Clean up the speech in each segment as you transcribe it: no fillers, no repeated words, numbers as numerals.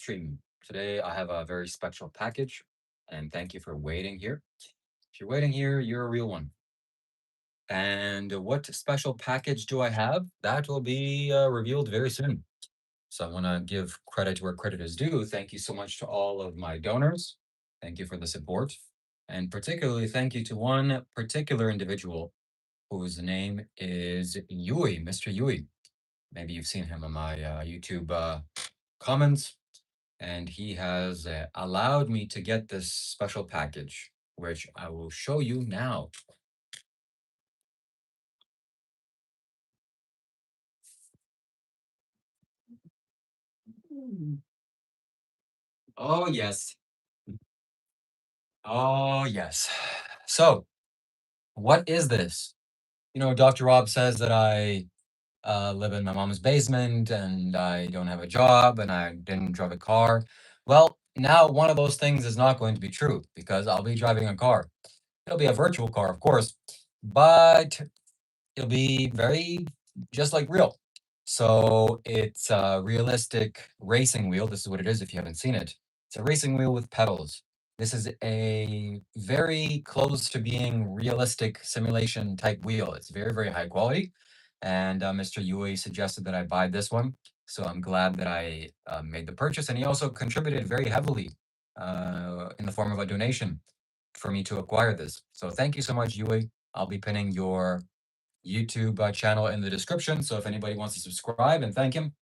stream. Today I have a very special package, and thank you for waiting here. If you're waiting here, you're a real one. And what special package do I have? That will be revealed very soon. So I want to give credit where credit is due. Thank you so much to all of my donors. Thank you for the support. And particularly thank you to one particular individual whose name is Yui, Mr. Yui. Maybe you've seen him in my YouTube comments, and he has allowed me to get this special package, which I will show you now. Oh, yes. Oh, yes. So, what is this? Dr. Rob says that I live in my mom's basement and I don't have a job and I didn't drive a car. Well, now one of those things is not going to be true because I'll be driving a car. It'll be a virtual car, of course, but it'll be very just like real. So it's a realistic racing wheel. This is what it is if you haven't seen it. It's a racing wheel with pedals. This is a very close to being realistic simulation type wheel. It's very, very high quality. And Mr. Yui suggested that I buy this one. So I'm glad that I made the purchase. And he also contributed very heavily in the form of a donation for me to acquire this. So thank you so much, Yui. I'll be pinning your YouTube channel in the description. So if anybody wants to subscribe and thank him,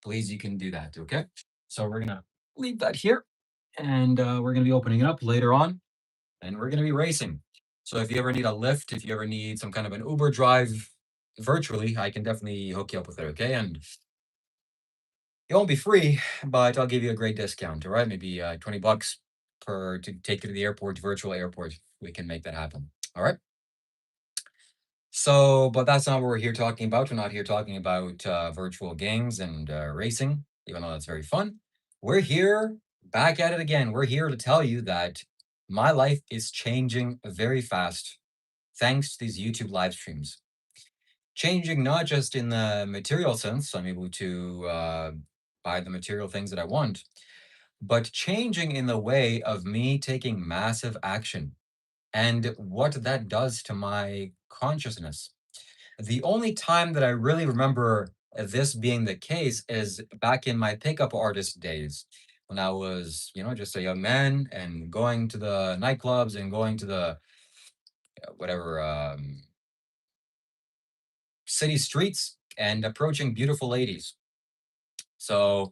please, you can do that. Okay. So we're going to leave that here and we're going to be opening it up later on and we're going to be racing. So if you ever need a lift, if you ever need some kind of an Uber drive virtually, I can definitely hook you up with it. Okay. And it won't be free, but I'll give you a great discount. All right. Maybe $20 to take you to the airport, virtual airport. We can make that happen. All right. So, but that's not what we're here talking about. We're not here talking about virtual games and racing, even though that's very fun. We're here back at it again. We're here to tell you that my life is changing very fast thanks to these YouTube live streams. Changing not just in the material sense, I'm able to buy the material things that I want, but changing in the way of me taking massive action and what that does to my consciousness. The only time that I really remember this being the case is back in my pickup artist days when I was, just a young man and going to the nightclubs and going to the whatever city streets and approaching beautiful ladies. So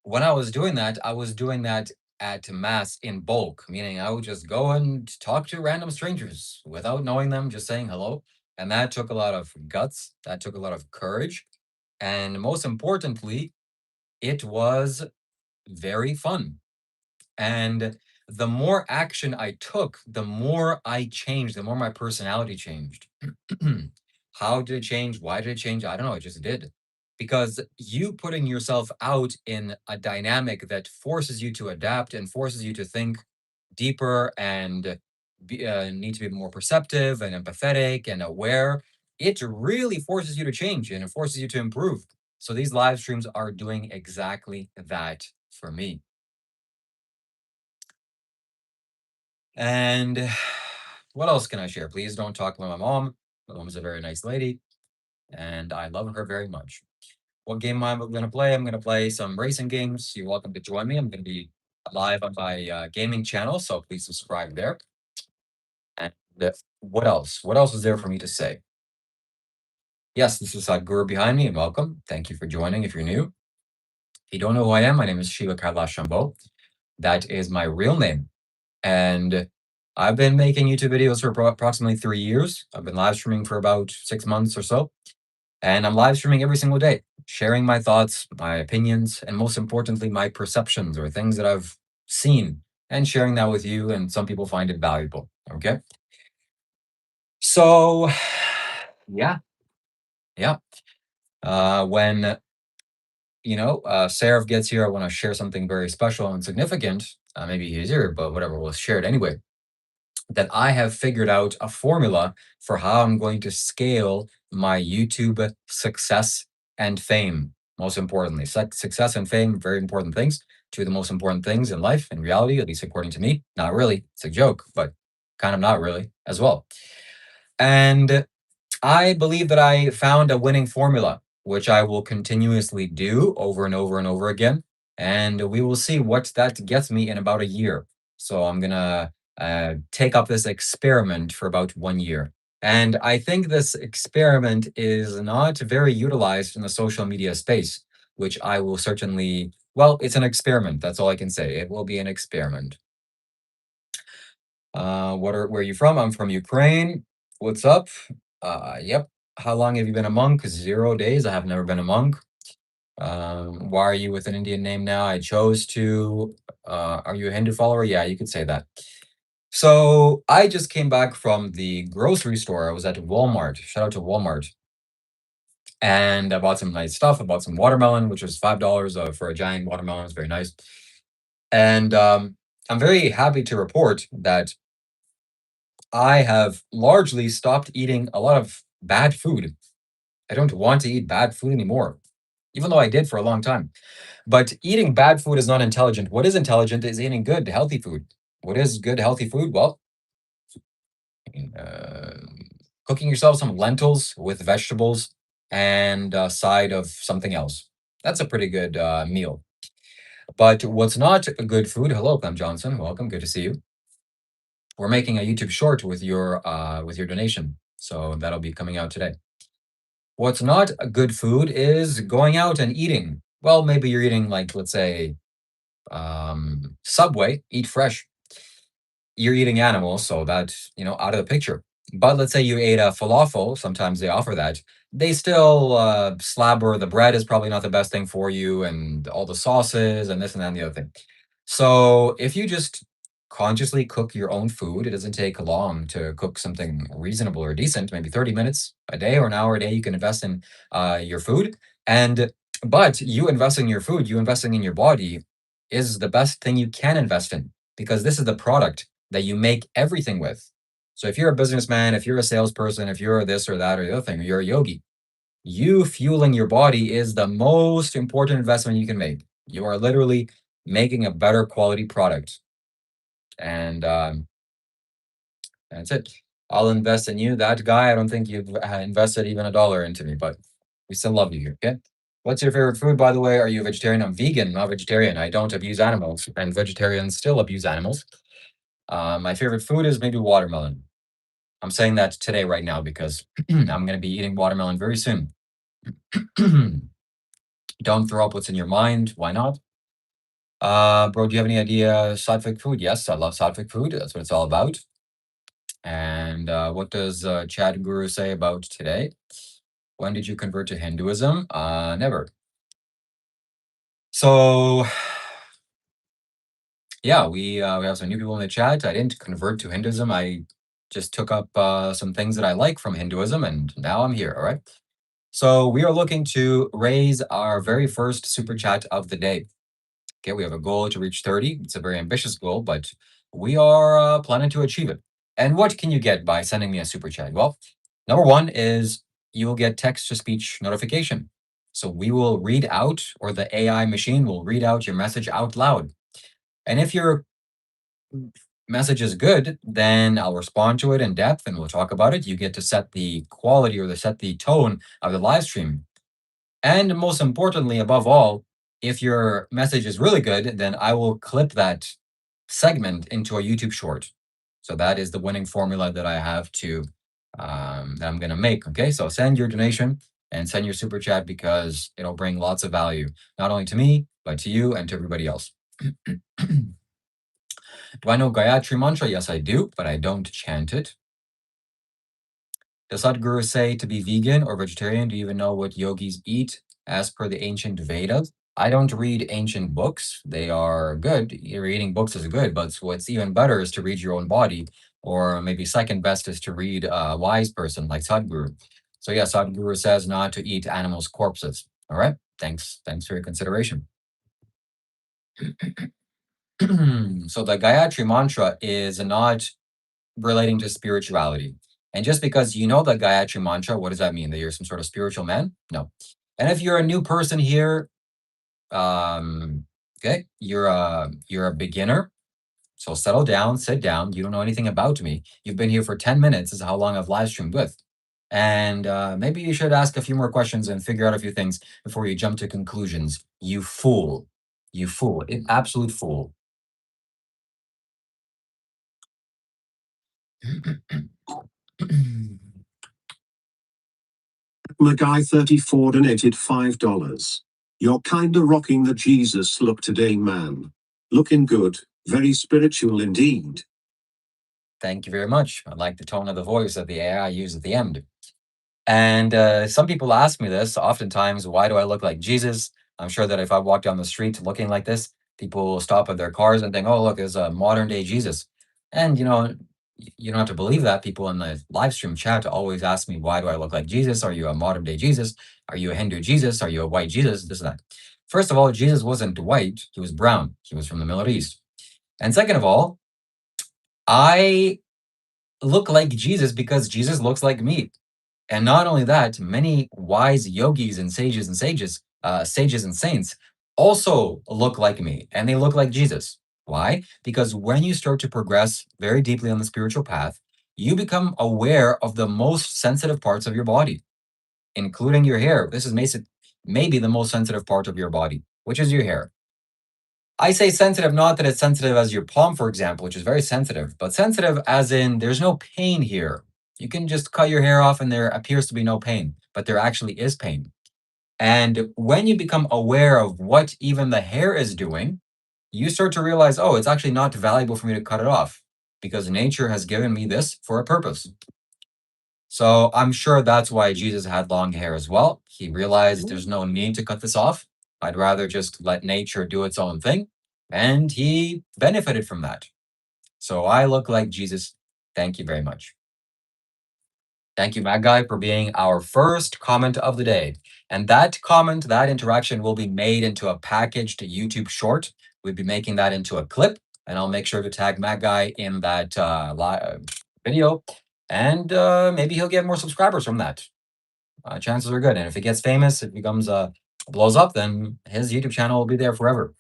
when I was doing that, I was doing that at mass in bulk, meaning I would just go and talk to random strangers without knowing them, just saying hello. And that took a lot of guts, that took a lot of courage. And most importantly, it was very fun. And the more action I took, the more I changed, the more my personality changed. How did it change? Why did it change? I don't know. It just did. Because you putting yourself out in a dynamic that forces you to adapt and forces you to think deeper and need to be more perceptive and empathetic and aware, it really forces you to change and it forces you to improve. So these live streams are doing exactly that for me. And what else can I share? Please don't talk about my mom. My mom is a very nice lady, and I love her very much. What game am I going to play? I'm going to play some racing games. You're welcome to join me. I'm going to be live on my gaming channel, so please subscribe there. And what else? What else is there for me to say? Yes, this is Sadhguru behind me, and welcome. Thank you for joining if you're new. If you don't know who I am, my name is Shiva Kailash Shambho. That is my real name. And I've been making YouTube videos for approximately 3 years. I've been live streaming for about 6 months or so. And I'm live streaming every single day, sharing my thoughts, my opinions, and most importantly, my perceptions or things that I've seen and sharing that with you. And some people find it valuable. Okay. So, yeah. When Sarah gets here, I want to share something very special and significant. Maybe he's here, but whatever, we'll share it anyway. That I have figured out a formula for how I'm going to scale my YouTube success and fame, most importantly. Success and fame, very important things. Two of the most important things in life, in reality, at least according to me. Not really. It's a joke, but kind of not really as well. And I believe that I found a winning formula, which I will continuously do over and over and over again. And we will see what that gets me in about a year. So I'm going to take up this experiment for about 1 year. And I think this experiment is not very utilized in the social media space, which I will certainly, well, it's an experiment. That's all I can say. It will be an experiment. Where are you from? I'm from Ukraine. What's up? Yep. How long have you been a monk? 0 days. I have never been a monk. Why are you with an Indian name now? I chose to. Are you a Hindu follower? Yeah, you could say that. So I just came back from the grocery store. I was at Walmart. Shout out to Walmart. And I bought some nice stuff. I bought some watermelon, which was $5 for a giant watermelon. It was very nice. And I'm very happy to report that I have largely stopped eating a lot of bad food. I don't want to eat bad food anymore, even though I did for a long time. But eating bad food is not intelligent. What is intelligent is eating good, healthy food. What is good, healthy food? Well, uh, cooking yourself some lentils with vegetables and a side of something else. That's a pretty good meal. But what's not good food? Hello, Clem Johnson. Welcome. Good to see you. We're making a YouTube short with your donation, so that'll be coming out today. What's not a good food is going out and eating. Well, maybe you're eating like, let's say, Subway, eat fresh. You're eating animals, so that's, out of the picture. But let's say you ate a falafel, sometimes they offer that. They still slabber, the bread is probably not the best thing for you, and all the sauces and this and that and the other thing. So if you just consciously cook your own food, it doesn't take long to cook something reasonable or decent, maybe 30 minutes a day or an hour a day, you can invest in your food. But you investing in your food, you investing in your body is the best thing you can invest in, because this is the product that you make everything with. So if you're a businessman, if you're a salesperson, if you're this or that or the other thing, or you're a yogi, you fueling your body is the most important investment you can make. You are literally making a better quality product. And that's it. I'll invest in you. That guy, I don't think you've invested even $1 into me, but we still love you here. Okay. What's your favorite food, by the way? Are you a vegetarian? I'm vegan, not vegetarian. I don't abuse animals, and vegetarians still abuse animals. My favorite food is maybe watermelon. I'm saying that today, right now, because I'm going to be eating watermelon very soon. Don't throw up what's in your mind. Why not? Bro, do you have any idea sattvic food? Yes, I love sattvic food. That's what it's all about. And what does Chad Guru say about today? When did you convert to Hinduism? Never. So, yeah, we have some new people in the chat. I didn't convert to Hinduism. I just took up some things that I like from Hinduism, and now I'm here. All right. So we are looking to raise our very first super chat of the day. Okay, we have a goal to reach 30. It's a very ambitious goal, but we are planning to achieve it. And what can you get by sending me a super chat? Well, number one is you will get text to speech notification. So we will read out, or the AI machine will read out your message out loud. And if your message is good, then I'll respond to it in depth and we'll talk about it. You get to set the quality or set the tone of the live stream. And most importantly, above all, if your message is really good, then I will clip that segment into a YouTube short. So that is the winning formula that I have to, that I'm going to make. Okay. So send your donation and send your super chat, because it'll bring lots of value, not only to me, but to you and to everybody else. Do I know Gayatri Mantra? Yes, I do, but I don't chant it. Does Sadhguru say to be vegan or vegetarian? Do you even know what yogis eat as per the ancient Vedas? I don't read ancient books. They are good. Reading books is good, but what's even better is to read your own body, or maybe second best is to read a wise person like Sadhguru. So yeah, Sadhguru says not to eat animals' corpses. All right. Thanks for your consideration. So the Gayatri Mantra is not relating to spirituality. And just because you know the Gayatri Mantra, what does that mean? That you're some sort of spiritual man? No. And if you're a new person here, okay, you're a beginner. So settle down, sit down. You don't know anything about me. You've been here for 10 minutes, is how long I've live streamed with. And maybe you should ask a few more questions and figure out a few things before you jump to conclusions. You fool. You fool. An absolute fool. Guy 34 donated $5. You're kinda rocking the Jesus look today, man. Looking good, very spiritual indeed. Thank you very much. I like the tone of the voice that the AI used at the end. And some people ask me this oftentimes, why do I look like Jesus? I'm sure that if I walk down the street looking like this, people will stop at their cars and think, oh, look, there's a modern day Jesus. And, you don't have to believe that. People in the live stream chat always ask me, why do I look like Jesus? Are you a modern day Jesus? Are you a Hindu Jesus? Are you a white Jesus? This and that. First of all, Jesus wasn't white. He was brown. He was from the Middle East. And second of all, I look like Jesus because Jesus looks like me. And not only that, many wise yogis and sages and saints also look like me and they look like Jesus. Why? Because when you start to progress very deeply on the spiritual path, you become aware of the most sensitive parts of your body, including your hair. This is maybe the most sensitive part of your body, which is your hair. I say sensitive, not that it's sensitive as your palm, for example, which is very sensitive, but sensitive as in there's no pain here. You can just cut your hair off and there appears to be no pain, but there actually is pain. And when you become aware of what even the hair is doing, you start to realize, oh, it's actually not valuable for me to cut it off because nature has given me this for a purpose. So I'm sure that's why Jesus had long hair as well. He realized there's no need to cut this off. I'd rather just let nature do its own thing. And he benefited from that. So I look like Jesus. Thank you very much. Thank you, Mad Guy, for being our first comment of the day. And that comment, that interaction will be made into a packaged YouTube short. We'll be making that into a clip, and I'll make sure to tag Mad Guy in that video. And maybe he'll get more subscribers from that. Chances are good. And if it gets famous, it becomes blows up, then his YouTube channel will be there forever.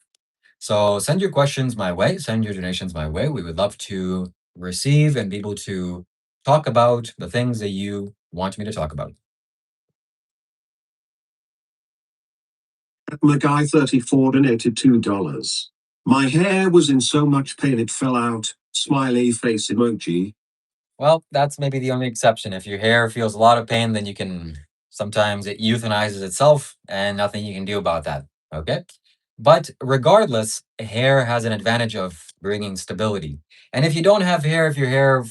So send your questions my way, send your donations my way. We would love to receive and be able to talk about the things that you want me to talk about. Guy 34 donated $2. My hair was in so much pain it fell out. Smiley face emoji. Well, that's maybe the only exception. If your hair feels a lot of pain, then sometimes it euthanizes itself and nothing you can do about that. Okay. But regardless, hair has an advantage of bringing stability. And if you don't have hair, if your hair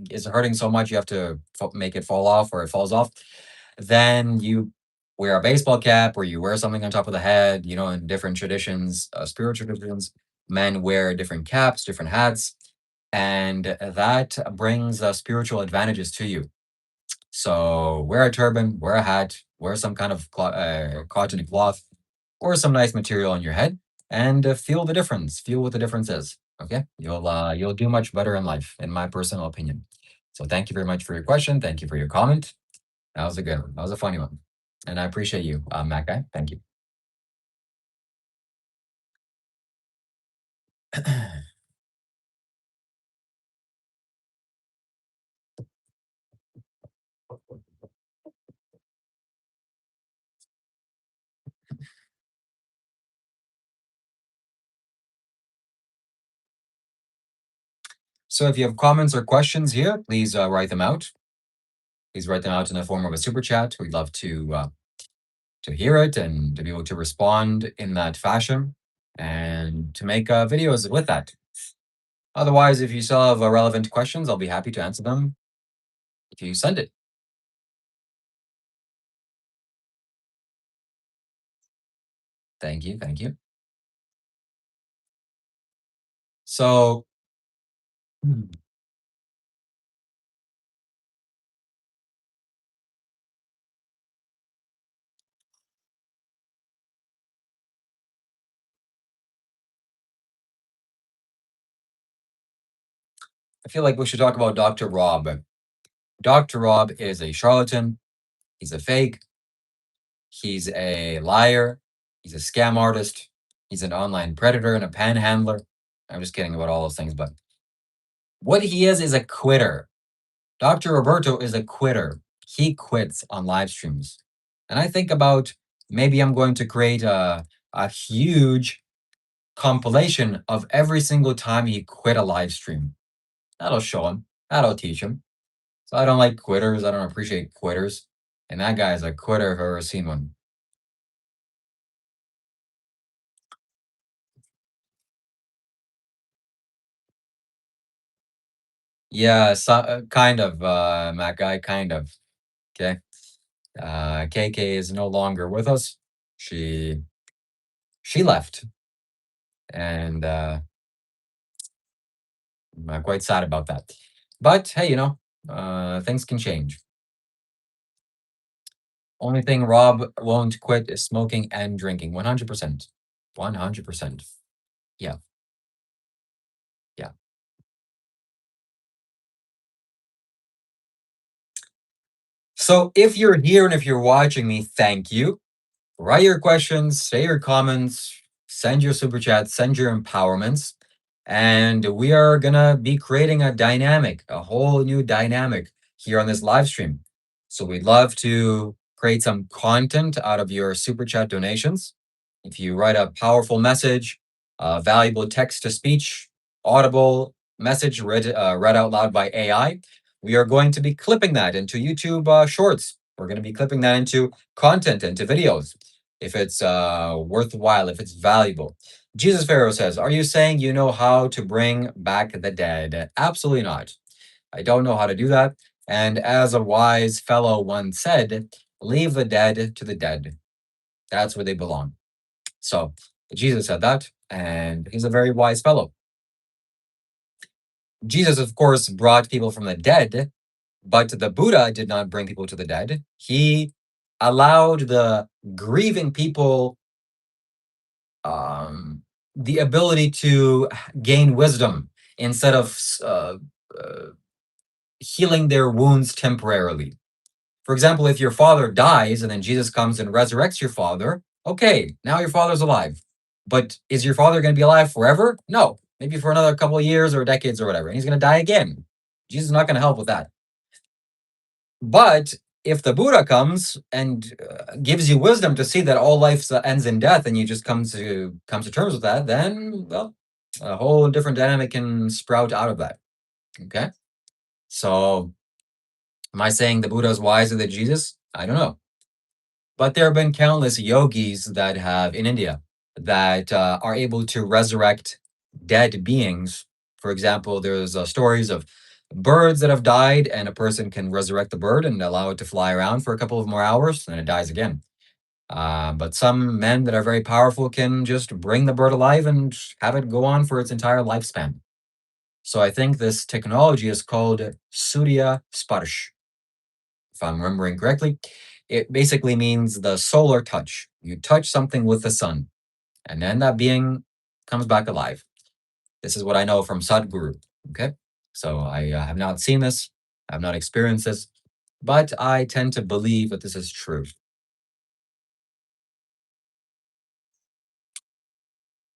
is hurting so much, you have to make it fall off or it falls off, then you wear a baseball cap or you wear something on top of the head, in different traditions, spiritual traditions, men wear different caps, different hats, and that brings spiritual advantages to you. So wear a turban, wear a hat, wear some kind of cotton cloth, or some nice material on your head, and feel the difference. Feel what the difference is. Okay, you'll do much better in life, in my personal opinion. So thank you very much for your question. Thank you for your comment. That was a good one. That was a funny one, and I appreciate you, Matt guy. Thank you. So if you have comments or questions here, please write them out. Please write them out in the form of a super chat. We'd love to hear it and to be able to respond in that fashion and to make videos with that. Otherwise, if you still have relevant questions, I'll be happy to answer them if you send it. Thank you. Thank you. So, I feel like we should talk about Dr. Rob. Dr. Rob is a charlatan. He's a fake. He's a liar. He's a scam artist. He's an online predator and a panhandler. I'm just kidding about all those things, but what he is a quitter. Dr. Roberto is a quitter. He quits on live streams. And I think about maybe I'm going to create a huge compilation of every single time he quit a live stream. That'll show him. That'll teach him. So I don't like quitters. I don't appreciate quitters. And that guy is a quitter if I've ever seen one. Yeah, so, kind of, Matt guy, kind of. Okay. KK is no longer with us. She left, and I'm quite sad about that. But hey, things can change. Only thing Rob won't quit is smoking and drinking. 100%. 100%. Yeah. Yeah. So if you're here and if you're watching me, thank you. Write your questions, say your comments, send your super chats, send your empowerments. And we are going to be creating a whole new dynamic here on this live stream. So we'd love to create some content out of your super chat donations. If you write a powerful message, valuable text to speech, audible message read out loud by AI, we are going to be clipping that into YouTube shorts. We're going to be clipping that into content, into videos, if it's worthwhile, if it's valuable. Jesus Pharaoh says, are you saying you know how to bring back the dead? Absolutely not. I don't know how to do that. And as a wise fellow once said, leave the dead to the dead. That's where they belong. So Jesus said that, and he's a very wise fellow. Jesus, of course, brought people from the dead, but the Buddha did not bring people to the dead. He allowed the grieving people the ability to gain wisdom instead of healing their wounds temporarily. For example, if your father dies and then Jesus comes and resurrects your father, okay, now your father's alive. But is your father going to be alive forever? No, maybe for another couple of years or decades or whatever. And he's going to die again. Jesus is not going to help with that. But if the Buddha comes and gives you wisdom to see that all life ends in death, and you just come to terms with that, then well, a whole different dynamic can sprout out of that. Okay, so am I saying the Buddha is wiser than Jesus? I don't know, but there have been countless yogis that have in India that are able to resurrect dead beings. For example, there's stories of birds that have died, and a person can resurrect the bird and allow it to fly around for a couple of more hours, and it dies again. But some men that are very powerful can just bring the bird alive and have it go on for its entire lifespan. So I think this technology is called Surya Sparsh, if I'm remembering correctly. It basically means the solar touch. You touch something with the sun, and then that being comes back alive. This is what I know from Sadhguru. Okay, so I have not seen this, I have not experienced this, but I tend to believe that this is true.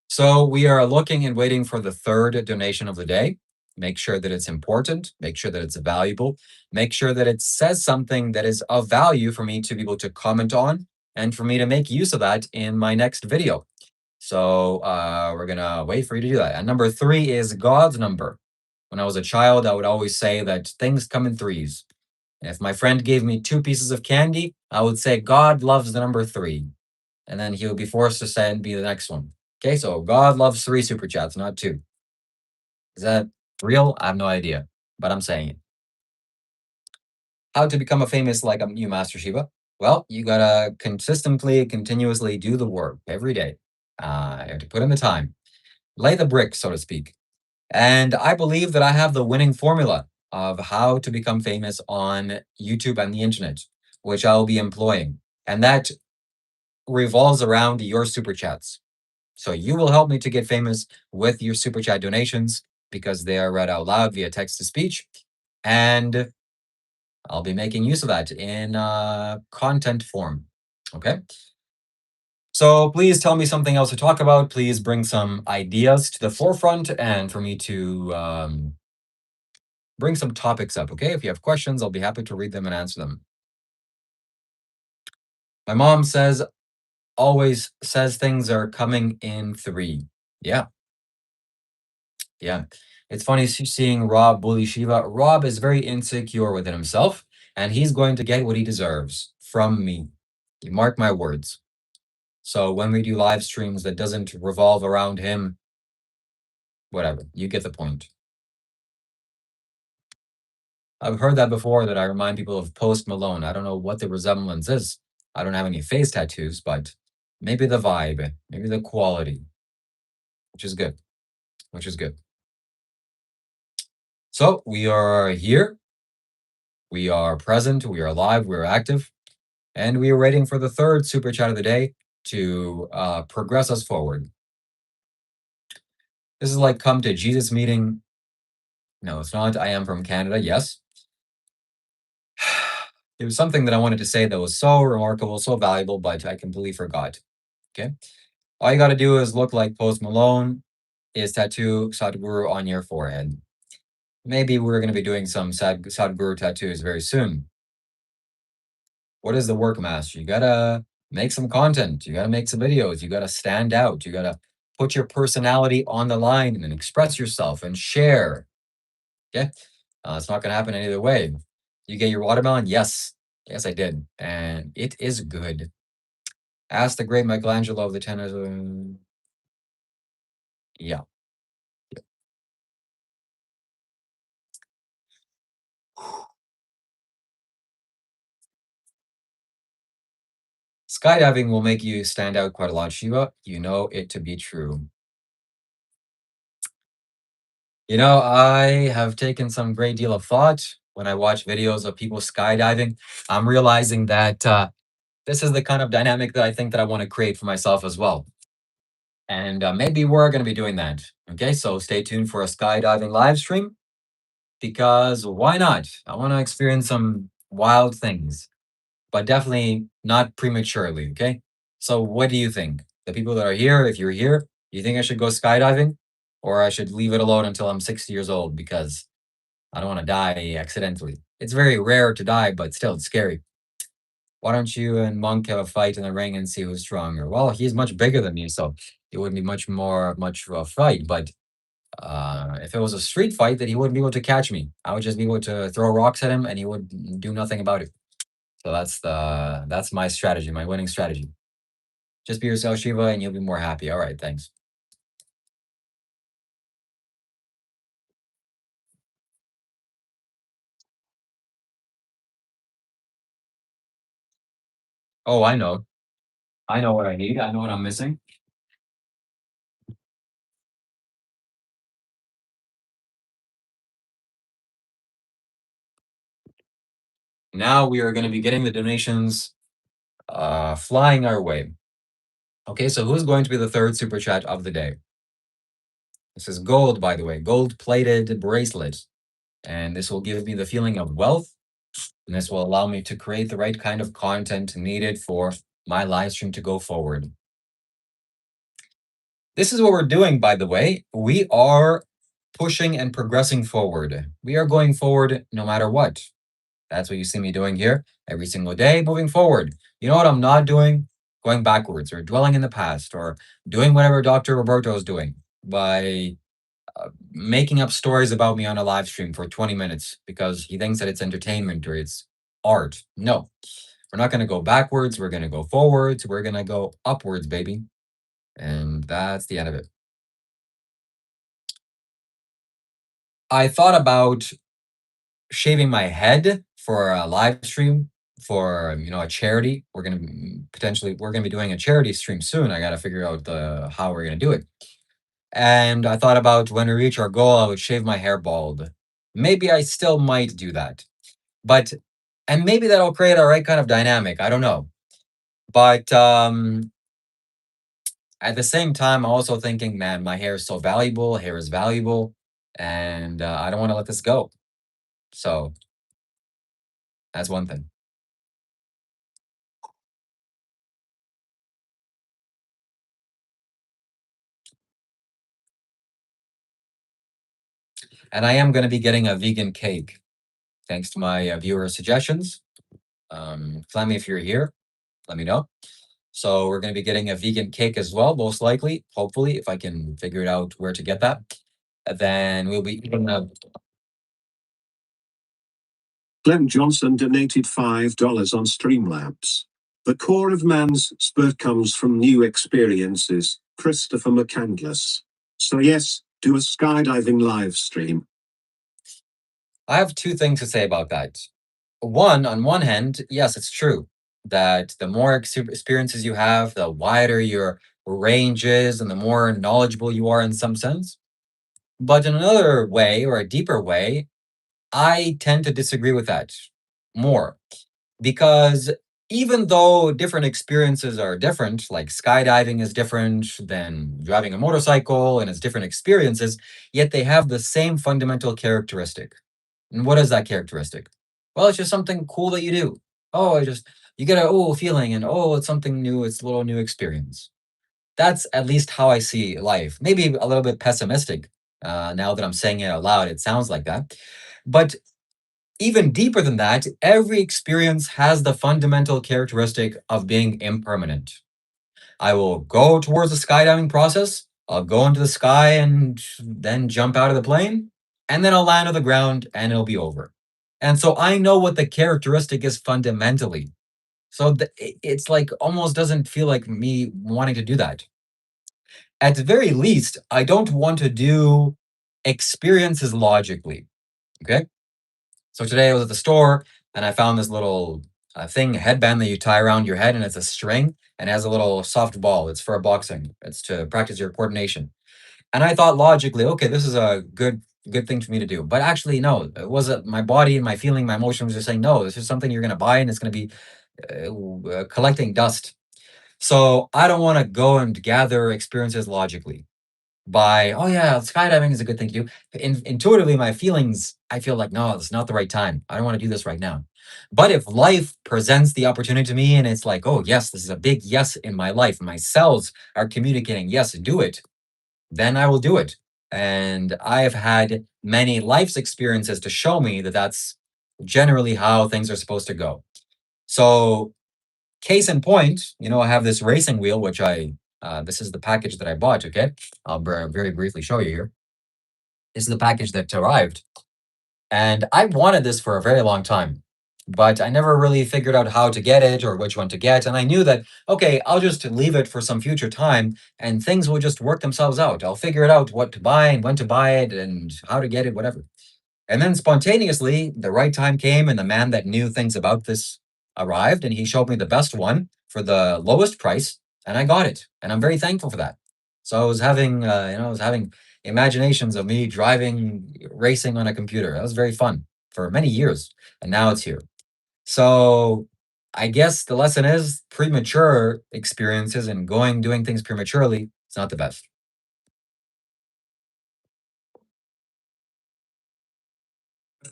So we are looking and waiting for the third donation of the day. Make sure that it's important, make sure that it's valuable, make sure that it says something that is of value for me to be able to comment on and for me to make use of that in my next video. So we're gonna wait for you to do that. And number 3 is God's number. When I was a child, I would always say that things come in threes. And if my friend gave me 2 pieces of candy, I would say God loves the number 3. And then he would be forced to send me the next one. Okay, so God loves 3 super chats, not 2. Is that real? I have no idea, but I'm saying it. How to become a famous like you, Master Shiva? Well, you gotta consistently, continuously do the work every day. You have to put in the time, lay the brick, so to speak. And I believe that I have the winning formula of how to become famous on YouTube and the internet, which I'll be employing. And that revolves around your super chats. So you will help me to get famous with your super chat donations because they are read out loud via text to speech. And I'll be making use of that in content form. Okay. So please tell me something else to talk about. Please bring some ideas to the forefront and for me to bring some topics up. Okay. If you have questions, I'll be happy to read them and answer them. My mom says, always says things are coming in 3. Yeah. Yeah. It's funny seeing Rob bully Shiva. Rob is very insecure within himself, and he's going to get what he deserves from me. You mark my words. So when we do live streams that doesn't revolve around him, whatever, you get the point. I've heard that before, that I remind people of Post Malone. I don't know what the resemblance is. I don't have any face tattoos, but maybe the vibe, maybe the quality, which is good, which is good. So we are here, we are present, we are live, we are active, and we are waiting for the third super chat of the day to progress us forward. This is like come to Jesus meeting. No, it's not. I am from Canada. Yes. It was something that I wanted to say that was so remarkable, so valuable, but I completely forgot. Okay. All you got to do is look like Post Malone, is tattoo Sadhguru on your forehead. Maybe we're going to be doing some Sadhguru tattoos very soon. What is the work, master? You got to make some content. You got to make some videos. You got to stand out. You got to put your personality on the line and express yourself and share. Okay. It's not going to happen any other way. You get your watermelon? Yes. Yes, I did. And it is good. Ask the great Michelangelo of the tennis. Yeah. Skydiving will make you stand out quite a lot, Shiva. You know it to be true. You know, I have taken some great deal of thought when I watch videos of people skydiving. I'm realizing that this is the kind of dynamic that I think that I want to create for myself as well. And maybe we're going to be doing that. Okay, so stay tuned for a skydiving live stream, because why not? I want to experience some wild things, but definitely not prematurely. Okay, so what do you think? The people that are here, if you're here, do you think I should go skydiving, or I should leave it alone until I'm 60 years old, because I don't want to die accidentally? It's very rare to die, but still, it's scary. Why don't you and Monk have a fight in the ring and see who's stronger? Well, he's much bigger than me, so it wouldn't be much of a fight. But if it was a street fight, then he wouldn't be able to catch me. I would just be able to throw rocks at him, and he would do nothing about it. So that's my strategy, my winning strategy. Just be yourself, Shiva, and you'll be more happy. All right, thanks. Oh, I know. I know what I need. I know what I'm missing. Now we are going to be getting the donations flying our way. Okay, so who's going to be the third super chat of the day? This is gold, by the way, gold plated bracelet. And this will give me the feeling of wealth. And this will allow me to create the right kind of content needed for my live stream to go forward. This is what we're doing, by the way. We are pushing and progressing forward. We are going forward no matter what. That's what you see me doing here every single day, moving forward. You know what I'm not doing? Going backwards or dwelling in the past or doing whatever Dr. Roberto is doing by making up stories about me on a live stream for 20 minutes because he thinks that it's entertainment or it's art. No, we're not going to go backwards. We're going to go forwards. We're going to go upwards, baby. And that's the end of it. I thought about shaving my head for a live stream for a charity. We're gonna be doing a charity stream soon. I got to figure out how we're gonna do it. And I thought about when we reach our goal, I would shave my hair bald. Maybe I still might do that, but and maybe that'll create a right kind of dynamic. I don't know, but at the same time, I'm also thinking, man, my hair is so valuable. Hair is valuable, and I don't want to let this go. So that's one thing. And I am going to be getting a vegan cake, thanks to my viewer suggestions. Flemmy, if you're here, let me know. So we're going to be getting a vegan cake as well, most likely, hopefully, if I can figure it out where to get that. And then we'll be eating Clem Johnson donated $5 on Streamlabs. The core of man's spurt comes from new experiences. Christopher McCandless. So yes, do a skydiving live stream. I have two things to say about that. One, on one hand, yes, it's true that the more experiences you have, the wider your range is, and the more knowledgeable you are in some sense. But in another way, or a deeper way, I tend to disagree with that more, because even though different experiences are different, like skydiving is different than driving a motorcycle and it's different experiences, yet they have the same fundamental characteristic. And what is that characteristic? Well, it's just something cool that you do. Oh, you get a feeling, and it's something new, it's a little new experience. That's at least how I see life. Maybe a little bit pessimistic. Now that I'm saying it out loud, it sounds like that. But even deeper than that, every experience has the fundamental characteristic of being impermanent. I will go towards the skydiving process. I'll go into the sky and then jump out of the plane, and then I'll land on the ground and it'll be over. And so I know what the characteristic is fundamentally. So it's like almost doesn't feel like me wanting to do that. At the very least, I don't want to do experiences logically. Okay. So today I was at the store and I found this little thing, a headband that you tie around your head, and it's a string and it has a little soft ball. It's for boxing. It's to practice your coordination. And I thought logically, okay, this is a good thing for me to do. But actually, no, it wasn't. My body and my feeling, my emotion was just saying, no, this is something you're going to buy and it's going to be collecting dust. So I don't want to go and gather experiences logically by, oh yeah, skydiving is a good thing to do. Intuitively, my feelings, I feel like, no, it's not the right time. I don't want to do this right now. But if life presents the opportunity to me and it's like, oh yes, this is a big yes in my life, my cells are communicating, yes, do it, then I will do it. And I've had many life's experiences to show me that that's generally how things are supposed to go. So case in point, I have this racing wheel, which this is the package that I bought, okay? I'll very briefly show you here. This is the package that arrived. And I wanted this for a very long time, but I never really figured out how to get it or which one to get. And I knew that, okay, I'll just leave it for some future time and things will just work themselves out. I'll figure it out what to buy and when to buy it and how to get it, whatever. And then spontaneously, the right time came and the man that knew things about this arrived and he showed me the best one for the lowest price and I got it. And I'm very thankful for that. So I was having imaginations of me driving, racing on a computer. That was very fun for many years. And now it's here. So I guess the lesson is premature experiences and doing things prematurely, it's not the best.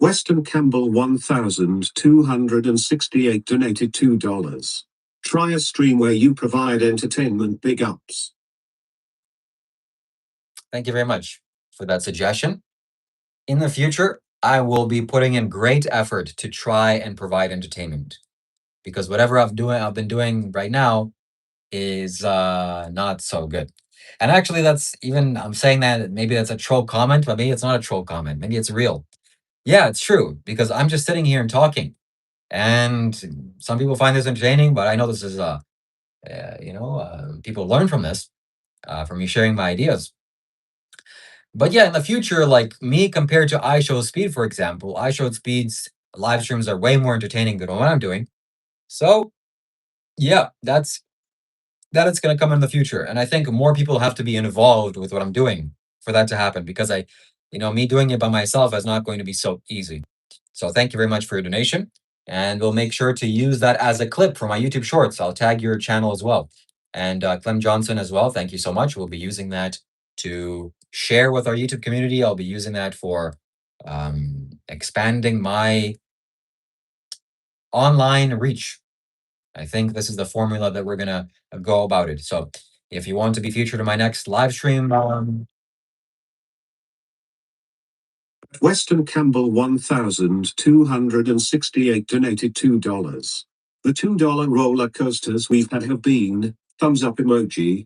Weston Campbell 1268 donated $2. Try a stream where you provide entertainment. Big ups. Thank you very much for that suggestion. In the future, I will be putting in great effort to try and provide entertainment, because whatever I've been doing right now is not so good. And actually, I'm saying that maybe that's a troll comment, but maybe it's not a troll comment. Maybe it's real. Yeah, it's true, because I'm just sitting here and talking, and some people find this entertaining, but I know this is people learn from this, from me sharing my ideas. But yeah, in the future, like me compared to iShowSpeed, for example, iShowSpeed's live streams are way more entertaining than what I'm doing. So yeah, that it's going to come in the future. And I think more people have to be involved with what I'm doing for that to happen, because me doing it by myself is not going to be so easy. So thank you very much for your donation. And we'll make sure to use that as a clip for my YouTube shorts. I'll tag your channel as well. And Clem Johnson as well. Thank you so much. We'll be using that to share with our YouTube community. I'll be using that for expanding my online reach. I think this is the formula that we're going to go about it. So if you want to be featured in my next live stream, Weston Campbell 1268 donated $2. The $2 roller coasters we've had have been thumbs up emoji.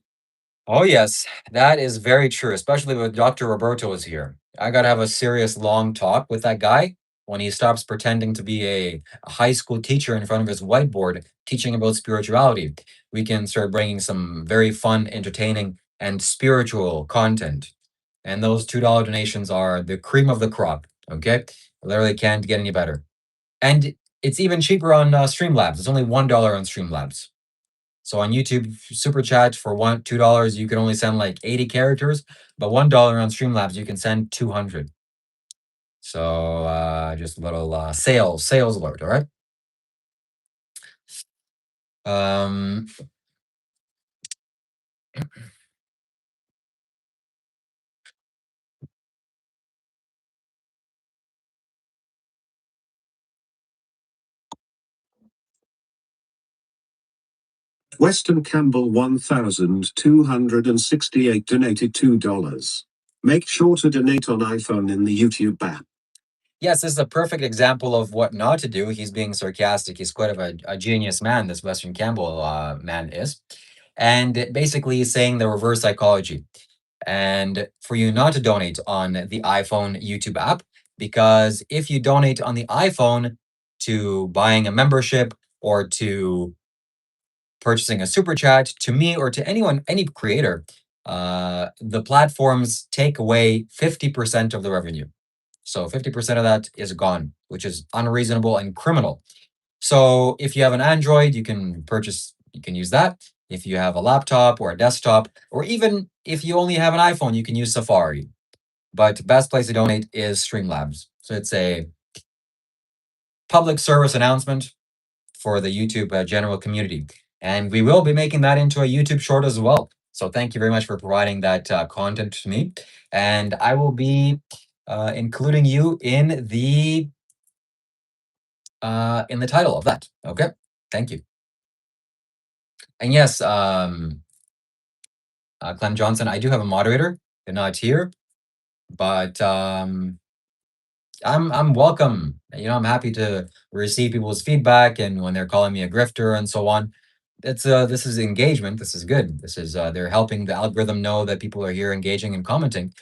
Oh, yes, that is very true, especially when Dr. Roberto is here. I gotta have a serious long talk with that guy when he stops pretending to be a high school teacher in front of his whiteboard teaching about spirituality. We can start bringing some very fun, entertaining, and spiritual content. And those $2 donations are the cream of the crop, okay? Literally can't get any better. And it's even cheaper on Streamlabs. It's only $1 on Streamlabs. So on YouTube, super chat for $2, you can only send like 80 characters, but $1 on Streamlabs, you can send 200. So just a little sales alert, all right? Um, Weston Campbell 1268 donated $2. Make sure to donate on iPhone in the YouTube app. yes, this is a perfect example of what not to do. He's being sarcastic. He's quite of a genius man, this Western Campbell man is. And basically he's saying the reverse psychology. And for you not to donate on the iPhone YouTube app, because if you donate on the iPhone to buying a membership or to purchasing a super chat to me or to anyone, any creator, the platforms take away 50% of the revenue. So 50% of that is gone, which is unreasonable and criminal. So if you have an Android, you can use that. If you have a laptop or a desktop, or even if you only have an iPhone, you can use Safari. But best place to donate is Streamlabs. So it's a public service announcement for the YouTube general community. And we will be making that into a YouTube short as well. So thank you very much for providing that content to me. And I will be including you in the title of that. Okay. Thank you. And yes, Clem Johnson, I do have a moderator. They're not here, but I'm welcome. I'm happy to receive people's feedback and when they're calling me a grifter and so on. This is engagement. This is good. This is they're helping the algorithm know that people are here engaging and commenting.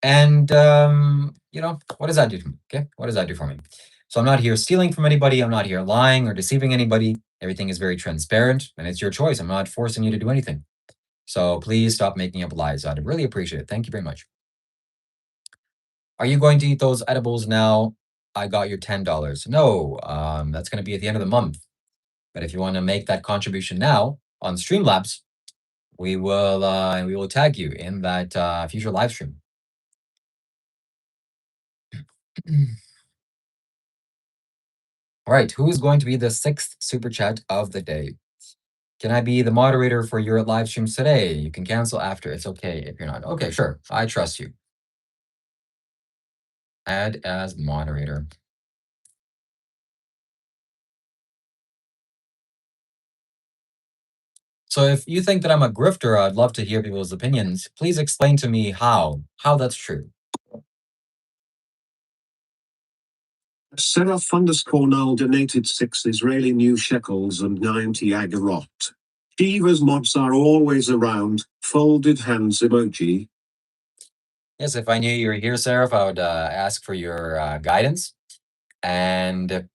And what does that do to me? Okay, what does that do for me? So I'm not here stealing from anybody. I'm not here lying or deceiving anybody. Everything is very transparent, and it's your choice. I'm not forcing you to do anything. So please stop making up lies. I'd really appreciate it. Thank you very much. Are you going to eat those edibles now? I got your $10. No, that's going to be at the end of the month. But if you want to make that contribution now on Streamlabs, we will tag you in that future live stream. All right, who is going to be the 6th super chat of the day? Can I be the moderator for your live streams today? You can cancel after. It's okay if you're not. Okay, sure. I trust you. Add as moderator. So if you think that I'm a grifter, I'd love to hear people's opinions. Please explain to me how that's true. Seraph _ donated 6 Israeli new shekels and 90 agarot. Shiva's mods are always around, folded hands emoji. Yes, if I knew you were here, Seraph, I would ask for your guidance. And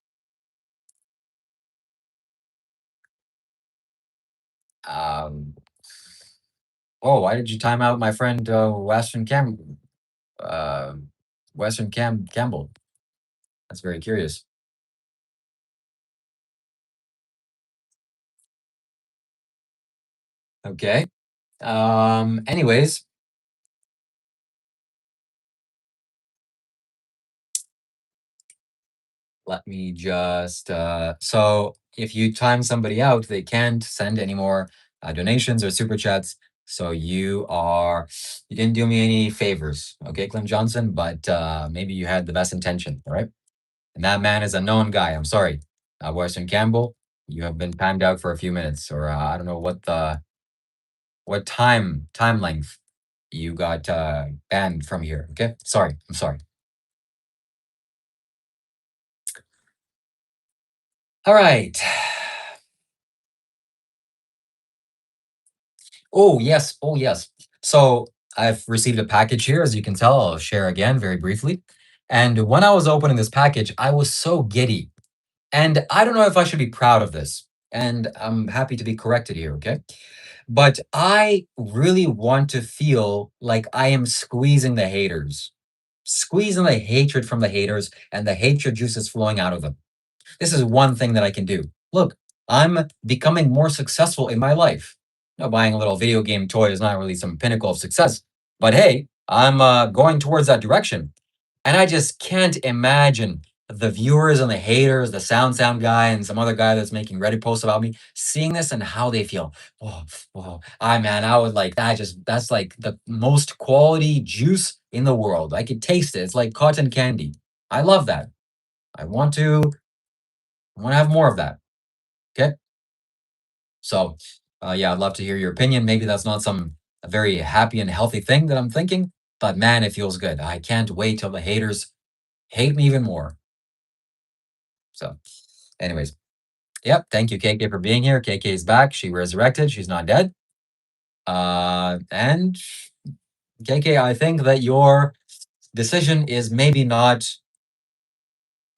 why did you time out my friend Campbell? That's very curious. Okay. Anyways, let me just so if you time somebody out, they can't send any more donations or super chats. So you didn't do me any favors, okay, Clem Johnson, but maybe you had the best intention, all right? And that man is a known guy. I'm sorry. Western Campbell, you have been timed out for a few minutes, or I don't know what time length you got banned from here. Okay, sorry. I'm sorry. All right. Oh, yes. Oh, yes. So I've received a package here, as you can tell. I'll share again very briefly. And when I was opening this package, I was so giddy. And I don't know if I should be proud of this. And I'm happy to be corrected here, okay? But I really want to feel like I am squeezing the haters, squeezing the hatred from the haters, and the hatred juices flowing out of them. This is one thing that I can do. Look, I'm becoming more successful in my life. Buying a little video game toy is not really some pinnacle of success, but hey, I'm going towards that direction. And I just can't imagine the viewers and the haters, the sound guy and some other guy that's making Reddit posts about me, seeing this and how they feel. Oh, oh, I would like that. That's like the most quality juice in the world. I could taste it. It's like cotton candy. I love that. I want to I want to have more of that. Okay. So, yeah, I'd love to hear your opinion. Maybe that's not a very happy and healthy thing that I'm thinking, but man, it feels good. I can't wait till the haters hate me even more. So, anyways, yep. Thank you, KK, for being here. KK is back. She resurrected. She's not dead. And KK, I think that your decision is maybe not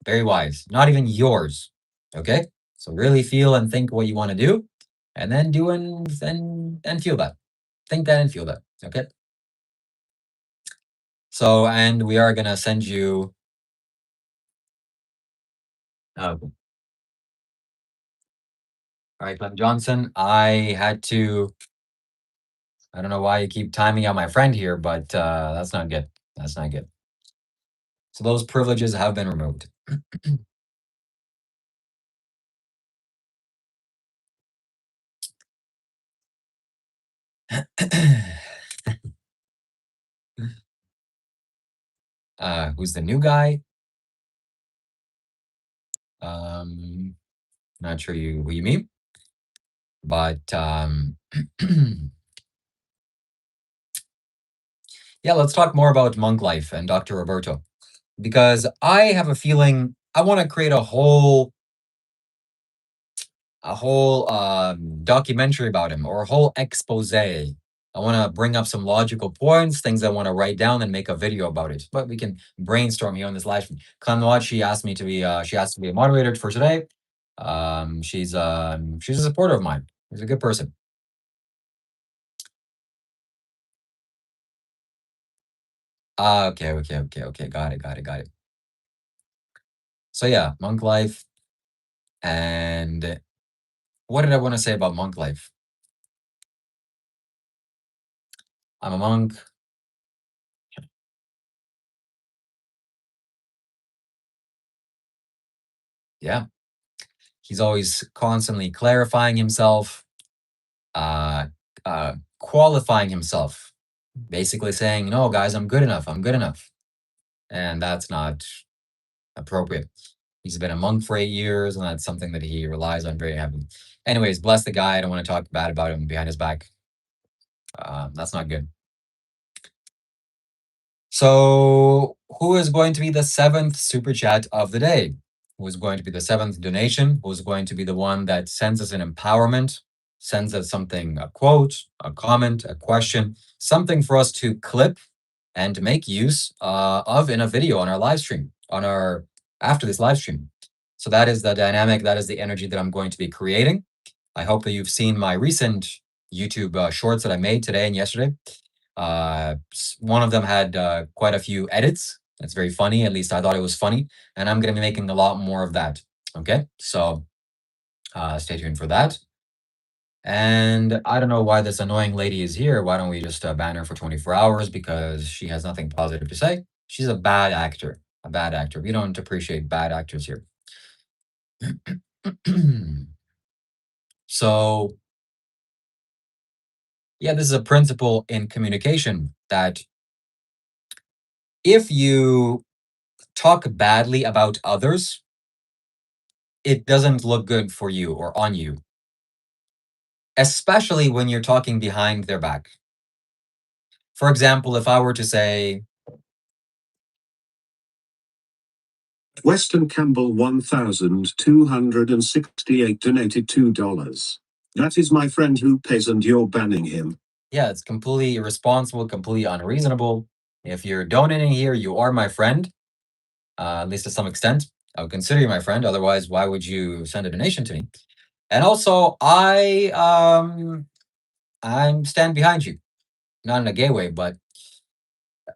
very wise, not even yours. Okay. So really feel and think what you want to do, and then do and feel that. Think that and feel that. Okay. So, and we are gonna send you. All right, Clem Johnson. I had to. I don't know why you keep timing out my friend here, but that's not good. That's not good. So those privileges have been removed. Who's the new guy? Not sure who you mean, but yeah, let's talk more about monk life and Dr. Roberto, because I have a feeling I want to create a whole documentary about him, or a whole expose. I want to bring up some logical points, things I want to write down and make a video about it. But we can brainstorm here on this live stream. Kanwat, she asked to be a moderator for today. She's a supporter of mine. She's a good person. Okay. Got it. So yeah, monk life. And what did I want to say about monk life? I'm a monk. Yeah. He's always constantly clarifying himself, uh, qualifying himself, basically saying, no, guys, I'm good enough. I'm good enough. And that's not appropriate. He's been a monk for 8 years, and that's something that he relies on very heavily. Anyways, bless the guy. I don't want to talk bad about him behind his back. That's not good. So, who is going to be the 7th super chat of the day? Who is going to be the 7th donation? Who's going to be the one that sends us an empowerment, sends us something, a quote, a comment, a question, something for us to clip and make use of in a video on our live stream, after this live stream. So that is the dynamic, that is the energy that I'm going to be creating. I hope that you've seen my recent YouTube shorts that I made today and yesterday. One of them had quite a few edits. It's very funny. At least I thought it was funny. And I'm going to be making a lot more of that. Okay. So stay tuned for that. And I don't know why this annoying lady is here. Why don't we just ban her for 24 hours? Because she has nothing positive to say. She's a bad actor. A bad actor. We don't appreciate bad actors here. So, yeah, this is a principle in communication that if you talk badly about others, it doesn't look good for you or on you, especially when you're talking behind their back. For example, if I were to say, Weston Campbell 1268 donated $2. That is my friend who pays and you're banning him. Yeah, it's completely irresponsible, completely unreasonable. If you're donating here, you are my friend, at least to some extent. I would consider you my friend. Otherwise, why would you send a donation to me? And also, I'm stand behind you, not in a gay way, but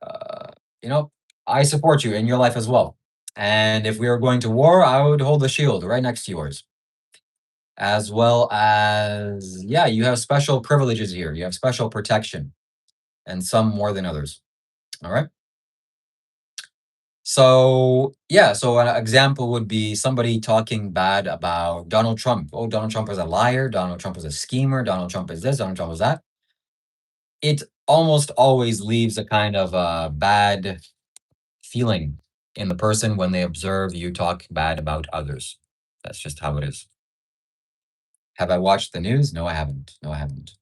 uh, you know, I support you in your life as well. And if we were going to war, I would hold the shield right next to yours. As well as, yeah, you have special privileges here. You have special protection, and some more than others. All right. So, yeah, so an example would be somebody talking bad about Donald Trump. Oh, Donald Trump is a liar. Donald Trump is a schemer. Donald Trump is this. Donald Trump is that. It almost always leaves a kind of bad feeling in the person when they observe you talk bad about others. That's just how it is. Have I watched the news? No, I haven't. No, I haven't.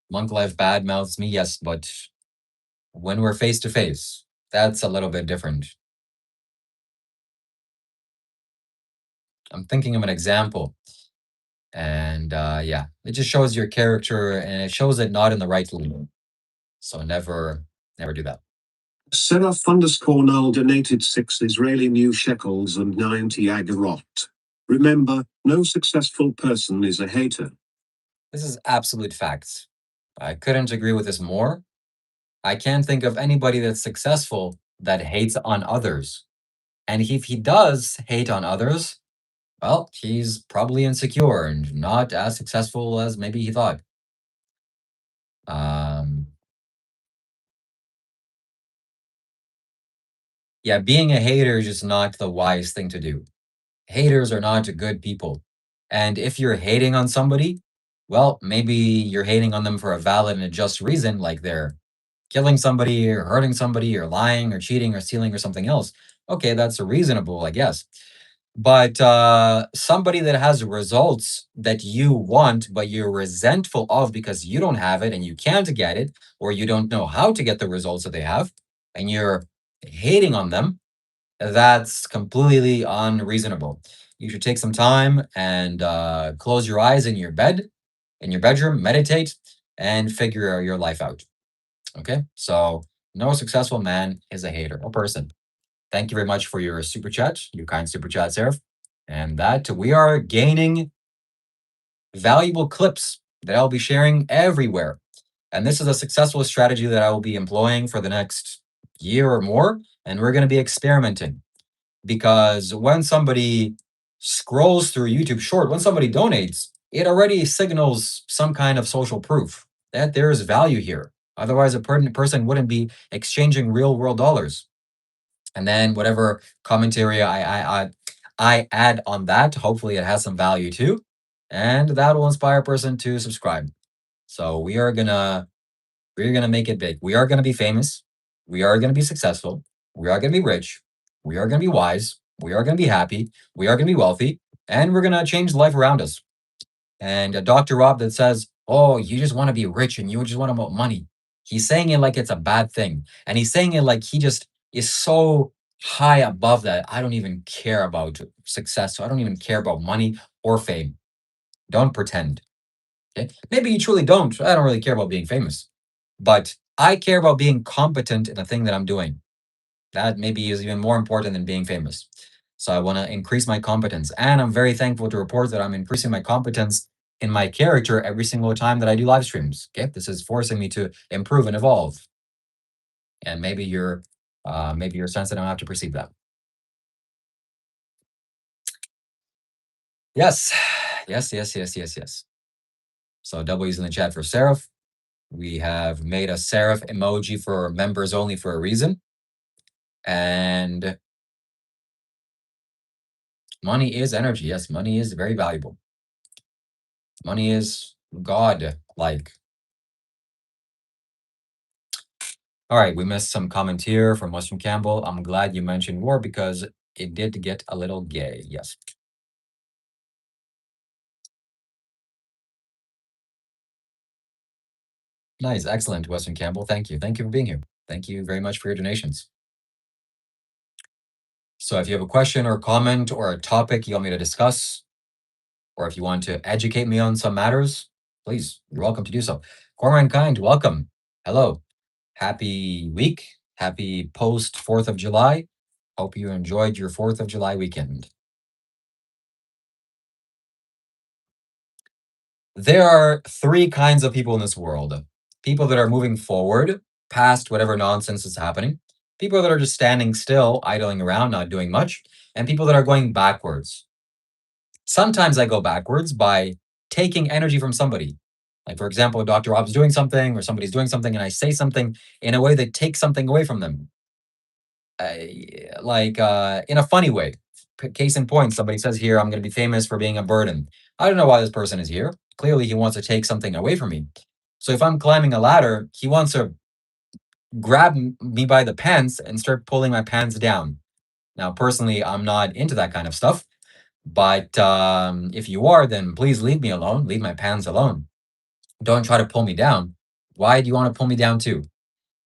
Monk Life bad mouths me, yes, but when we're face to face, that's a little bit different. I'm thinking of an example. And yeah, it just shows your character and it shows it not in the right leaning. So never do that. Seraph underscore null donated 6 Israeli new shekels and 90 agarot. Remember, no successful person is a hater. This is absolute facts. I couldn't agree with this more. I can't think of anybody that's successful that hates on others. And if he does hate on others, well, he's probably insecure and not as successful as maybe he thought. Um, yeah, being a hater is just not the wise thing to do. Haters are not good people. And if you're hating on somebody, well, maybe you're hating on them for a valid and a just reason, like they're killing somebody or hurting somebody or lying or cheating or stealing or something else. Okay, that's reasonable, I guess. But somebody that has results that you want, but you're resentful of because you don't have it and you can't get it, or you don't know how to get the results that they have, and you're hating on them, that's completely unreasonable. You should take some time and close your eyes in your bed, in your bedroom, meditate, and figure your life out. Okay? So, no successful man is a hater or person. Thank you very much for your super chat, your kind super chat, Seraph. And that we are gaining valuable clips that I'll be sharing everywhere. And this is a successful strategy that I will be employing for the next year or more. And we're going to be experimenting because when somebody scrolls through YouTube short, when somebody donates, it already signals some kind of social proof that there is value here. Otherwise, a person wouldn't be exchanging real world dollars. And then whatever commentary I add on that, hopefully it has some value too, and that will inspire a person to subscribe. So we're gonna make it big. We are gonna be famous. We are gonna be successful. We are gonna be rich. We are gonna be wise. We are gonna be happy. We are gonna be wealthy, and we're gonna change life around us. And Dr. Rob that says, "Oh, you just want to be rich and you just want about money." He's saying it like it's a bad thing, and he's saying it like he just is so high above that. I don't even care about success. So I don't even care about money or fame. Don't pretend. Okay? Maybe you truly don't. I don't really care about being famous, but I care about being competent in the thing that I'm doing. That maybe is even more important than being famous. So I want to increase my competence. And I'm very thankful to report that I'm increasing my competence in my character every single time that I do live streams. Okay. This is forcing me to improve and evolve. And maybe you're sensitive enough to perceive that. Yes. Yes. So W's in the chat for Seraph. We have made a Seraph emoji for members only for a reason. And money is energy. Yes, money is very valuable. Money is God-like. All right, we missed some comment here from Western Campbell. I'm glad you mentioned war because it did get a little gay. Yes. Nice, excellent, Western Campbell. Thank you. Thank you for being here. Thank you very much for your donations. So if you have a question or comment or a topic you want me to discuss, or if you want to educate me on some matters, please, you're welcome to do so. Corman Kind, welcome. Hello. Happy week. Happy post 4th of July. Hope you enjoyed your 4th of July weekend. There are three kinds of people in this world: people that are moving forward past whatever nonsense is happening, people that are just standing still, idling around, not doing much, and people that are going backwards. Sometimes I go backwards by taking energy from somebody. Like, for example, Dr. Rob's doing something or somebody's doing something, and I say something in a way that takes something away from them. In a funny way. Case in point, somebody says here, I'm going to be famous for being a burden. I don't know why this person is here. Clearly, he wants to take something away from me. So if I'm climbing a ladder, he wants to grab me by the pants and start pulling my pants down. Now, personally, I'm not into that kind of stuff. But if you are, then please leave me alone. Leave my pants alone. Don't try to pull me down. Why do you want to pull me down too?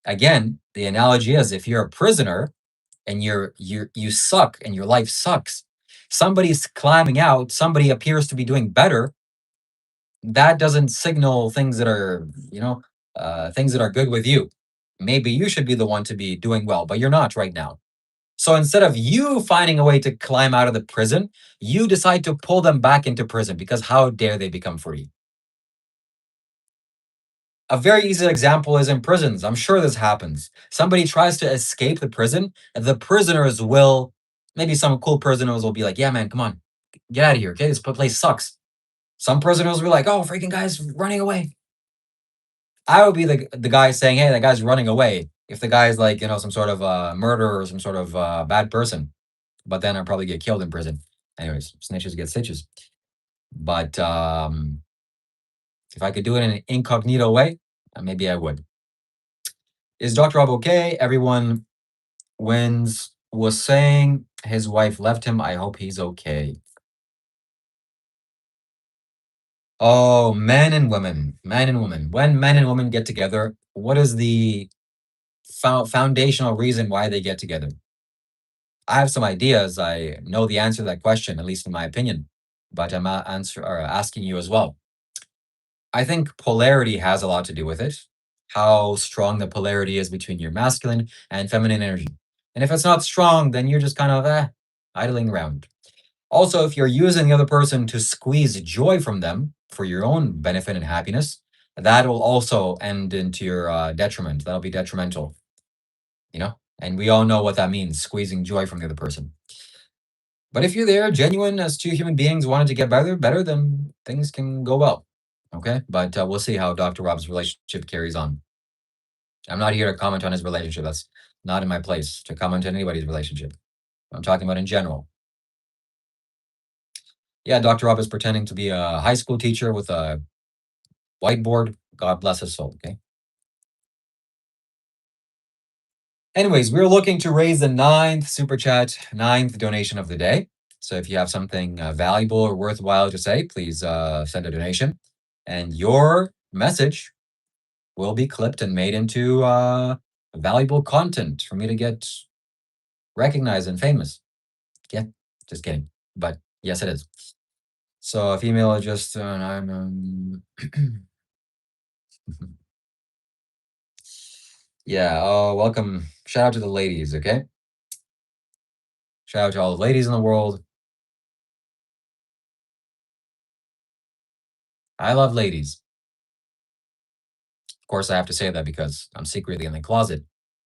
Again, the analogy is if you're a prisoner and you suck and your life sucks, somebody's climbing out, somebody appears to be doing better. That doesn't signal things that are, things that are good with you. Maybe you should be the one to be doing well, but you're not right now. So instead of you finding a way to climb out of the prison, you decide to pull them back into prison because how dare they become free? A very easy example is in prisons. I'm sure this happens. Somebody tries to escape the prison, and the prisoners will, maybe some cool prisoners will be like, yeah, man, come on, get out of here. Okay, this place sucks. Some prisoners will be like, oh, freaking guy's running away. I would be the guy saying, hey, that guy's running away. If the guy's like, some sort of murderer or some sort of bad person, but then I'll probably get killed in prison. Anyways, snitches get stitches. But if I could do it in an incognito way, maybe I would. Is Dr. Rob okay? Everyone wins was saying his wife left him. I hope he's okay. Oh, men and women, men and women. When men and women get together, what is the foundational reason why they get together? I have some ideas. I know the answer to that question, at least in my opinion, but I'm asking you as well. I think polarity has a lot to do with it. How strong the polarity is between your masculine and feminine energy. And if it's not strong, then you're just kind of idling around. Also, if you're using the other person to squeeze joy from them for your own benefit and happiness, that will also end into your detriment. That'll be detrimental, And we all know what that means, squeezing joy from the other person. But if you're there, genuine as two human beings wanted to get better, then things can go well. Okay, but we'll see how Dr. Rob's relationship carries on. I'm not here to comment on his relationship. That's not in my place to comment on anybody's relationship. I'm talking about in general. Yeah, Dr. Rob is pretending to be a high school teacher with a whiteboard. God bless his soul. Okay. Anyways, we're looking to raise the ninth super chat, ninth donation of the day. So if you have something valuable or worthwhile to say, please send a donation, and your message will be clipped and made into valuable content for me to get recognized and famous. Yeah, just kidding. But yes, it is. So a female just yeah. Oh, welcome. Shout out to the ladies. Okay. Shout out to all the ladies in the world. I love ladies. Of course, I have to say that because I'm secretly in the closet,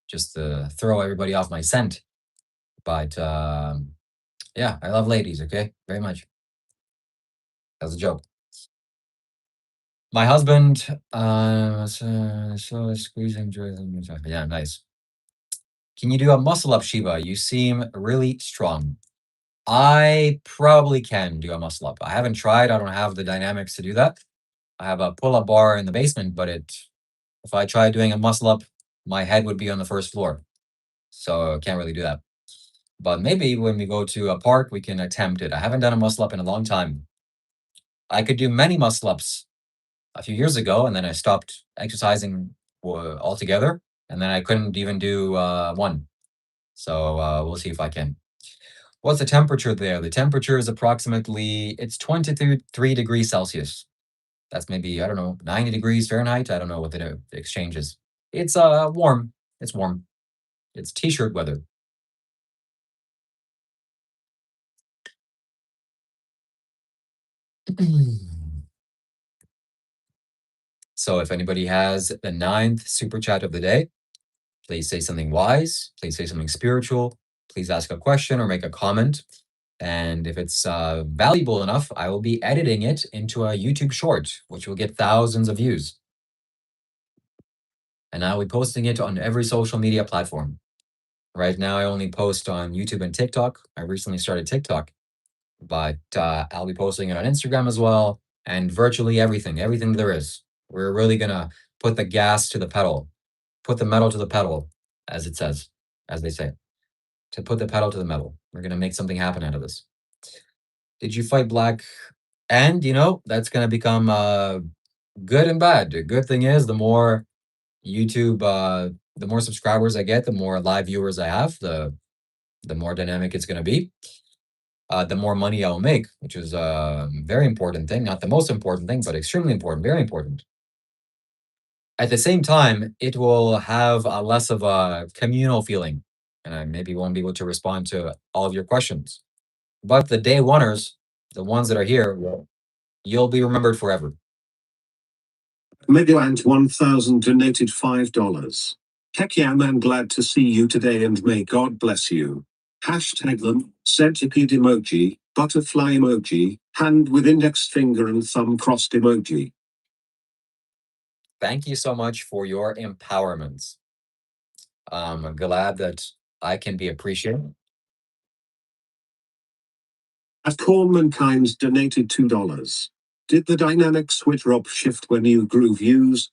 just to throw everybody off my scent. But yeah, I love ladies. Okay, very much. That's a joke. My husband, so squeezing joy. Yeah, nice. Can you do a muscle up, Shiva? You seem really strong. I probably can do a muscle up. I haven't tried. I don't have the dynamics to do that. I have a pull up bar in the basement, but if I tried doing a muscle up, my head would be on the first floor. So I can't really do that. But maybe when we go to a park, we can attempt it. I haven't done a muscle up in a long time. I could do many muscle ups a few years ago, and then I stopped exercising altogether, and then I couldn't even do one. So we'll see if I can. What's the temperature there? The temperature is approximately, it's 23 degrees Celsius. That's maybe, I don't know, 90 degrees Fahrenheit. I don't know what the exchange is. It's warm. It's warm. It's t-shirt weather. So if anybody has the 9th super chat of the day, please say something wise, please say something spiritual, please ask a question or make a comment. And if it's valuable enough, I will be editing it into a YouTube short, which will get thousands of views. And I will be posting it on every social media platform. Right now, I only post on YouTube and TikTok. I recently started TikTok, but I'll be posting it on Instagram as well, and virtually everything there is. We're really gonna put the gas to the pedal, put the metal to the pedal, as it says, as they say, to put the pedal to the metal. We're gonna make something happen out of this. Did you fight black? And that's gonna become good and bad. The good thing is, the more YouTube, the more subscribers I get, the more live viewers I have, the more dynamic it's gonna be. The more money I'll make, which is a very important thing. Not the most important thing, but extremely important, very important. At the same time, it will have a less of a communal feeling, and I maybe won't be able to respond to all of your questions. But the day oneers, the ones that are here, you'll be remembered forever. Megaland 1000 donated $5. Heck yeah, man, glad to see you today and may God bless you. Hashtag them, centipede emoji, butterfly emoji, hand with index finger and thumb crossed emoji. Thank you so much for your empowerment. I'm glad that I can be appreciated. At Corn Mankind's donated $2. Did the dynamic switch Rob shift when you grew views?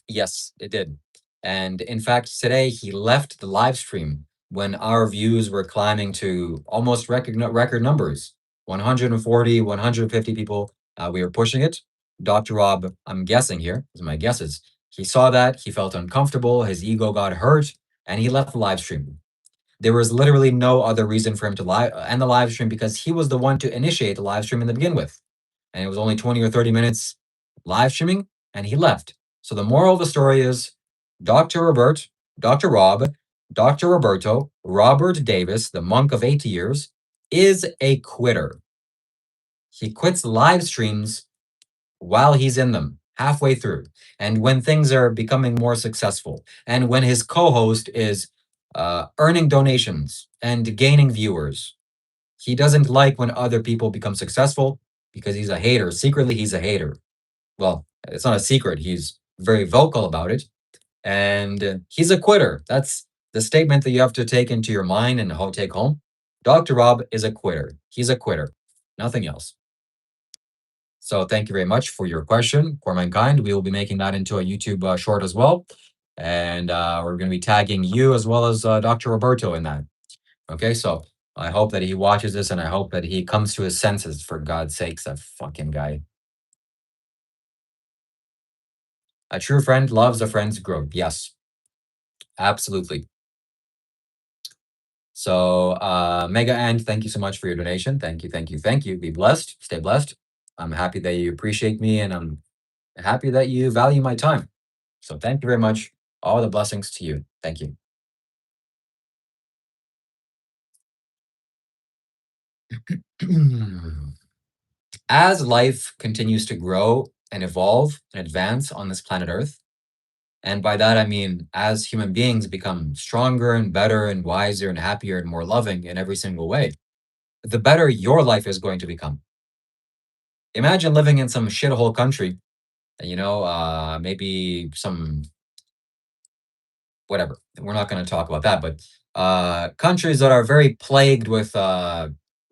Yes, it did. And in fact, today he left the live stream when our views were climbing to almost record numbers, 140, 150 people. We were pushing it. Dr. Rob, I'm guessing here, these are my guesses. He saw that, he felt uncomfortable, his ego got hurt, and he left the live stream. There was literally no other reason for him to end the live stream, because he was the one to initiate the live stream in the begin with. And it was only 20 or 30 minutes live streaming, and he left. So the moral of the story is Dr. Robert, Dr. Rob, Dr. Roberto, Robert Davis, the monk of 80 years, is a quitter. He quits live streams while he's in them, halfway through. And when things are becoming more successful, and when his co-host is earning donations and gaining viewers, he doesn't like when other people become successful, because he's a hater. Secretly, he's a hater. Well, it's not a secret. He's very vocal about it. And he's a quitter. That's the statement that you have to take into your mind and take home. Dr. Rob is a quitter. He's a quitter. Nothing else. So thank you very much for your question, for mankind. We will be making that into a YouTube short as well. And we're going to be tagging you as well as Dr. Roberto in that. Okay, so I hope that he watches this, and I hope that he comes to his senses, for God's sakes, that fucking guy. A true friend loves a friend's growth. Yes, absolutely. So, Mega and thank you so much for your donation. Thank you, thank you, thank you. Be blessed. Stay blessed. I'm happy that you appreciate me, and I'm happy that you value my time. So thank you very much. All the blessings to you. Thank you. As life continues to grow and evolve and advance on this planet Earth, and by that I mean as human beings become stronger and better and wiser and happier and more loving in every single way, the better your life is going to become. Imagine living in some shithole country, maybe some whatever. We're not going to talk about that, but countries that are very plagued with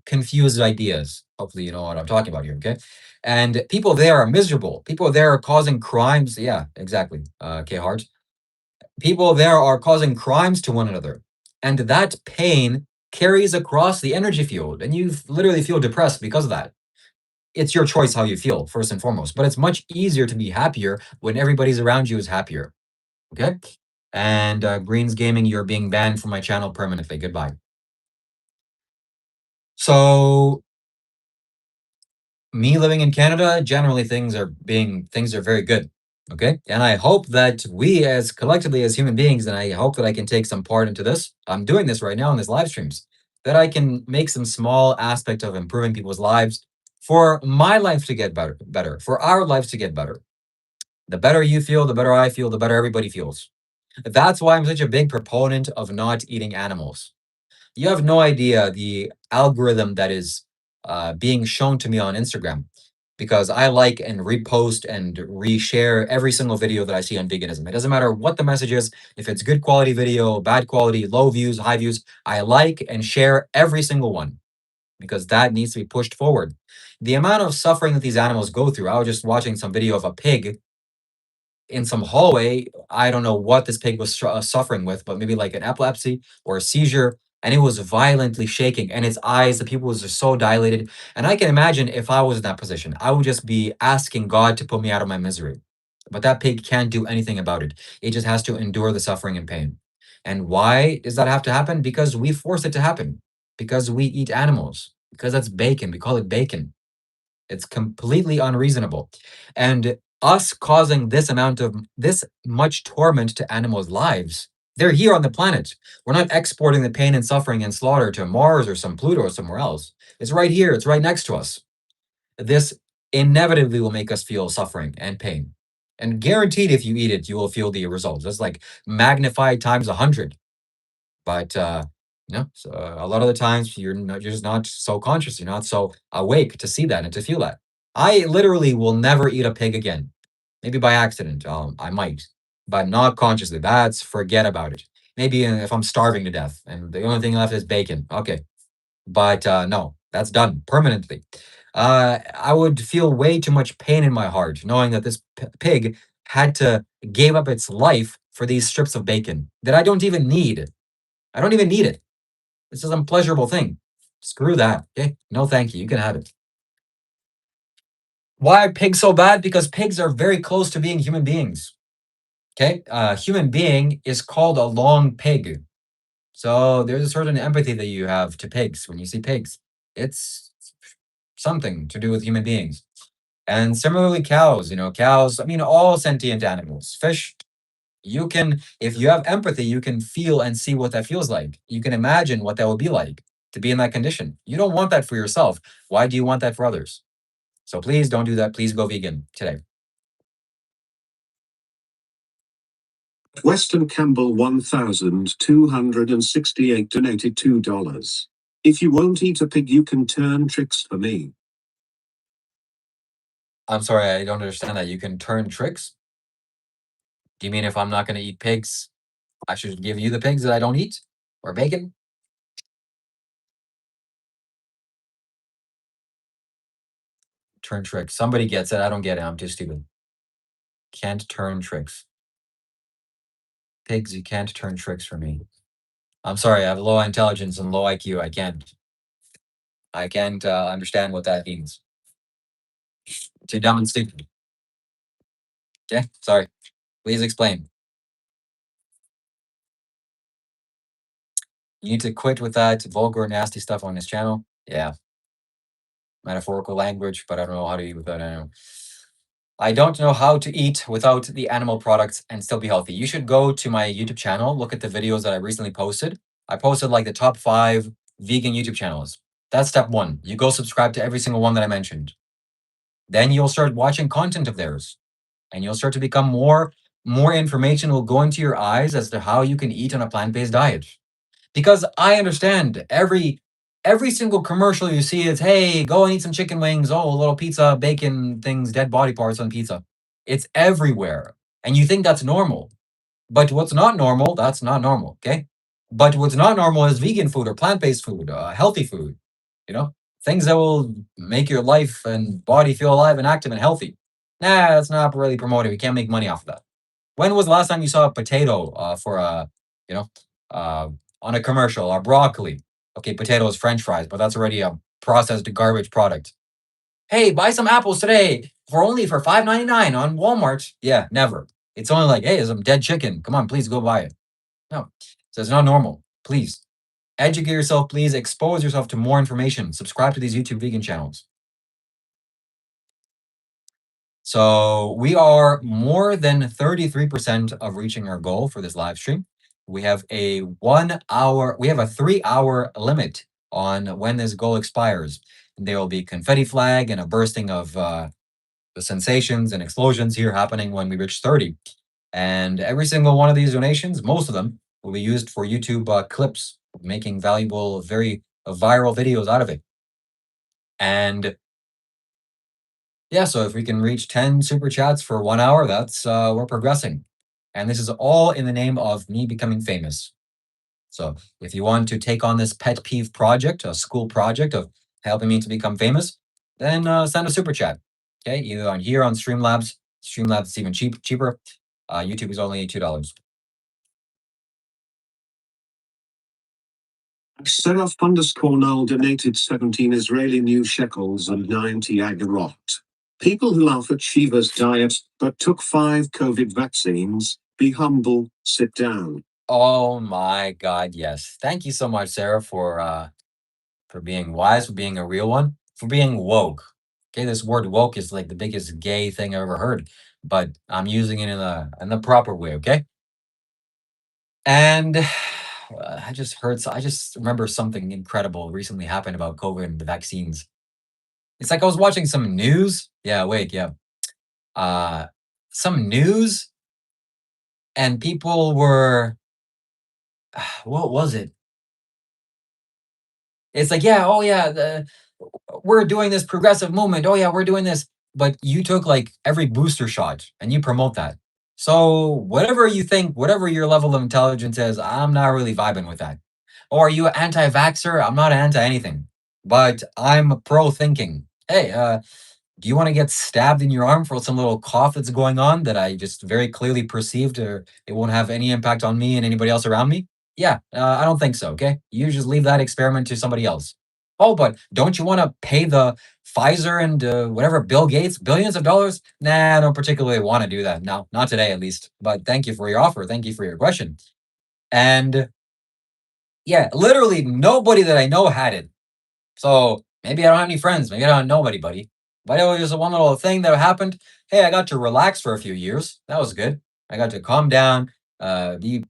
confused ideas. Hopefully, you know what I'm talking about here, okay? And people there are miserable. People there are causing crimes. Yeah, exactly. K Hart. People there are causing crimes to one another, and that pain carries across the energy field, and you literally feel depressed because of that. it's your choice how you feel, first and foremost. But it's much easier to be happier when everybody's around you is happier. Okay? And Greens Gaming, you're being banned from my channel permanently. Goodbye. So me living in Canada, generally things are very good. Okay. And I hope that we as collectively as human beings, and I hope that I can take some part into this. I'm doing this right now in this live streams, that I can make some small aspect of improving people's lives for my life to get better, for our lives to get better. The better you feel, the better I feel, the better everybody feels. That's why I'm such a big proponent of not eating animals. You have no idea the algorithm that is being shown to me on Instagram, because I like and repost and reshare every single video that I see on veganism. It doesn't matter what the message is, if it's good quality video, bad quality, low views, high views, I like and share every single one because that needs to be pushed forward. The amount of suffering that these animals go through, I was just watching some video of a pig in some hallway. I don't know what this pig was suffering with, but maybe like an epilepsy or a seizure. And it was violently shaking, and its eyes, the pupils are so dilated. And I can imagine if I was in that position, I would just be asking God to put me out of my misery. But that pig can't do anything about it. It just has to endure the suffering and pain. And why does that have to happen? Because we force it to happen. Because we eat animals. Because that's bacon. We call it bacon. It's completely unreasonable. And us causing this much torment to animals' lives, they're here on the planet. We're not exporting the pain and suffering and slaughter to Mars or some Pluto or somewhere else. It's right here. It's right next to us. This inevitably will make us feel suffering and pain. And guaranteed, if you eat it, you will feel the results. It's like magnified times 100. But so a lot of the times you're just not so conscious. You're not so awake to see that and to feel that. I literally will never eat a pig again. Maybe by accident, I might, but not consciously. That's forget about it. Maybe if I'm starving to death and the only thing left is bacon. Okay, but no, that's done permanently. I would feel way too much pain in my heart knowing that this pig had to give up its life for these strips of bacon that I don't even need. I don't even need it. This is an unpleasurable thing. Screw that. Okay. No, thank you. You can have it. Why are pigs so bad? Because pigs are very close to being human beings. Okay. Human being is called a long pig. So there's a certain empathy that you have to pigs when you see pigs. It's something to do with human beings. And similarly, cows, cows, I mean, all sentient animals, fish, you can, if you have empathy, you can feel and see what that feels like. You can imagine what that would be like to be in that condition. You don't want that for yourself. Why do you want that for others? So please don't do that. Please go vegan today. Weston Campbell 1268 donated $2. If you won't eat a pig, you can turn tricks for me. I'm sorry, I don't understand that. You can turn tricks? Do you mean if I'm not going to eat pigs, I should give you the pigs that I don't eat? Or bacon? Turn tricks. Somebody gets it. I don't get it. I'm too stupid. Can't turn tricks. Pigs, you can't turn tricks for me. I'm sorry, I have low intelligence and low IQ. I can't understand what that means. Too dumb and stupid. Okay, sorry. Please explain. You need to quit with that vulgar, nasty stuff on his channel. Yeah. Metaphorical language, but I don't know how to eat without animal. I don't know how to eat without the animal products and still be healthy. You should go to my YouTube channel, look at the videos that I recently posted. I posted like the top 5 vegan YouTube channels. That's step 1. You go subscribe to every single one that I mentioned. Then you'll start watching content of theirs. And you'll start to become more information will go into your eyes as to how you can eat on a plant-based diet. Because I understand every single commercial you see is, hey, go and eat some chicken wings, oh, a little pizza, bacon things, dead body parts on pizza. It's everywhere. And you think that's normal. But what's not normal, that's not normal, okay? But what's not normal is vegan food or plant-based food, healthy food, things that will make your life and body feel alive and active and healthy. Nah, that's not really promoted. We can't make money off of that. When was the last time you saw a potato for a, on a commercial or broccoli? Okay, potatoes, French fries, but that's already a processed garbage product. Hey, buy some apples today for $5.99 on Walmart. Yeah, never. It's only like, hey, there's some dead chicken. Come on, please go buy it. No, so it's not normal. Please educate yourself. Please expose yourself to more information. Subscribe to these YouTube vegan channels. So we are more than 33% of reaching our goal for this live stream. We have a 1 hour, we have a 3 hour limit on when this goal expires. There will be confetti flag and a bursting of the sensations and explosions here happening when we reach 30. And every single one of these donations, most of them, will be used for YouTube clips, making valuable, very viral videos out of it. And yeah, so if we can reach 10 super chats for 1 hour, that's we're progressing. And this is all in the name of me becoming famous. So if you want to take on this pet peeve project, a school project of helping me to become famous, then send a super chat. Okay, either on here on Streamlabs. Streamlabs is even cheaper. YouTube is only $2. Seraph_Null donated 17 Israeli new shekels and 90 agarot. People who laugh at Shiva's diet, but took 5 COVID vaccines, be humble, sit down. Oh my God, yes. Thank you so much, Sarah, for being wise, for being a real one, for being woke. Okay, this word woke is like the biggest gay thing I've ever heard, but I'm using it in the proper way, okay? And I just remember something incredible recently happened about COVID and the vaccines. It's like I was watching some news. Yeah, wait, yeah. Uh some news and people were what was it? It's like, yeah, oh yeah, we're doing this progressive movement. Oh yeah, we're doing this. But you took like every booster shot and you promote that. So whatever you think, whatever your level of intelligence is, I'm not really vibing with that. Or are you an anti-vaxxer? I'm not anti anything, but I'm pro thinking. Hey, do you want to get stabbed in your arm for some little cough that's going on that I just very clearly perceived, or it won't have any impact on me and anybody else around me? Yeah, I don't think so. Okay, you just leave that experiment to somebody else. Oh, but don't you want to pay the Pfizer and whatever Bill Gates billions of dollars? Nah, I don't particularly want to do that. No, not today at least. But thank you for your offer. Thank you for your question. And yeah, literally nobody that I know had it. So maybe I don't have any friends. Maybe I don't know anybody. But it was just one little thing that happened. Hey, I got to relax for a few years. That was good. I got to calm down, be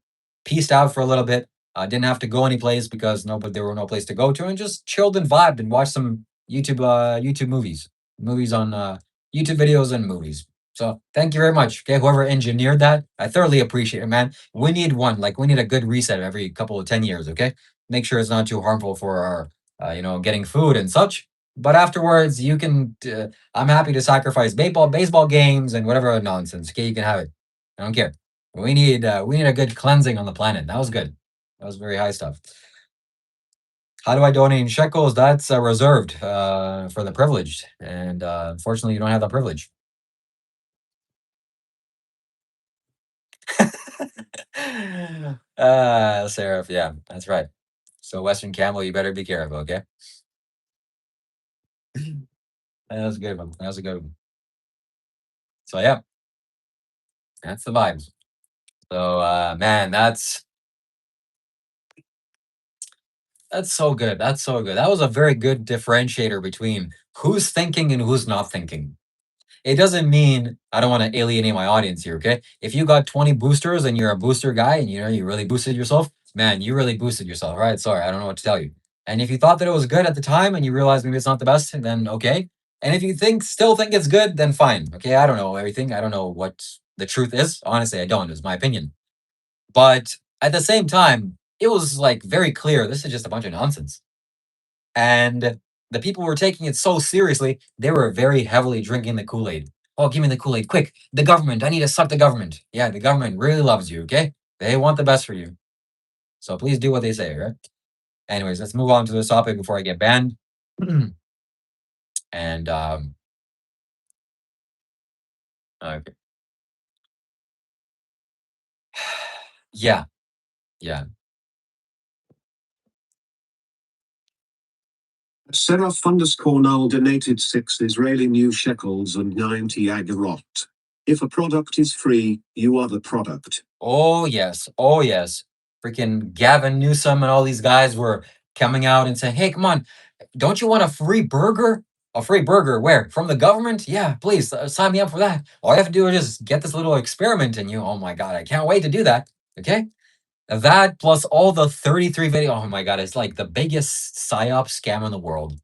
pieced out for a little bit. I didn't have to go any place because there were no place to go to, and just chilled and vibed and watched some YouTube movies on YouTube videos and movies. So thank you very much. Okay, whoever engineered that, I thoroughly appreciate it, man. We need one. Like we need a good reset every couple of 10 years. Okay, make sure it's not too harmful for our getting food and such. But afterwards, you can. I'm happy to sacrifice baseball games and whatever nonsense. Okay, you can have it. I don't care. We need a good cleansing on the planet. That was good. That was very high stuff. How do I donate in shekels? That's reserved for the privileged, and unfortunately, you don't have that privilege. Seraph, yeah, that's right. So Western Camel, you better be careful, okay? That was a good one. That was a good one. So yeah, that's the vibes. So man, that's so good. That's so good. That was a very good differentiator between who's thinking and who's not thinking. It doesn't mean I don't want to alienate my audience here, okay? If you got 20 boosters and you're a booster guy and you really boosted yourself, man, you really boosted yourself, right? Sorry, I don't know what to tell you. And if you thought that it was good at the time and you realize maybe it's not the best, then okay. And if you still think it's good, then fine. Okay, I don't know everything. I don't know what the truth is. Honestly, I don't. It's my opinion. But at the same time, it was like very clear this is just a bunch of nonsense. And the people were taking it so seriously, they were very heavily drinking the Kool Aid. Oh, give me the Kool Aid, quick. The government, I need to suck the government. Yeah, the government really loves you, okay? They want the best for you. So please do what they say, right? Anyways, let's move on to this topic before I get banned. And, okay. Yeah, yeah. Seraph underscore null donated 6 Israeli new shekels and 90 agarot. If a product is free, you are the product. Oh, yes. Oh, yes. Freaking Gavin Newsom and all these guys were coming out and saying, hey, come on, don't you want a free burger? A free burger where? From the government? Yeah, please sign me up for that. All you have to do is just get this little experiment in you. Oh my God, I can't wait to do that. Okay. That plus all the 33 video. Oh my God, it's like the biggest psyop scam in the world.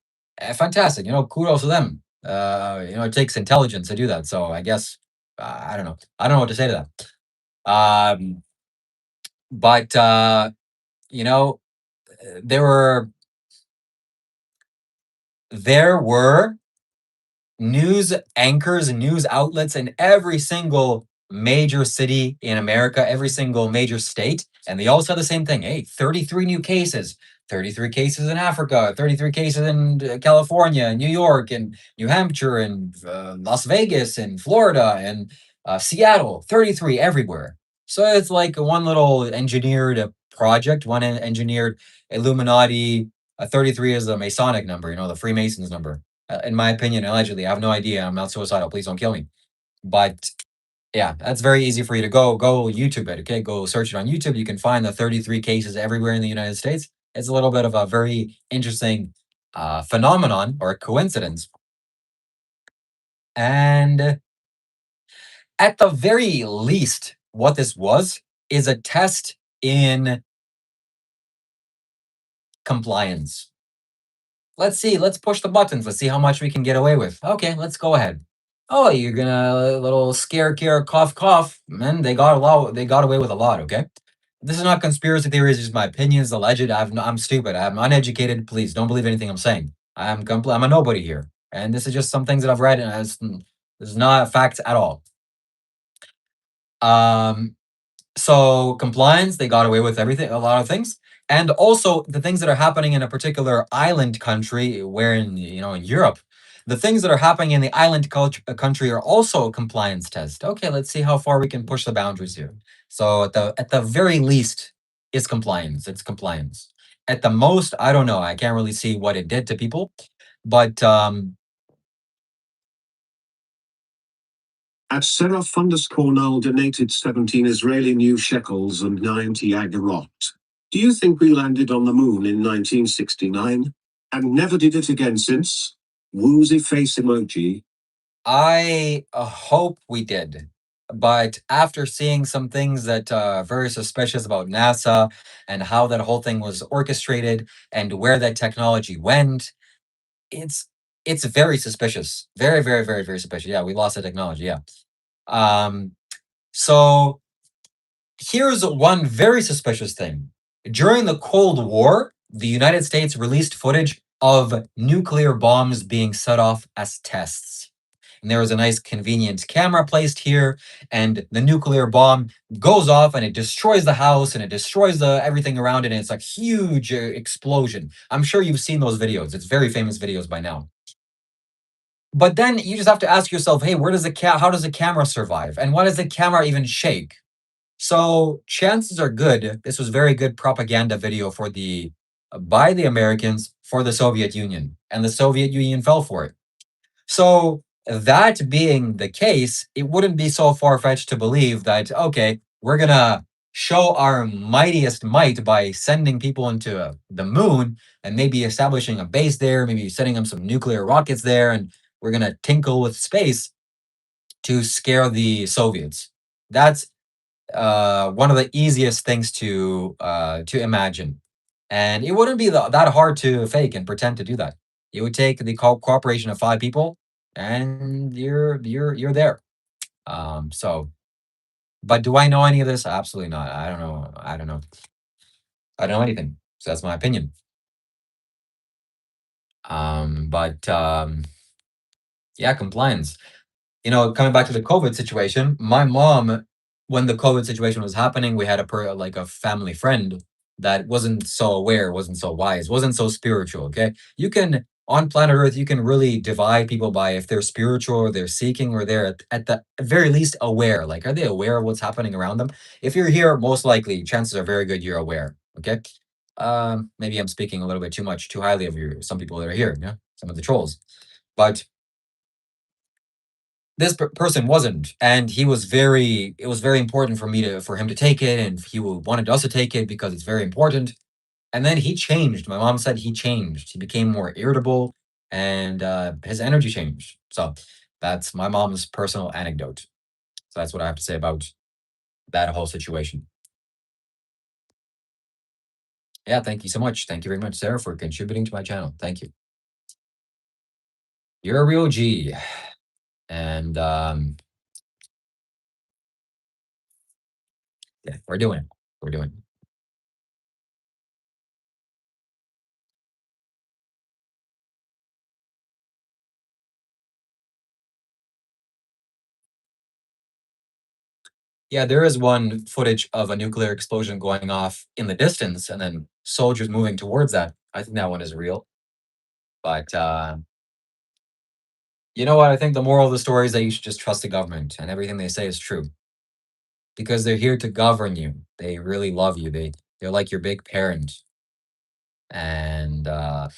Fantastic. Kudos to them. It takes intelligence to do that. So I guess, I don't know. I don't know what to say to that. But, you know, there were, there were news anchors and news outlets in every single major city in America, every single major state, and they all said the same thing. Hey, 33 new cases, 33 cases in Africa, 33 cases in California, and New York, and New Hampshire, and Las Vegas, and Florida, and Seattle, 33 everywhere. So it's like one little engineered project, one engineered Illuminati. 33 is the Masonic number, the Freemasons number. In my opinion, allegedly. I have no idea. I'm not suicidal. Please don't kill me. But yeah, that's very easy for you to go YouTube it. Okay, go search it on YouTube. You can find the 33 cases everywhere in the United States. It's a little bit of a very interesting phenomenon or coincidence. And at the very least, what this was is a test in compliance. Let's see, let's push the buttons. Let's see how much we can get away with. Okay, let's go ahead. Oh, you're gonna little scare, cough, cough. Man, they got away with a lot, okay? This is not conspiracy theories, it's just my opinions, alleged. I'm stupid. I'm uneducated. Please don't believe anything I'm saying. I'm a nobody here. And this is just some things that I've read, and this is not facts at all. So compliance, they got away with everything, a lot of things. And also the things that are happening in a particular island country, where in Europe, the things that are happening in the island country are also a compliance test. Okay, let's see how far we can push the boundaries here. So at the very least, it's compliance. It's compliance. At the most, I don't know. I can't really see what it did to people, but At Seraph underscore null donated 17 Israeli new shekels and 90 agarot. Do you think we landed on the moon in 1969? And never did it again since? Woozy face emoji. I hope we did. But after seeing some things that are very suspicious about NASA and how that whole thing was orchestrated and where that technology went, it's it's very suspicious. Very, very, very, very suspicious. Yeah, we lost the technology. Yeah. Um, so here's one very suspicious thing. During the Cold War, the United States released footage of nuclear bombs being set off as tests. And there was a nice convenient camera placed here, and the nuclear bomb goes off and it destroys the house and it destroys everything around it, and it's a huge explosion. I'm sure you've seen those videos. It's very famous videos by now. But then you just have to ask yourself, hey, how does the camera survive? And why does the camera even shake? So chances are good this was very good propaganda video for the by the Americans for the Soviet Union, and the Soviet Union fell for it. So that being the case, it wouldn't be so far-fetched to believe that, okay, we're gonna show our mightiest might by sending people into the moon and maybe establishing a base there, maybe sending them some nuclear rockets there, and we're gonna tinkle with space to scare the Soviets. That's one of the easiest things to imagine, and it wouldn't be that hard to fake and pretend to do that. It would take the cooperation of 5 people, and you're there. So, but do I know any of this? Absolutely not. I don't know. I don't know. I don't know anything. So that's my opinion. But yeah, compliance. Coming back to the COVID situation, my mom, when the COVID situation was happening, we had like a family friend that wasn't so aware, wasn't so wise, wasn't so spiritual. Okay. On planet Earth, you can really divide people by if they're spiritual or they're seeking or they're at the very least aware. Like, are they aware of what's happening around them? If you're here, most likely, chances are very good you're aware. Okay. maybe I'm speaking a little bit too highly of some people that are here, yeah, some of the trolls, but this person wasn't, and it was very important for him to take it, and he wanted us to take it because it's very important. And then he changed. My mom said he changed. He became more irritable, and his energy changed. So that's my mom's personal anecdote. So that's what I have to say about that whole situation. Yeah, thank you so much. Thank you very much, Sarah, for contributing to my channel. Thank you. You're a real G. And yeah, we're doing it. We're doing it. Yeah, there is one footage of a nuclear explosion going off in the distance and then soldiers moving towards that. I think that one is real. But you know what? I think the moral of the story is that you should just trust the government and everything they say is true because they're here to govern you. They really love you. They're like your big parent. And I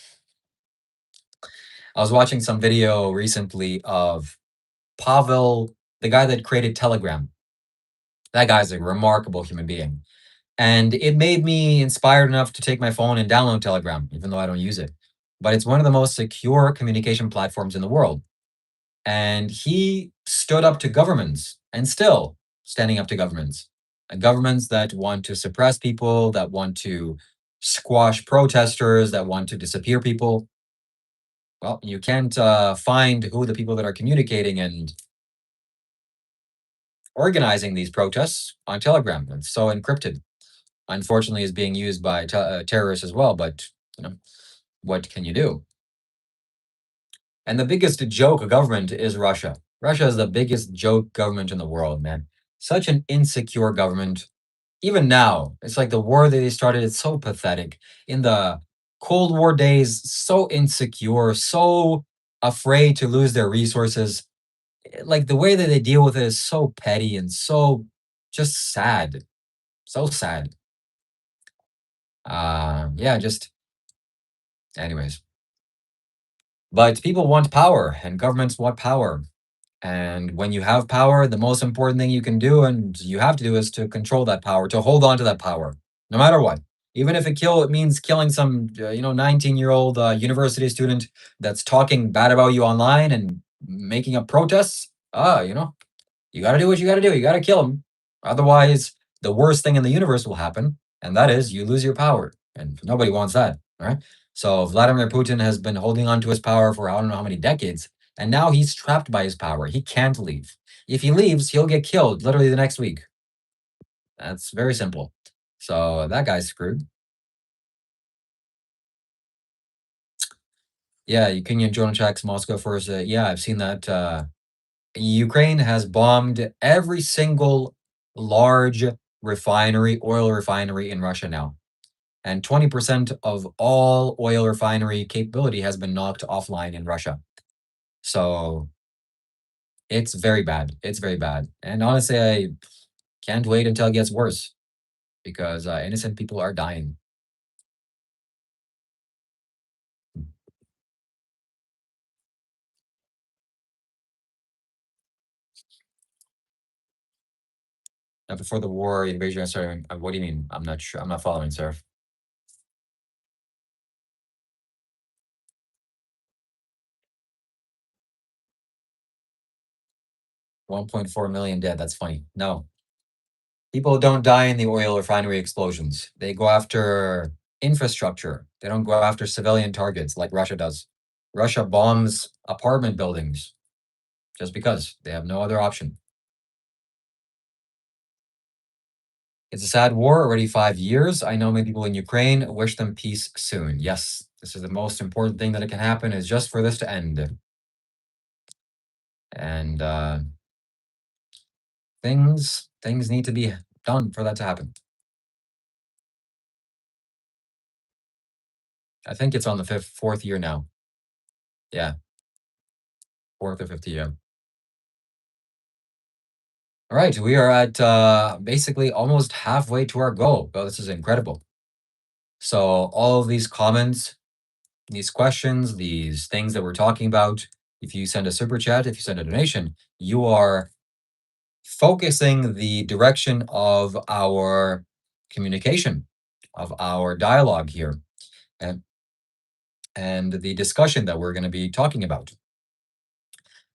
was watching some video recently of Pavel, the guy that created Telegram. That guy's a remarkable human being. And it made me inspired enough to take my phone and download Telegram, even though I don't use it. But it's one of the most secure communication platforms in the world. And he stood up to governments and still standing up to governments. Governments that want to suppress people, that want to squash protesters, that want to disappear people. Well, you can't find who the people that are communicating and organizing these protests on Telegram. It's so encrypted. Unfortunately, is being used by terrorists as well. But you know, what can you do? And the biggest joke government is Russia. Russia is the biggest joke government in the world, man. Such an insecure government. Even now, it's like the war that they started. It's so pathetic. In the Cold War days, so insecure, so afraid to lose their resources. Like the way that they deal with it is so petty and so just sad. So sad. Yeah, just anyways. But people want power and governments want power. And when you have power, the most important thing you can do and you have to do is to control that power, to hold on to that power, no matter what. Even if it means killing some 19-year-old university student that's talking bad about you online and making up protests. You got to do what you got to do. You got to kill him. Otherwise, the worst thing in the universe will happen, and that is you lose your power. And nobody wants that. All right. So Vladimir Putin has been holding on to his power for I don't know how many decades, and now he's trapped by his power. He can't leave. If he leaves, he'll get killed literally the next week. That's very simple. So that guy's screwed. Yeah, Ukrainian drone attacks Moscow first. Yeah, I've seen that. Ukraine has bombed every single large oil refinery in Russia now. And 20% of all oil refinery capability has been knocked offline in Russia. So it's very bad. It's very bad. And honestly, I can't wait until it gets worse because innocent people are dying. Now, before the war, invasion started. What do you mean? I'm not sure. I'm not following, sir. 1.4 million dead. That's funny. No, people don't die in the oil refinery explosions. They go after infrastructure. They don't go after civilian targets like Russia does. Russia bombs apartment buildings just because they have no other option. It's a sad war, already 5 years. I know many people in Ukraine. Wish them peace soon. Yes, this is the most important thing that it can happen is just for this to end. And things need to be done for that to happen. I think it's on the fourth year now. Yeah, fourth or fifth year. All right, we are at basically almost halfway to our goal. Oh, this is incredible. So all of these comments, these questions, these things that we're talking about, if you send a super chat, if you send a donation, you are focusing the direction of our communication, of our dialogue here, and the discussion that we're going to be talking about.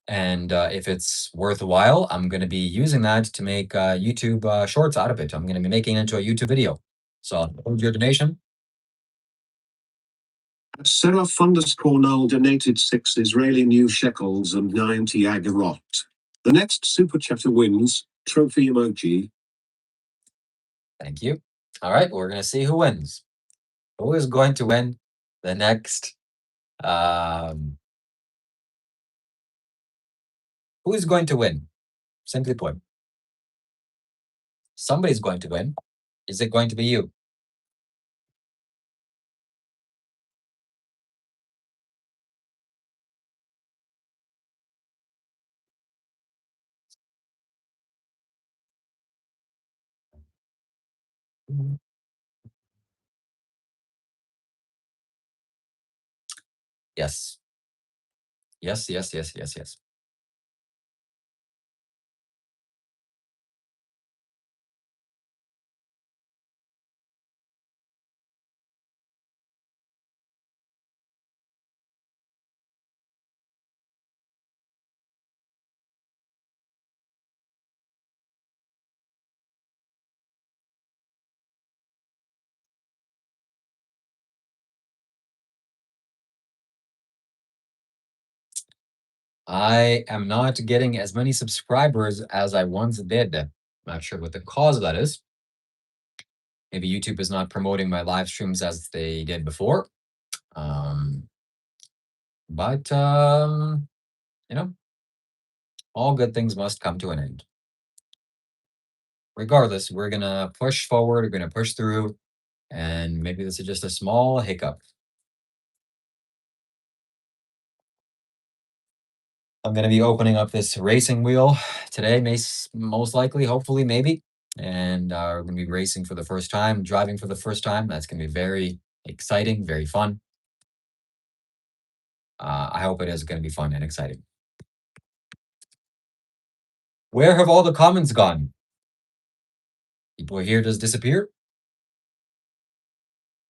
And if it's worthwhile, I'm going to be using that to make YouTube shorts out of it. I'm going to be making it into a YouTube video. So I'll hold your donation. Seraph underscore null donated 6 Israeli new shekels and 90 agarot. The next super chatter wins. Trophy emoji. Thank you. All right, we're going to see who wins. Who is going to win the next? Who is going to win? Simply put, somebody's going to win. Is it going to be you? Yes. Yes, yes, yes, yes, yes. I am not getting as many subscribers as I once did. Not sure what the cause of that is. Maybe YouTube is not promoting my live streams as they did before. But you know, all good things must come to an end. Regardless, we're gonna push forward, we're gonna push through, and maybe this is just a small hiccup. I'm gonna be opening up this racing wheel today, most likely, hopefully, maybe. And we're gonna be racing for the first time, driving for the first time. That's gonna be very exciting, very fun. I hope it is gonna be fun and exciting. Where have all the comments gone? People here just disappear?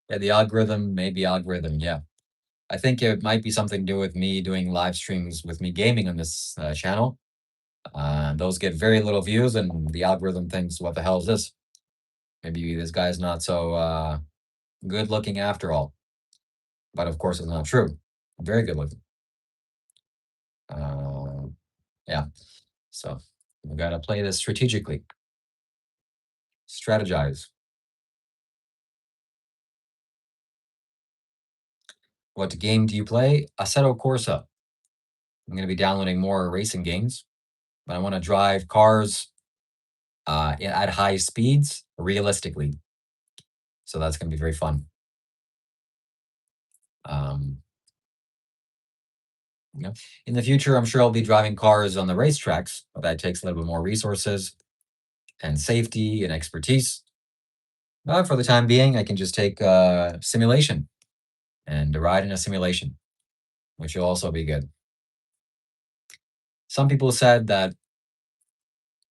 Yeah, the algorithm, maybe algorithm, yeah. I think it might be something to do with me doing live streams with me gaming on this channel. Those get very little views, and the algorithm thinks, what the hell is this? Maybe this guy's not so good looking after all. But of course, it's not true. Very good looking. Yeah. So we got to play this strategically. Strategize. What game do you play? Assetto Corsa. I'm going to be downloading more racing games, but I want to drive cars at high speeds realistically. So that's going to be very fun. You know, in the future, I'm sure I'll be driving cars on the racetracks, but that takes a little bit more resources and safety and expertise. But for the time being, I can just take simulation and ride in a simulation, which will also be good. Some people said that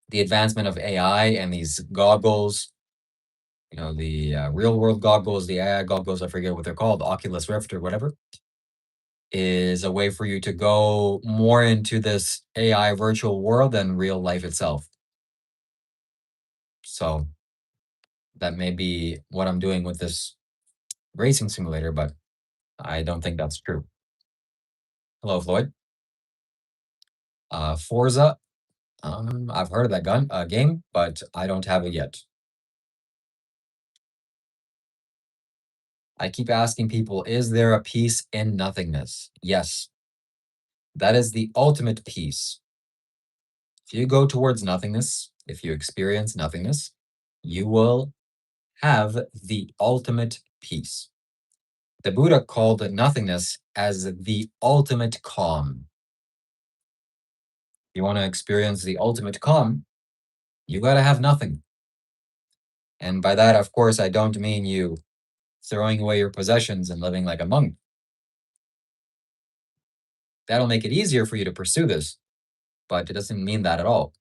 the advancement of AI and these goggles, you know, the real world goggles, the AI goggles, I forget what they're called, Oculus Rift or whatever, is a way for you to go more into this AI virtual world than real life itself. So that may be what I'm doing with this racing simulator, but I don't think that's true. Hello, Floyd. Forza. I've heard of that game, but I don't have it yet. I keep asking people, is there a peace in nothingness? Yes. That is the ultimate peace. If you go towards nothingness, if you experience nothingness, you will have the ultimate peace. The Buddha called nothingness as the ultimate calm. You want to experience the ultimate calm, you got to have nothing. And by that, of course, I don't mean you throwing away your possessions and living like a monk. That'll make it easier for you to pursue this, but it doesn't mean that at all.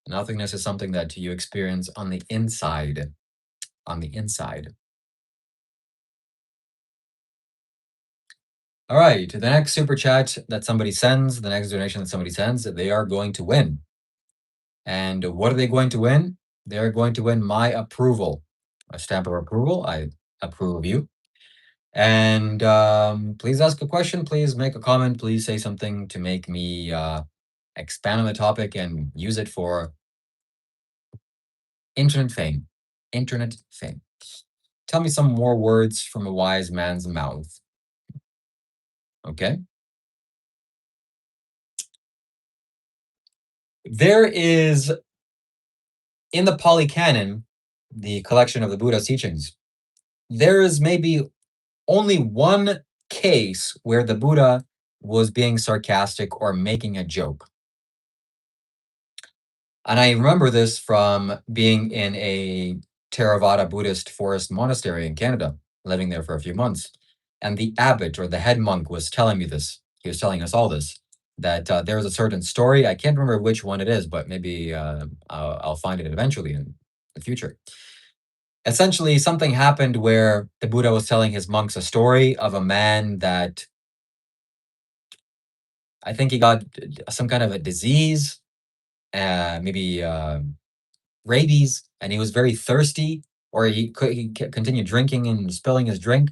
Nothingness is something that you experience on the inside. On the inside. All right, the next super chat that somebody sends, the next donation that somebody sends, they are going to win. And what are they going to win? They're going to win my approval, a stamp of approval. I approve of you. And please ask a question. Please make a comment. Please say something to make me expand on the topic and use it for internet fame. Internet fame. Tell me some more words from a wise man's mouth. Okay. There is, in the Pali Canon, the collection of the Buddha's teachings, there is maybe only one case where the Buddha was being sarcastic or making a joke. And I remember this from being in a Theravada Buddhist forest monastery in Canada, living there for a few months. And the abbot or the head monk was telling me this. He was telling us all this, that there was a certain story. I can't remember which one it is, but maybe I'll find it eventually in the future. Essentially, something happened where the Buddha was telling his monks a story of a man that I think he got some kind of a disease, maybe rabies, and he was very thirsty, or he continued drinking and spilling his drink.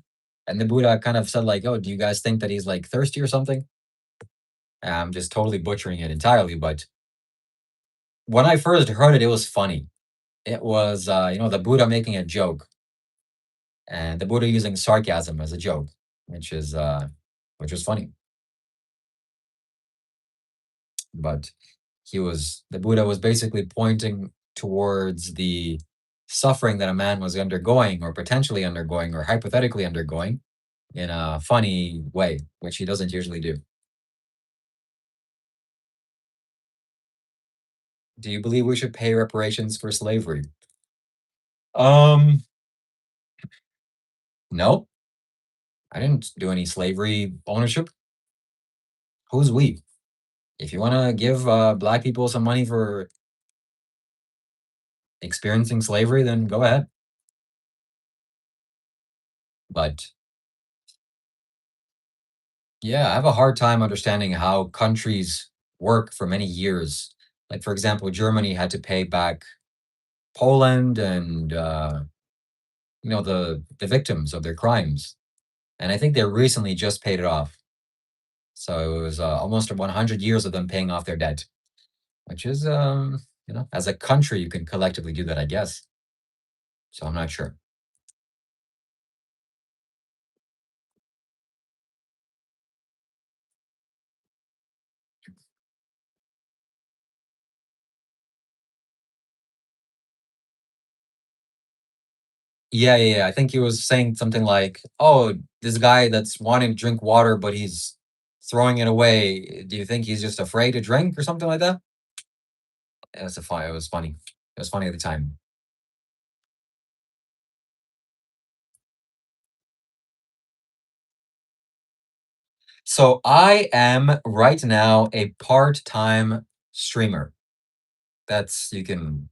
And the Buddha kind of said like, "Oh, do you guys think that he's like thirsty or something?" I'm just totally butchering it entirely, but when I first heard it, it was funny. It was, the Buddha making a joke, and the Buddha using sarcasm as a joke, which is funny. But the Buddha was basically pointing towards the suffering that a man was undergoing, or potentially undergoing, or hypothetically undergoing, in a funny way, which he doesn't usually do. Do you believe we should pay reparations for slavery? No, I didn't do any slavery ownership. Who's we? If you want to give Black people some money for experiencing slavery, then go ahead. But yeah, I have a hard time understanding how countries work for many years. Like, for example, Germany had to pay back Poland and the victims of their crimes, and I think they recently just paid it off. So it was almost 100 years of them paying off their debt, which is as a country you can collectively do that, I guess. So I'm not sure. Yeah. I think he was saying something like, "Oh, this guy that's wanting to drink water, but he's throwing it away. Do you think he's just afraid to drink or something like that?" It was It was funny. It was funny at the time. So I am right now a part-time streamer. You can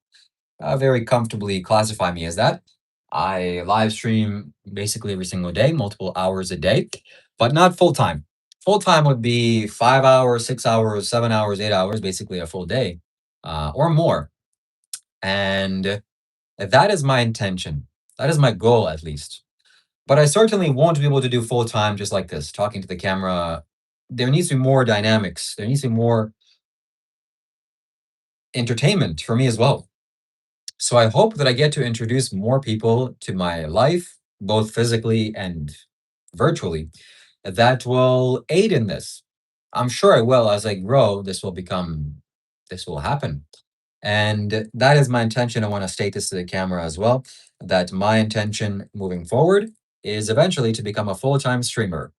very comfortably classify me as that. I live stream basically every single day, multiple hours a day, but not full time. Full time would be 5 hours, 6 hours, 7 hours, 8 hours, basically a full day or more. And that is my intention. That is my goal, at least. But I certainly won't be able to do full time just like this, talking to the camera. There needs to be more dynamics. There needs to be more entertainment for me as well. So I hope that I get to introduce more people to my life, both physically and virtually, that will aid in this. I'm sure I will. As I grow, this will happen. And that is my intention. I want to state this to the camera as well, that my intention moving forward is eventually to become a full-time streamer,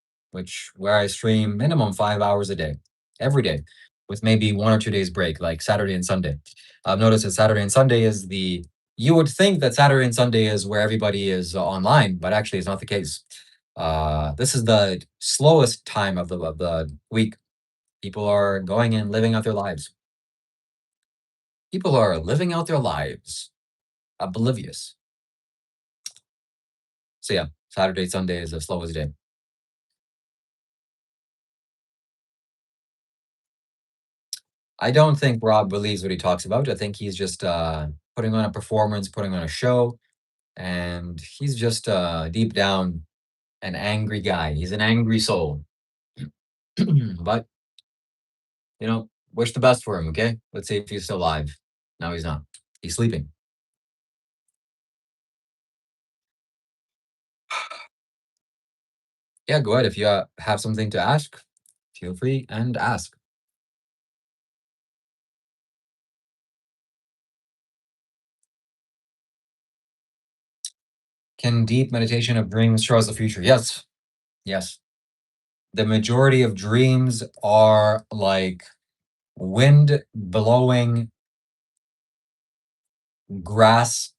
where I stream minimum 5 hours a day, every day, with maybe 1 or 2 days break, like Saturday and Sunday. I've noticed that Saturday and Sunday is the You would think that Saturday and Sunday is where everybody is online, but actually it's not the case. This is the slowest time of the week. People are going and living out their lives. People are living out their lives, oblivious. So yeah, Saturday, Sunday is the slowest day. I don't think Rob believes what he talks about. I think he's just putting on a performance, putting on a show, and he's just deep down an angry guy. He's an angry soul. But wish the best for him, okay? Let's see if he's still alive. No, he's not. He's sleeping. Yeah, go ahead. If you have something to ask, feel free and ask. Can deep meditation of dreams show us the future? Yes. Yes. The majority of dreams are like wind blowing grass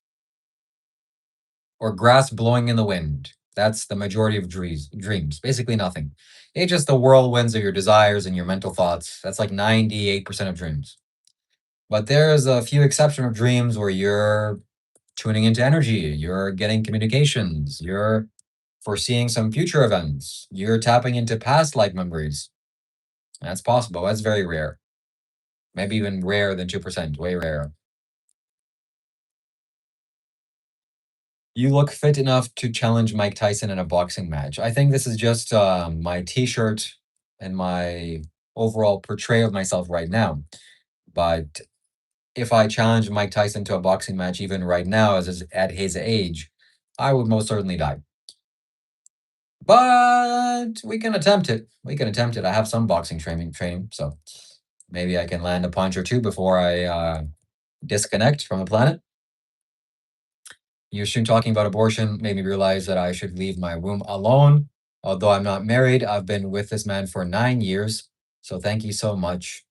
or grass blowing in the wind. That's the majority of dreams. Basically nothing. It's just the whirlwinds of your desires and your mental thoughts. That's like 98% of dreams. But there's a few exception of dreams where you're tuning into energy, you're getting communications, you're foreseeing some future events, you're tapping into past life memories. That's possible. That's very rare. Maybe even rarer than 2%, way rare. You look fit enough to challenge Mike Tyson in a boxing match. I think this is just my t-shirt and my overall portrayal of myself right now. But if I challenge Mike Tyson to a boxing match, even right now, at his age, I would most certainly die. But we can attempt it. We can attempt it. I have some boxing training, so maybe I can land a punch or two before I disconnect from the planet. You soon talking about abortion made me realize that I should leave my womb alone. Although I'm not married, I've been with this man for 9 years. So thank you so much.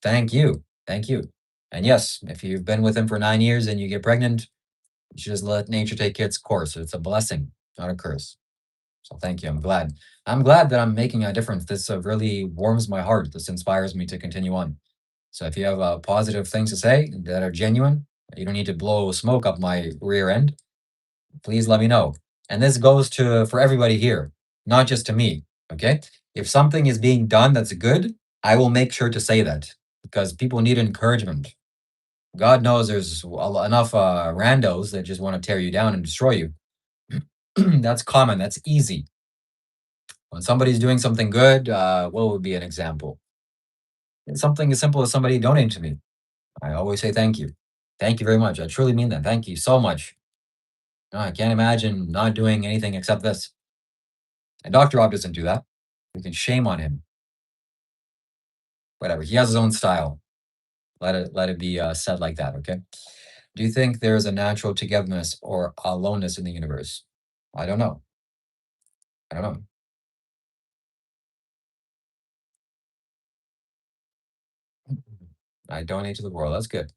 Thank you. Thank you. And yes, if you've been with him for 9 years and you get pregnant, you should just let nature take its course. It's a blessing, not a curse. So thank you. I'm glad. I'm glad that I'm making a difference. This really warms my heart. This inspires me to continue on. So if you have positive things to say that are genuine, you don't need to blow smoke up my rear end. Please let me know. And this goes for everybody here, not just to me. Okay. If something is being done that's good, I will make sure to say that because people need encouragement. God knows there's enough randos that just want to tear you down and destroy you. That's common. That's easy. When somebody's doing something good, what would be an example? It's something as simple as somebody donating to me. I always say thank you. Thank you very much. I truly mean that. Thank you so much. No, I can't imagine not doing anything except this. And Dr. Rob doesn't do that. We can shame on him. Whatever. He has his own style. Let it be said like that, okay? Do you think there is a natural togetherness or aloneness in the universe? I don't know. I don't know. I donate to the world. That's good.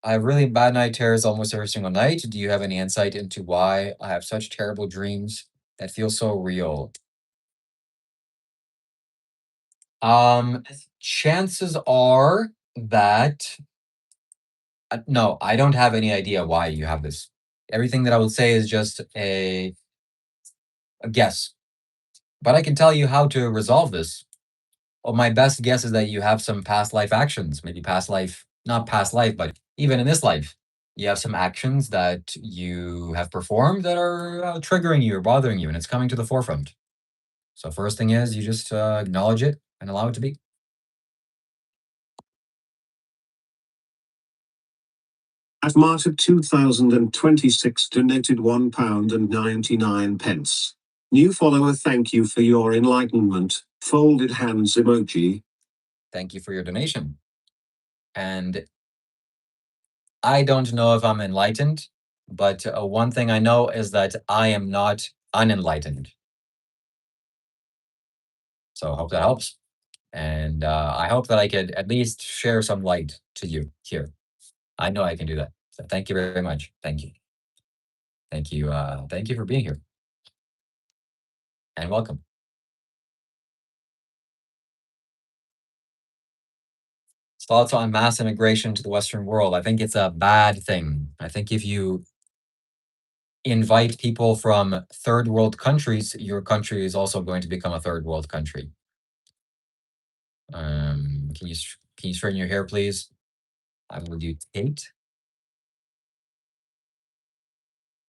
I have really bad night terrors almost every single night. Do you have any insight into why I have such terrible dreams that feel so real? Um, Chances are that no, I don't have any idea why you have this. Everything that I will say is just a guess. But I can tell you how to resolve this. Well, my best guess is that you have some past life actions, maybe past life, not past life, but even in this life, you have some actions that you have performed that are triggering you or bothering you, and it's coming to the forefront. So, first thing is you just acknowledge it and allow it to be. At March of 2026 donated £1.99. New follower, thank you for your enlightenment. Folded hands emoji. Thank you for your donation. And I don't know if I'm enlightened, but one thing I know is that I am not unenlightened. So, I hope that helps. And I hope that I could at least share some light to you here. I know I can do that. So thank you very much. Thank you. Thank you. Thank you for being here and welcome. Thoughts on mass immigration to the Western world? I think it's a bad thing. I think if you invite people from third world countries, your country is also going to become a third world country. Can you straighten your hair, please? I will do Tate.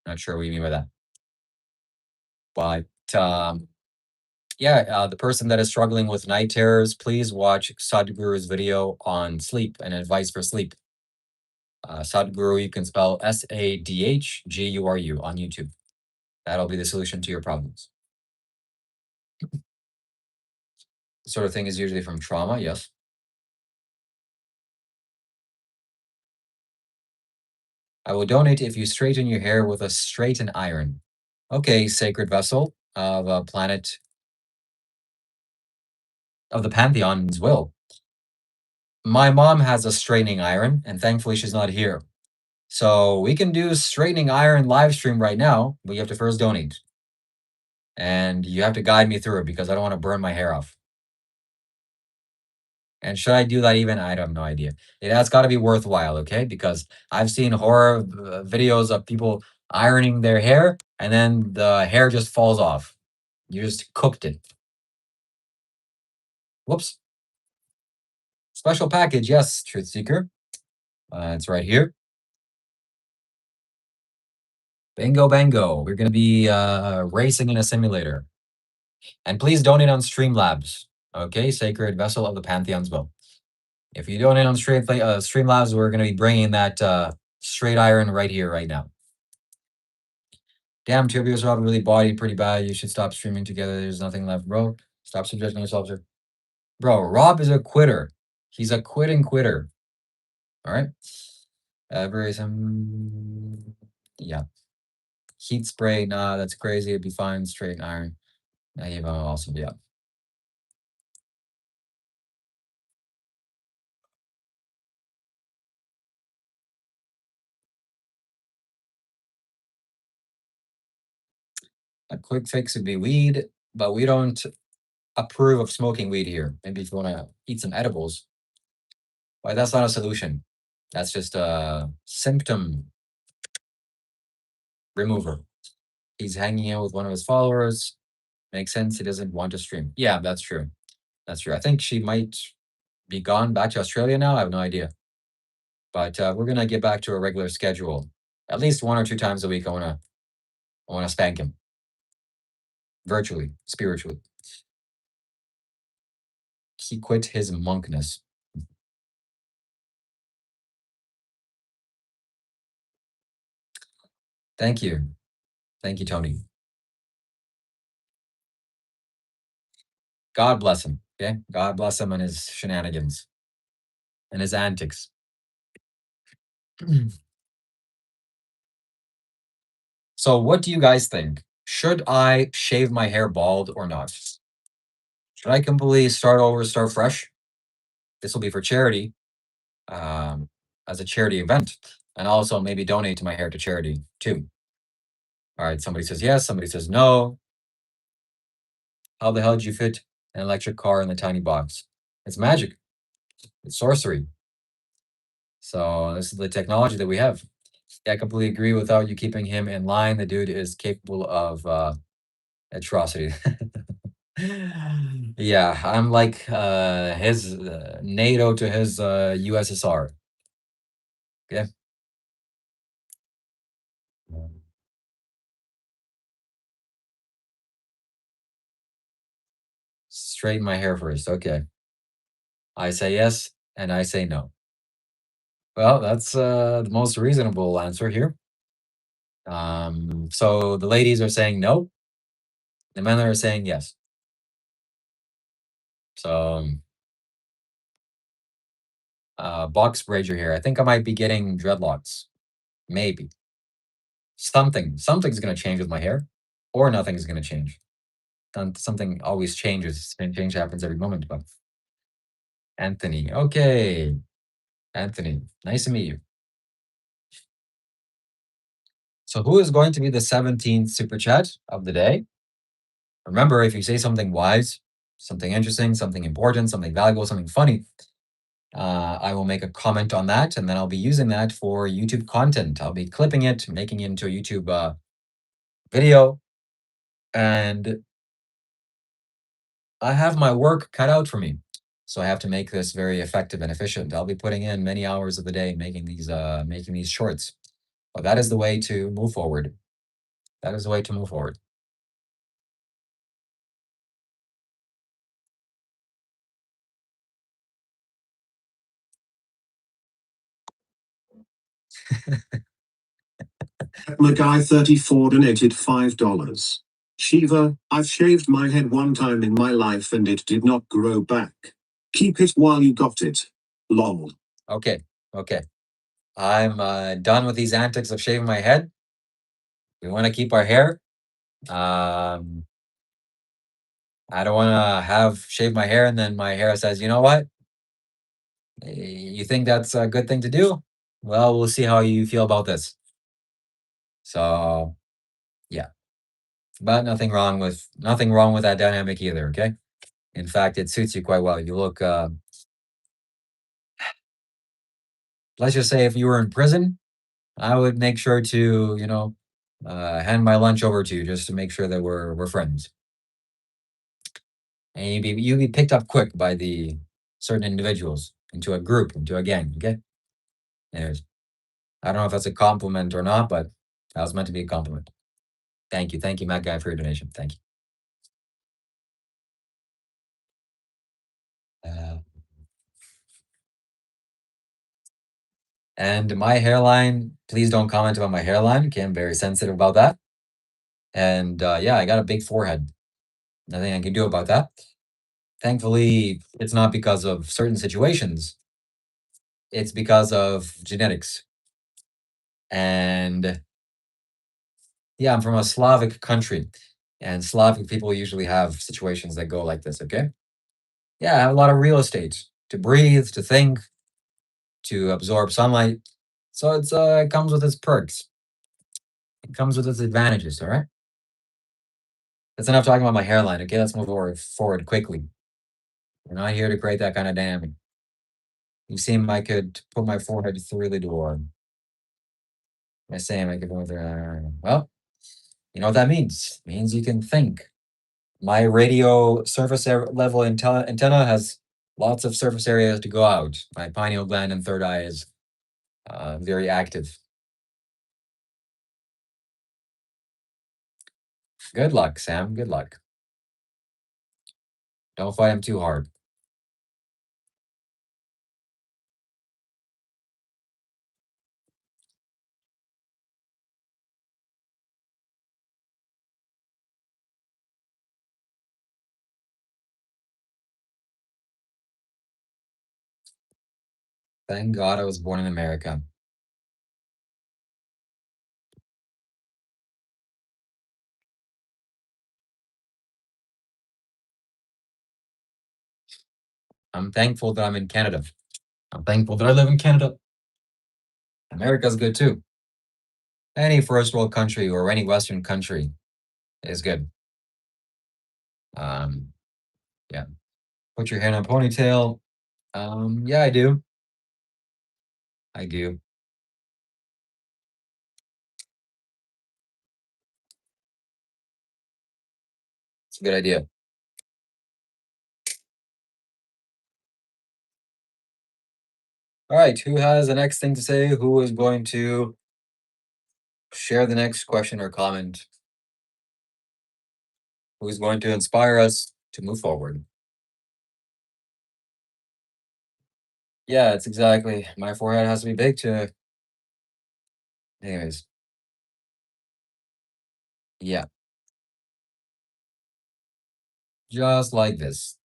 Not sure what you mean by that. But yeah, the person that is struggling with night terrors, please watch Sadhguru's video on sleep and advice for sleep. Sadhguru, you can spell Sadhguru on YouTube. That'll be the solution to your problems. This sort of thing is usually from trauma, yes. I will donate if you straighten your hair with a straighten iron. Okay, sacred vessel of a planet of the Pantheon's will. My mom has a straightening iron, and thankfully she's not here. So we can do straightening iron live stream right now, but you have to first donate. And you have to guide me through it because I don't want to burn my hair off. And should I do that even? I have no idea. It has got to be worthwhile, okay? Because I've seen horror videos of people ironing their hair and then the hair just falls off. You just cooked it. Whoops. Special package, yes, Truth Seeker. It's right here. Bingo, bango. We're going to be racing in a simulator. And please donate on Streamlabs, okay? Sacred Vessel of the Pantheon's Will. If you donate on Streamlabs, we're going to be bringing that straight iron right here, right now. Damn, two of you are really body pretty bad. You should stop streaming together. There's nothing left, bro. Stop subjecting yourself to. Bro, Rob is a quitter. He's a quitting quitter. All right. Yeah. Heat spray. Nah, that's crazy. It'd be fine. Straight iron. Naive also. Yeah. A quick fix would be weed, but we don't approve of smoking weed here. Maybe if you want to eat some edibles. But that's not a solution. That's just a symptom remover. He's hanging out with one of his followers. Makes sense. He doesn't want to stream. Yeah, that's true. That's true. I think she might be gone back to Australia now. I have no idea. But we're gonna get back to a regular schedule. At least 1 or 2 times a week. I wanna spank him. Virtually, spiritually. He quit his monkness. Thank you. Thank you, Tony. God bless him. Okay? God bless him and his shenanigans and his antics. So what do you guys think? Should I shave my hair bald or not? Should I completely start over, start fresh? This will be for charity, as a charity event, and also maybe donate my hair to charity too. All right, somebody says yes, somebody says no. How the hell did you fit an electric car in the tiny box? It's magic. It's sorcery. So this is the technology that we have. Yeah, I completely agree. Without you keeping him in line, the dude is capable of atrocity. Yeah, I'm like his NATO to his USSR. Okay. Straighten my hair first. Okay. I say yes, and I say no. Well, that's the most reasonable answer here. So the ladies are saying no, the men are saying yes. So, box braid your hair. I think I might be getting dreadlocks. Maybe. Something's gonna change with my hair, or nothing's gonna change. Something always changes, and change happens every moment. But Anthony. Okay. Anthony, nice to meet you. So who is going to be the 17th super chat of the day? Remember, if you say something wise, something interesting, something important, something valuable, something funny, I will make a comment on that, and then I'll be using that for YouTube content. I'll be clipping it, making it into a YouTube video, and I have my work cut out for me. So I have to make this very effective and efficient. I'll be putting in many hours of the day making these shorts. But that is the way to move forward. That is the way to move forward. McGuy34 donated $5. Shiva, I've shaved my head one time in my life and it did not grow back. Keep it while you got it. Lol. Okay, okay. I'm done with these antics of shaving my head. We want to keep our hair. I don't want to have shave my hair and then my hair says, you know what? You think that's a good thing to do? Well, we'll see how you feel about this. So, yeah. But nothing wrong with that dynamic either, okay? In fact, it suits you quite well. You look let's just say if you were in prison, I would make sure to, hand my lunch over to you just to make sure that we're friends. And you'd be picked up quick by the certain individuals into a group, into a gang, okay? Anyways, I don't know if that's a compliment or not, but that was meant to be a compliment. Thank you, Matt Guy, for your donation. Thank you. And my hairline, please don't comment about my hairline. Okay, I'm very sensitive about that. And yeah, I got a big forehead. Nothing I can do about that. Thankfully, it's not because of certain situations. It's because of genetics. And yeah, I'm from a Slavic country. And Slavic people usually have situations that go like this, okay? Yeah, I have a lot of real estate to breathe, to think, to absorb sunlight. So it comes with its perks. It comes with its advantages, all right? That's enough talking about my hairline, okay? Let's move forward quickly. We're not here to create that kind of dynamic. You seem I could put my forehead through the door. By saying I could go through. Well, you know what that means? It means you can think. My radio surface level antenna has lots of surface areas to go out. My pineal gland and third eye is very active. Good luck, Sam. Good luck. Don't fight him too hard. Thank God I was born in America. I'm thankful that I'm in Canada. I'm thankful that I live in Canada. America's good too. Any first world country or any Western country is good. Yeah. Put your hair in a ponytail. Yeah, I do. I do. It's a good idea. All right, who has the next thing to say? Who is going to share the next question or comment? Who's going to inspire us to move forward? Yeah, it's exactly. My forehead has to be big to. Anyways, yeah, just like this.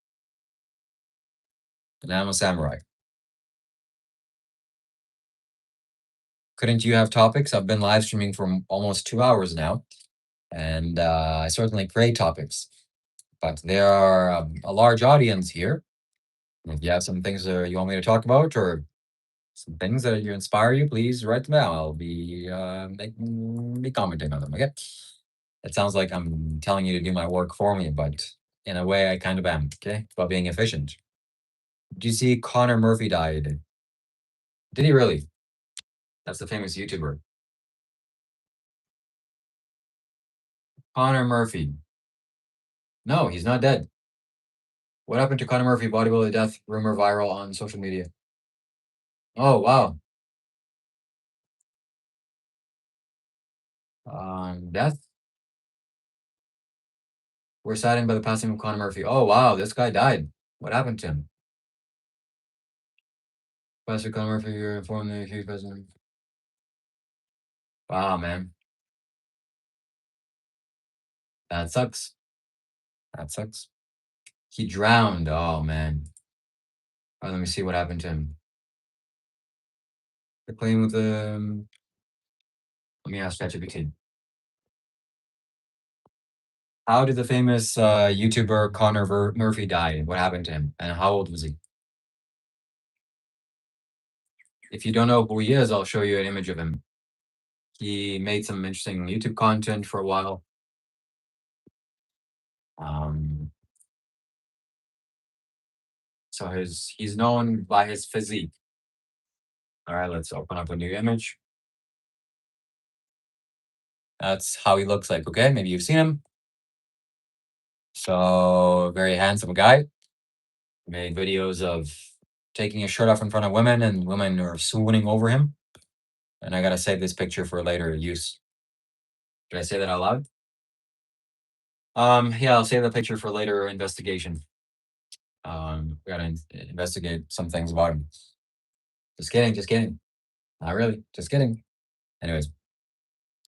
And I'm a samurai. Couldn't you have topics? I've been live streaming for almost 2 hours now, and I certainly create topics, but there are a large audience here, If you have some things you want me to talk about, or some things that you inspire you, please write them down. I'll be commenting on them. Okay. It sounds like I'm telling you to do my work for me, but in a way, I kind of am. Okay, it's about being efficient. Did you see Connor Murphy died? Did he really? That's the famous YouTuber. Connor Murphy. No, he's not dead. What happened to Connor Murphy? Bodybuilder death rumor viral on social media. Oh wow. Death. We're saddened by the passing of Connor Murphy. Oh wow, this guy died. What happened to him? Pastor Connor Murphy, you're informed the accused president. Wow, man. That sucks. That sucks. He drowned. Oh man. Let me see what happened to him. The claim with the. Let me ask ChatGPT. How did the famous YouTuber Connor Murphy die? What happened to him? And how old was he? If you don't know who he is, I'll show you an image of him. He made some interesting YouTube content for a while. So he's known by his physique. All right, let's open up a new image. That's how he looks like. Okay, maybe you've seen him. So very handsome guy. Made videos of taking his shirt off in front of women, and women are swooning over him. And I gotta save this picture for later use. Did I say that out loud? Yeah, I'll save the picture for later investigation. We gotta investigate some things about him. Just kidding, just kidding. Not really, just kidding. Anyways,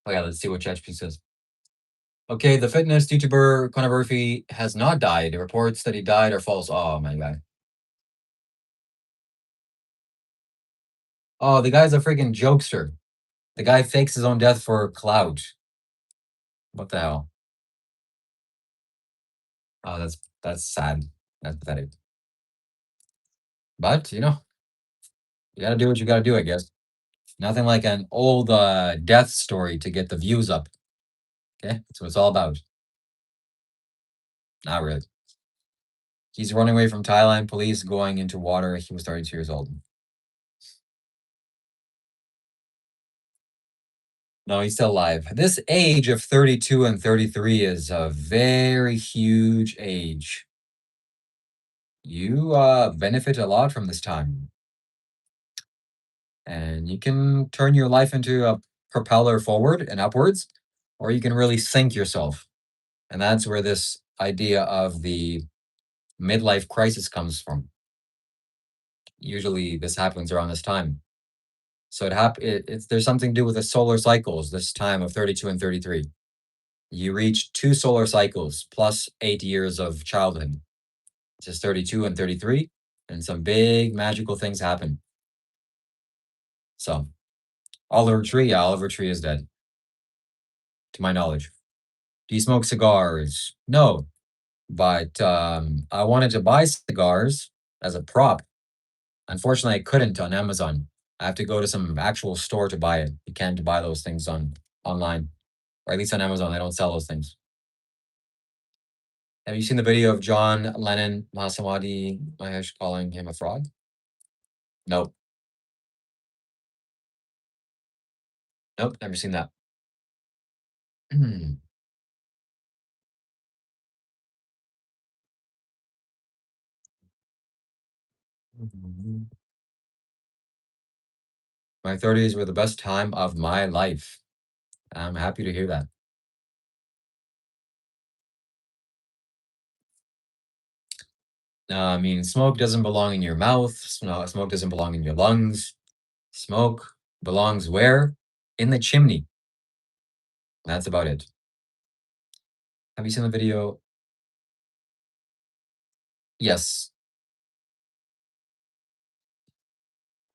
okay, let's see what ChatGPT says. Okay, the fitness YouTuber Conor Murphy has not died. Reports that he died are false. Oh my god. Oh, the guy's a freaking jokester. The guy fakes his own death for clout. What the hell? Oh, that's sad. That's pathetic. But you know, you gotta do what you gotta do, I guess. Nothing like an old death story to get the views up. Okay, that's what it's all about. Not really. He's running away from Thailand police going into water. He was 32 years old. No, he's still alive. This age of 32 and 33 is a very huge age. You benefit a lot from this time. And you can turn your life into a propeller forward and upwards, or you can really sink yourself. And that's where this idea of the midlife crisis comes from. Usually this happens around this time. So there's something to do with the solar cycles, this time of 32 and 33. You reach 2 solar cycles plus 8 years of childhood. It's just 32 and 33, and some big magical things happen. So, Oliver Tree is dead, to my knowledge. Do you smoke cigars? No, but I wanted to buy cigars as a prop. Unfortunately, I couldn't on Amazon. I have to go to some actual store to buy it. You can't buy those things online, or at least on Amazon. They don't sell those things. Have you seen the video of John Lennon Masamadi Mahesh calling him a fraud? Nope. Nope, never seen that. My 30s were the best time of my life. I'm happy to hear that. I mean, smoke doesn't belong in your mouth. Smoke doesn't belong in your lungs. Smoke belongs where? In the chimney. That's about it. Have you seen the video? Yes.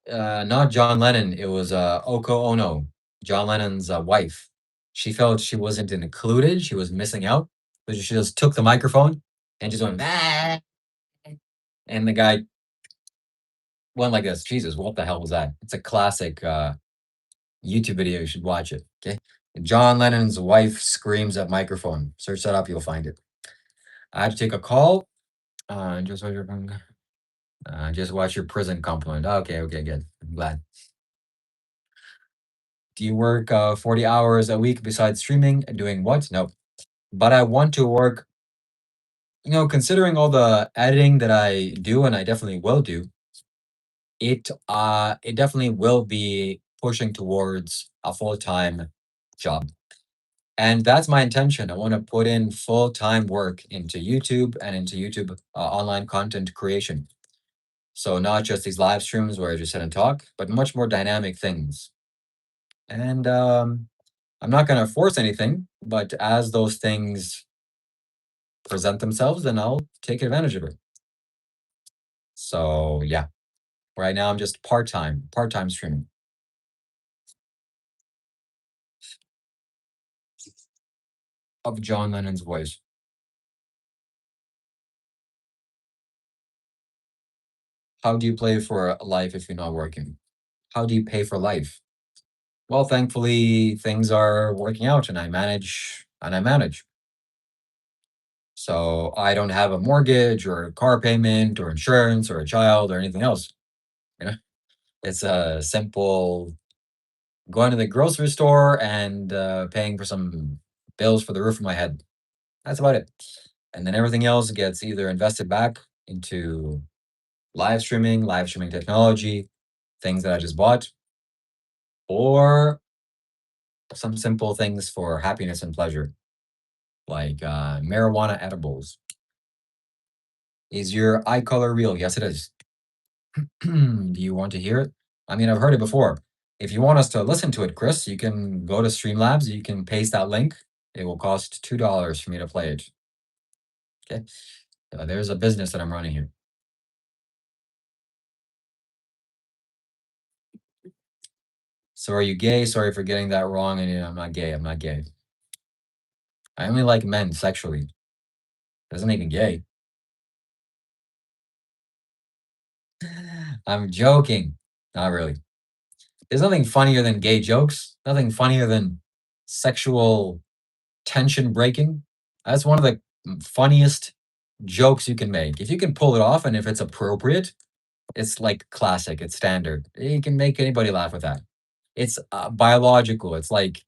Not John Lennon. It was Oko Ono, John Lennon's wife. She felt she wasn't included. She was missing out. So she just took the microphone and just went, "Ah," and the guy One like this. Jesus, what the hell was that? It's a classic YouTube video. You should watch it. Okay. John Lennon's wife screams at microphone. Search that up, you'll find it. I had to take a call. Just watch your prison compliment. Okay, good. I'm glad. Do you work 40 hours a week besides streaming? Doing what? No. But I want to work, considering all the editing that I do, and I definitely will do, it definitely will be pushing towards a full-time job. And that's my intention. I want to put in full-time work into YouTube and into YouTube online content creation. So not just these live streams where I just sit and talk, but much more dynamic things. And I'm not going to force anything, but as those things present themselves, then I'll take advantage of it. So yeah, right now I'm just part-time streaming. Of John Lennon's voice. How do you play for life if you're not working? How do you pay for life? Well, thankfully things are working out and I manage. So I don't have a mortgage or a car payment or insurance or a child or anything else. You know, it's a simple going to the grocery store and paying for some bills for the roof of my head. That's about it. And then everything else gets either invested back into live streaming technology, things that I just bought, or some simple things for happiness and pleasure, like marijuana edibles. Is your eye color real? Yes, it is. Do you want to hear it? I mean, I've heard it before. If you want us to listen to it, Chris, you can go to Streamlabs. You can paste that link. It will cost $2 for me to play it. Okay. There's a business that I'm running here. So are you gay? Sorry for getting that wrong. And I'm not gay. I'm not gay. I only like men sexually. Doesn't make me gay. I'm joking. Not really. There's nothing funnier than gay jokes. Nothing funnier than sexual tension breaking. That's one of the funniest jokes you can make. If you can pull it off and if it's appropriate, it's like classic. It's standard. You can make anybody laugh with that. It's biological. It's like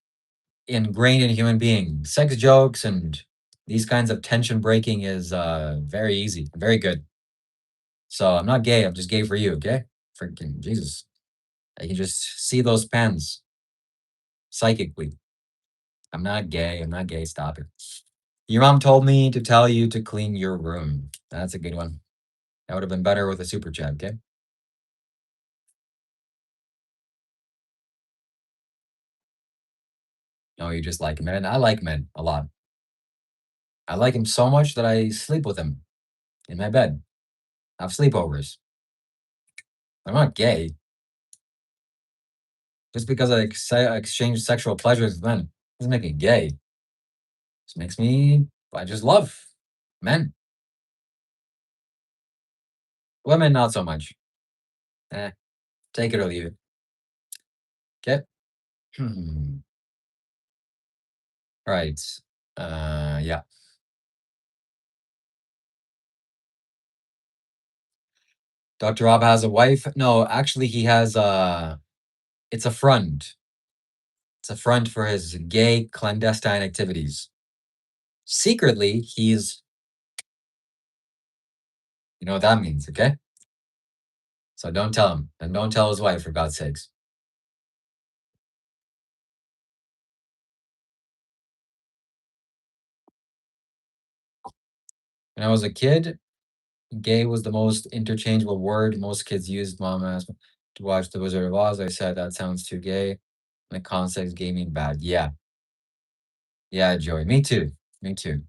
ingrained in human beings. Sex jokes and these kinds of tension breaking is very easy, very good. So I'm not gay. I'm just gay for you. Okay. Freaking Jesus. I can just see those pens psychically. I'm not gay. I'm not gay. Stop it. Your mom told me to tell you to clean your room. That's a good one. That would have been better with a super chat, okay? No, you just like men. I like men a lot. I like him so much that I sleep with him in my bed. I have sleepovers. I'm not gay. Just because I exchange sexual pleasures with men doesn't make me gay. Just makes me, I just love men. Women, not so much. Eh, take it or leave it. Okay. Right. Yeah. Dr. Rob has a wife. No, actually, he has it's a front. It's a front for his gay clandestine activities. Secretly, he's, you know what that means, okay? So don't tell him, and don't tell his wife, for God's sakes. When I was a kid, gay was the most interchangeable word most kids used. Mom asked me to watch The Wizard of Oz. I said, that sounds too gay. In the context, gay mean bad. Yeah. Yeah, Joey. Me too. Me too.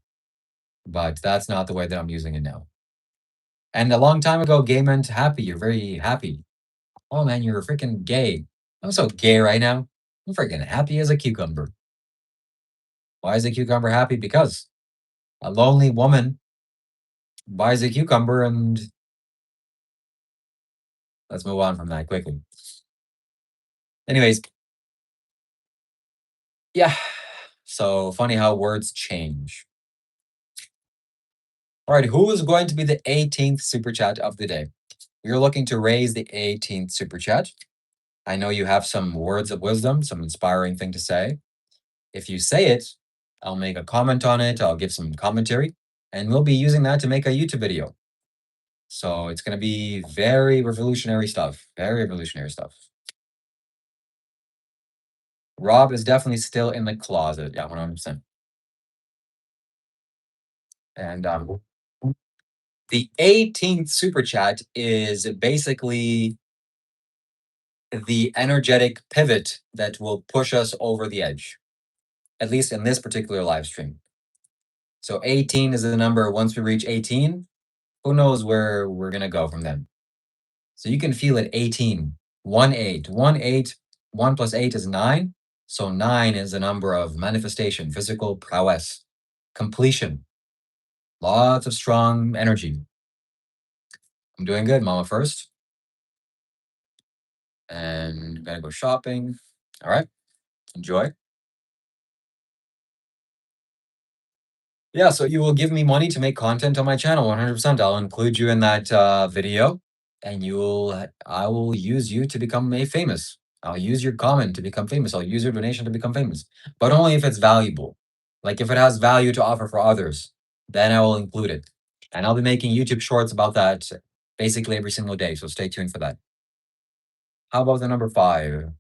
But that's not the way that I'm using it now. And a long time ago, gay meant happy. You're very happy. Oh man, you're freaking gay. I'm so gay right now. I'm freaking happy as a cucumber. Why is a cucumber happy? Because a lonely woman buys a cucumber and let's move on from that quickly. Anyways, yeah. So funny how words change. All right, who is going to be the 18th super chat of the day? You're looking to raise the 18th super chat. I know you have some words of wisdom, some inspiring thing to say. If you say it, I'll make a comment on it. I'll give some commentary, and we'll be using that to make a YouTube video. So it's going to be very revolutionary stuff. Very revolutionary stuff. Rob is definitely still in the closet. Yeah, 100%. And the 18th super chat is basically the energetic pivot that will push us over the edge, at least in this particular live stream. So 18 is the number. Once we reach 18, who knows where we're going to go from then. So you can feel it. 18, 1 8, 1 8, 1 plus 8 is 9. So 9 is a number of manifestation, physical prowess, completion, lots of strong energy. I'm doing good, mama first. And gotta go shopping. All right, enjoy. Yeah, so you will give me money to make content on my channel, 100%. I'll include you in that video, and I will use you to become famous. I'll use your comment to become famous. I'll use your donation to become famous, but only if it's valuable. Like if it has value to offer for others, then I will include it. And I'll be making YouTube shorts about that basically every single day, so stay tuned for that. How about the number 5?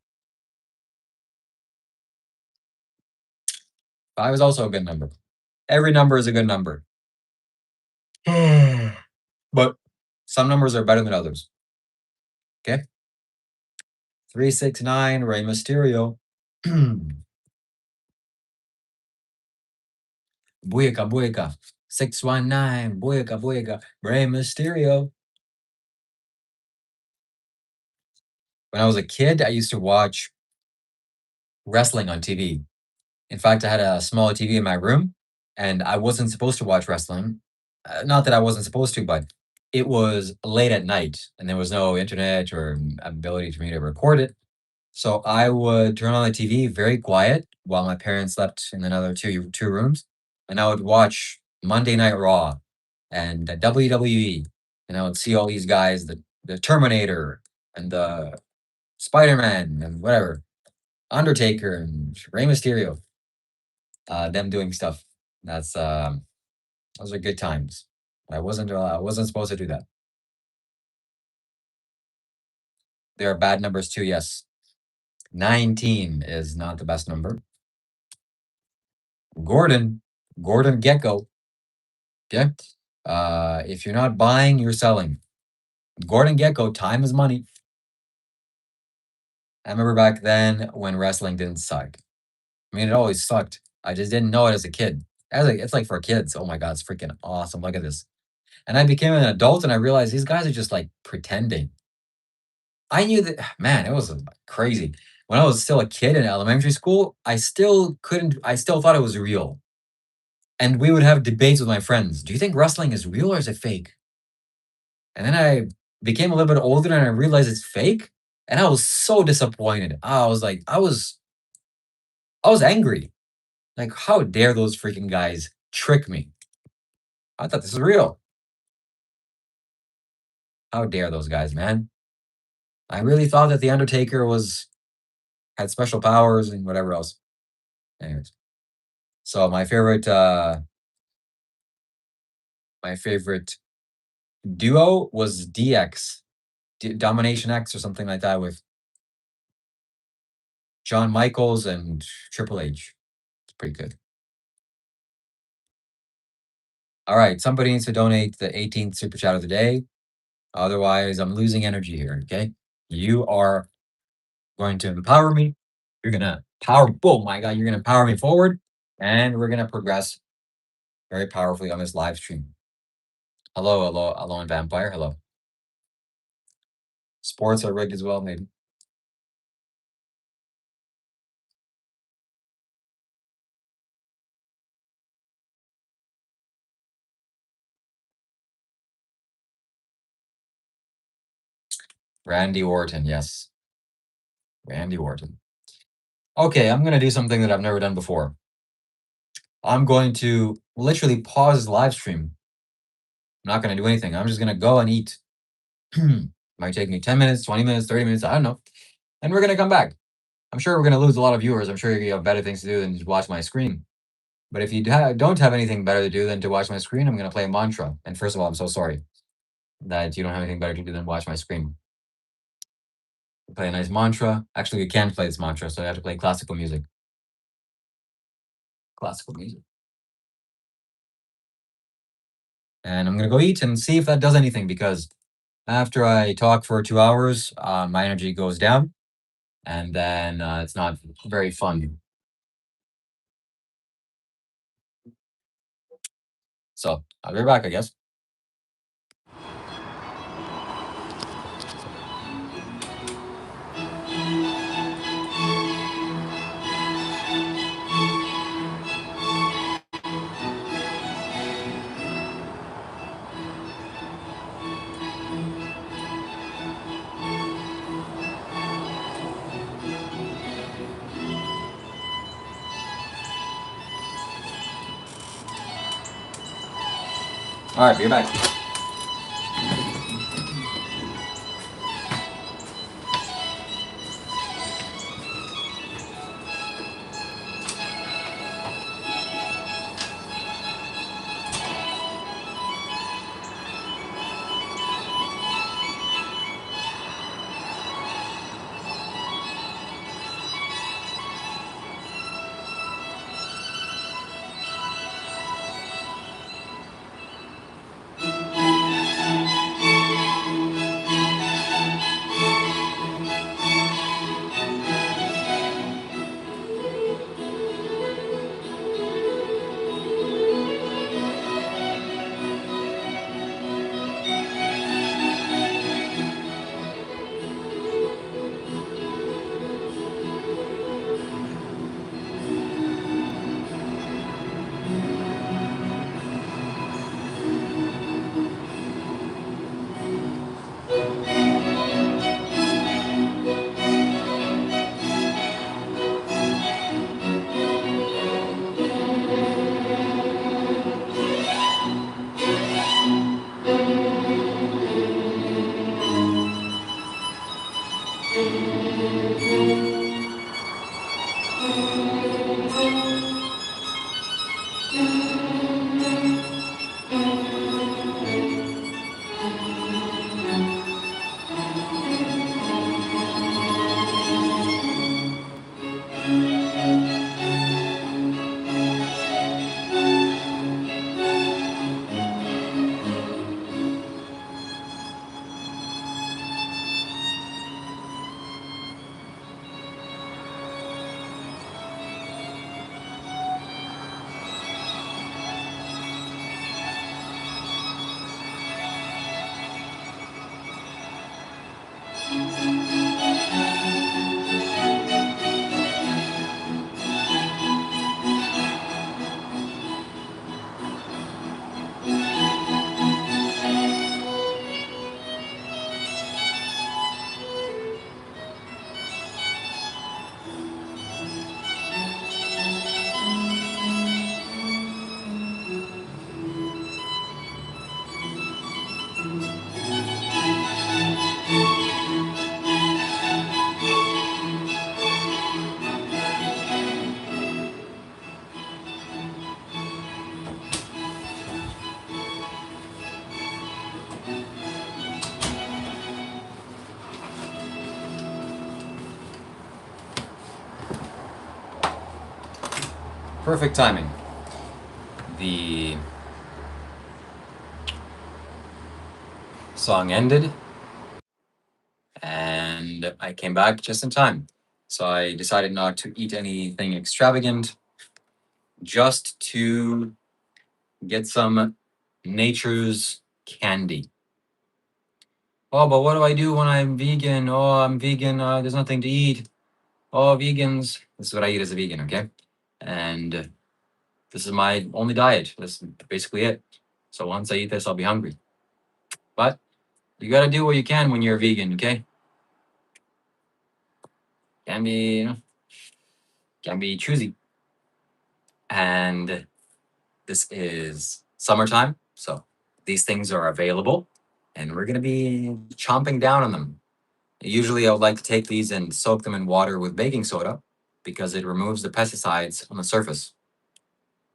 5 is also a good number. Every number is a good number. But some numbers are better than others. Okay. 369, Rey Mysterio. Booyaka, booyaka. 619, booyaka, booyaka. Rey Mysterio. When I was a kid, I used to watch wrestling on TV. In fact, I had a small TV in my room, and I wasn't supposed to watch wrestling. Not that I wasn't supposed to, but it was late at night, and there was no internet or ability for me to record it. So I would turn on the TV very quiet while my parents slept in another two rooms, and I would watch Monday Night Raw and WWE, and I would see all these guys, the Terminator and the Spider-Man and whatever, Undertaker and Rey Mysterio, them doing stuff. Those are good times. I wasn't supposed to do that. There are bad numbers too. Yes, 19 is not the best number. Gordon Gecko. Okay. If you're not buying, you're selling. Gordon Gecko, time is money. I remember back then when wrestling didn't suck. I mean, it always sucked. I just didn't know it as a kid. It's like for kids. Oh my God, it's freaking awesome. Look at this. And I became an adult and I realized these guys are just like pretending. I knew that, man, it was crazy. When I was still a kid in elementary school, I still thought it was real. And we would have debates with my friends. Do you think wrestling is real or is it fake? And then I became a little bit older and I realized it's fake. And I was so disappointed. I was angry. Like, how dare those freaking guys trick me? I thought this was real. How dare those guys, man? I really thought that the Undertaker had special powers and whatever else. Anyways, so my favorite duo was DX, Domination X or something like that, with Shawn Michaels and Triple H. It's pretty good. All right, somebody needs to donate the 18th super chat of the day. Otherwise, I'm losing energy here. Okay, you are going to empower me. You're gonna oh my God, you're gonna power me forward, and we're gonna progress very powerfully on this live stream. Hello, hello, hello, and Vampire. Hello. Sports are rigged as well, maybe. Randy Orton, yes. Randy Orton. Okay, I'm going to do something that I've never done before. I'm going to literally pause the live stream. I'm not going to do anything. I'm just going to go and eat. Might take me 10 minutes, 20 minutes, 30 minutes, I don't know. And we're going to come back. I'm sure we're going to lose a lot of viewers. I'm sure you have better things to do than just watch my screen. But if you don't have anything better to do than to watch my screen, I'm going to play a mantra. And first of all, I'm so sorry that you don't have anything better to do than watch my screen. Play a nice mantra. Actually, we can't play this mantra, so I have to play classical music. Classical music. And I'm going to go eat and see if that does anything, because after I talk for 2 hours, my energy goes down, and then it's not very fun. So I'll be back, I guess. All right, be back. Perfect timing. The song ended, and I came back just in time. So I decided not to eat anything extravagant, just to get some nature's candy. Oh, but what do I do when I'm vegan? Oh, I'm vegan. There's nothing to eat. Oh, vegans. This is what I eat as a vegan, okay? And this is my only diet. This is basically it. So once I eat this, I'll be hungry. But you gotta do what you can when you're a vegan, okay? can be, can be choosy. And this is summertime, so these things are available, and we're gonna be chomping down on them. Usually, I would like to take these and soak them in water with baking soda because it removes the pesticides on the surface.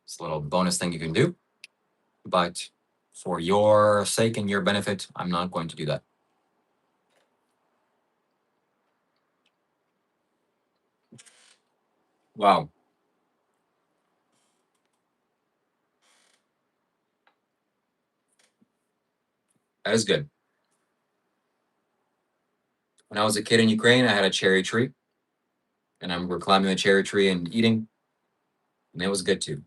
It's a little bonus thing you can do, but for your sake and your benefit, I'm not going to do that. Wow. That is good. When I was a kid in Ukraine, I had a cherry tree, and I remember climbing the cherry tree and eating, and it was good too.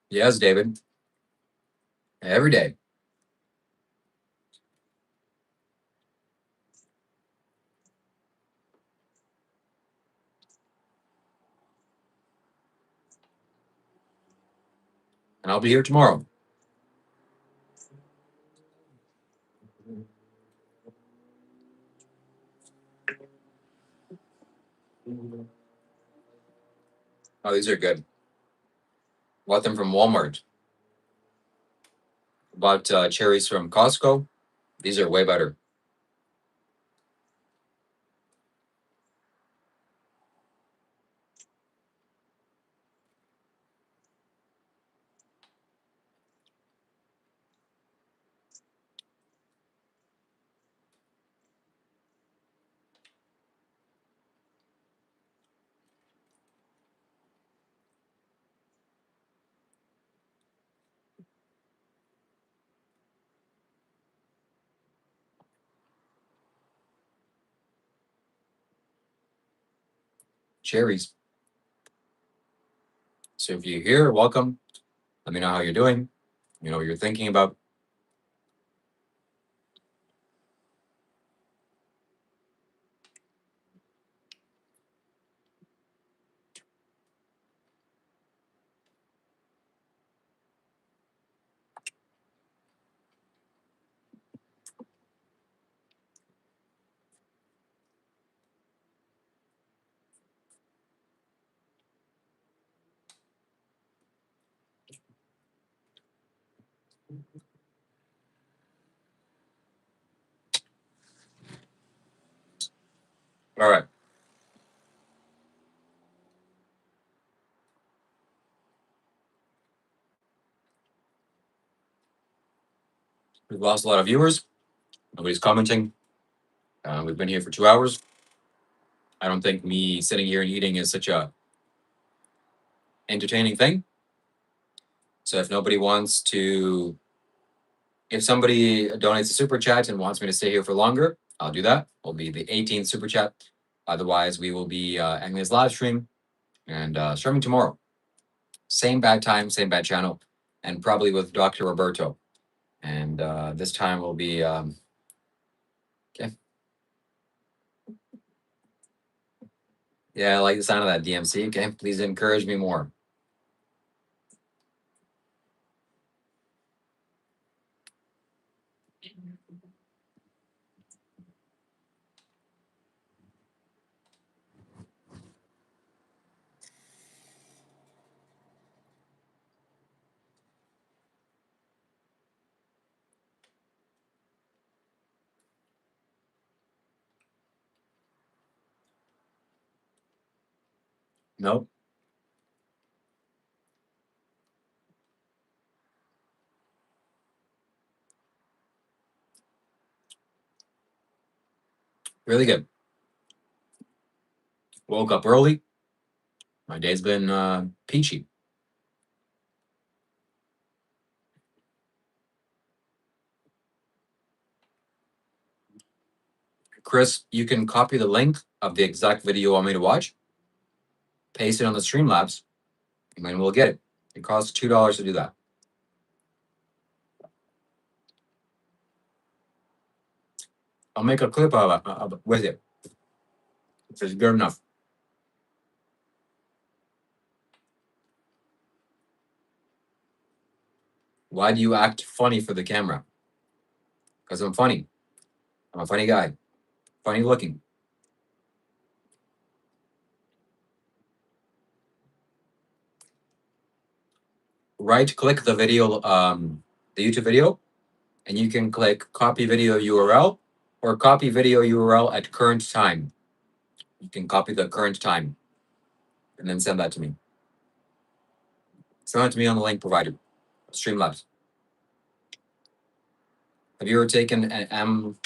Yes, David, every day. And I'll be here tomorrow. Oh, these are good. Bought them from Walmart. Bought cherries from Costco. These are way better. Cherries. So if you're here, welcome. Let me know how you're doing. You know what you're thinking about. All right. We've lost a lot of viewers. Nobody's commenting. We've been here for 2 hours. I don't think me sitting here and eating is such a entertaining thing. So if nobody wants to, if somebody donates a super chat and wants me to stay here for longer, I'll do that. Will be the 18th super chat. Otherwise, we will be ending this live stream and streaming tomorrow. Same bad time, same bad channel, and probably with Dr. Roberto. And this time will be okay. Yeah, I like the sound of that DMC. Okay, please encourage me more. Nope. Really good. Woke up early. My day's been peachy. Chris, you can copy the link of the exact video you want me to watch, paste it on the Streamlabs, and then we'll get it. It costs $2 to do that. I'll make a clip with it. If it's good enough. Why do you act funny for the camera? Because I'm funny. I'm a funny guy. Funny looking. Right click the video, the YouTube video, and you can click copy video URL or copy video URL at current time. You can copy the current time and then send that to me. Send that to me on the link provided. Streamlabs. Have you ever taken an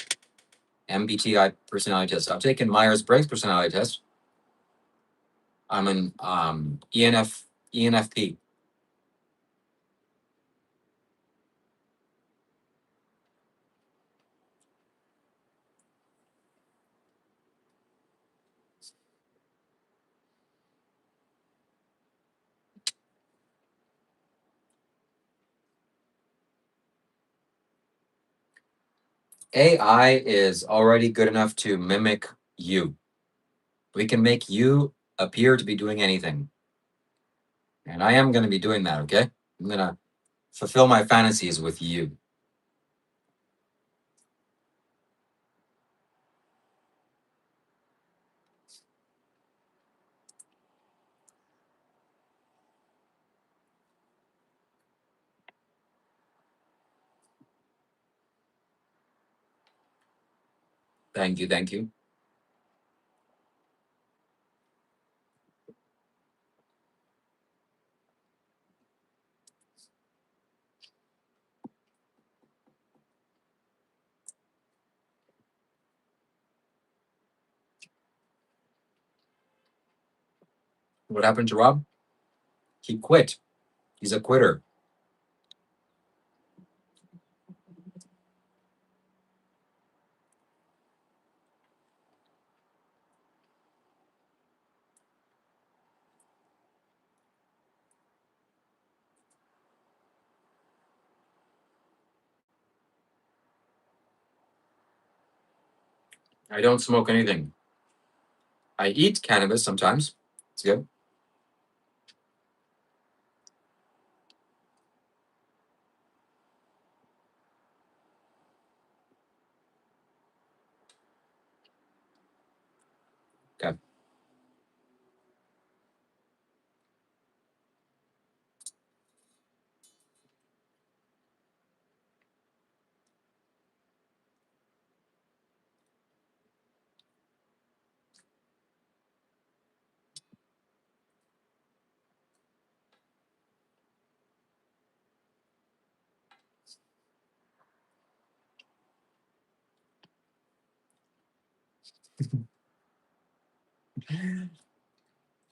MBTI personality test? I've taken Myers-Briggs personality test. I'm an ENFP. AI is already good enough to mimic you. We can make you appear to be doing anything. And I am going to be doing that, okay? I'm going to fulfill my fantasies with you. Thank you, thank you. What happened to Rob? He quit. He's a quitter. I don't smoke anything. I eat cannabis sometimes. It's good. Okay.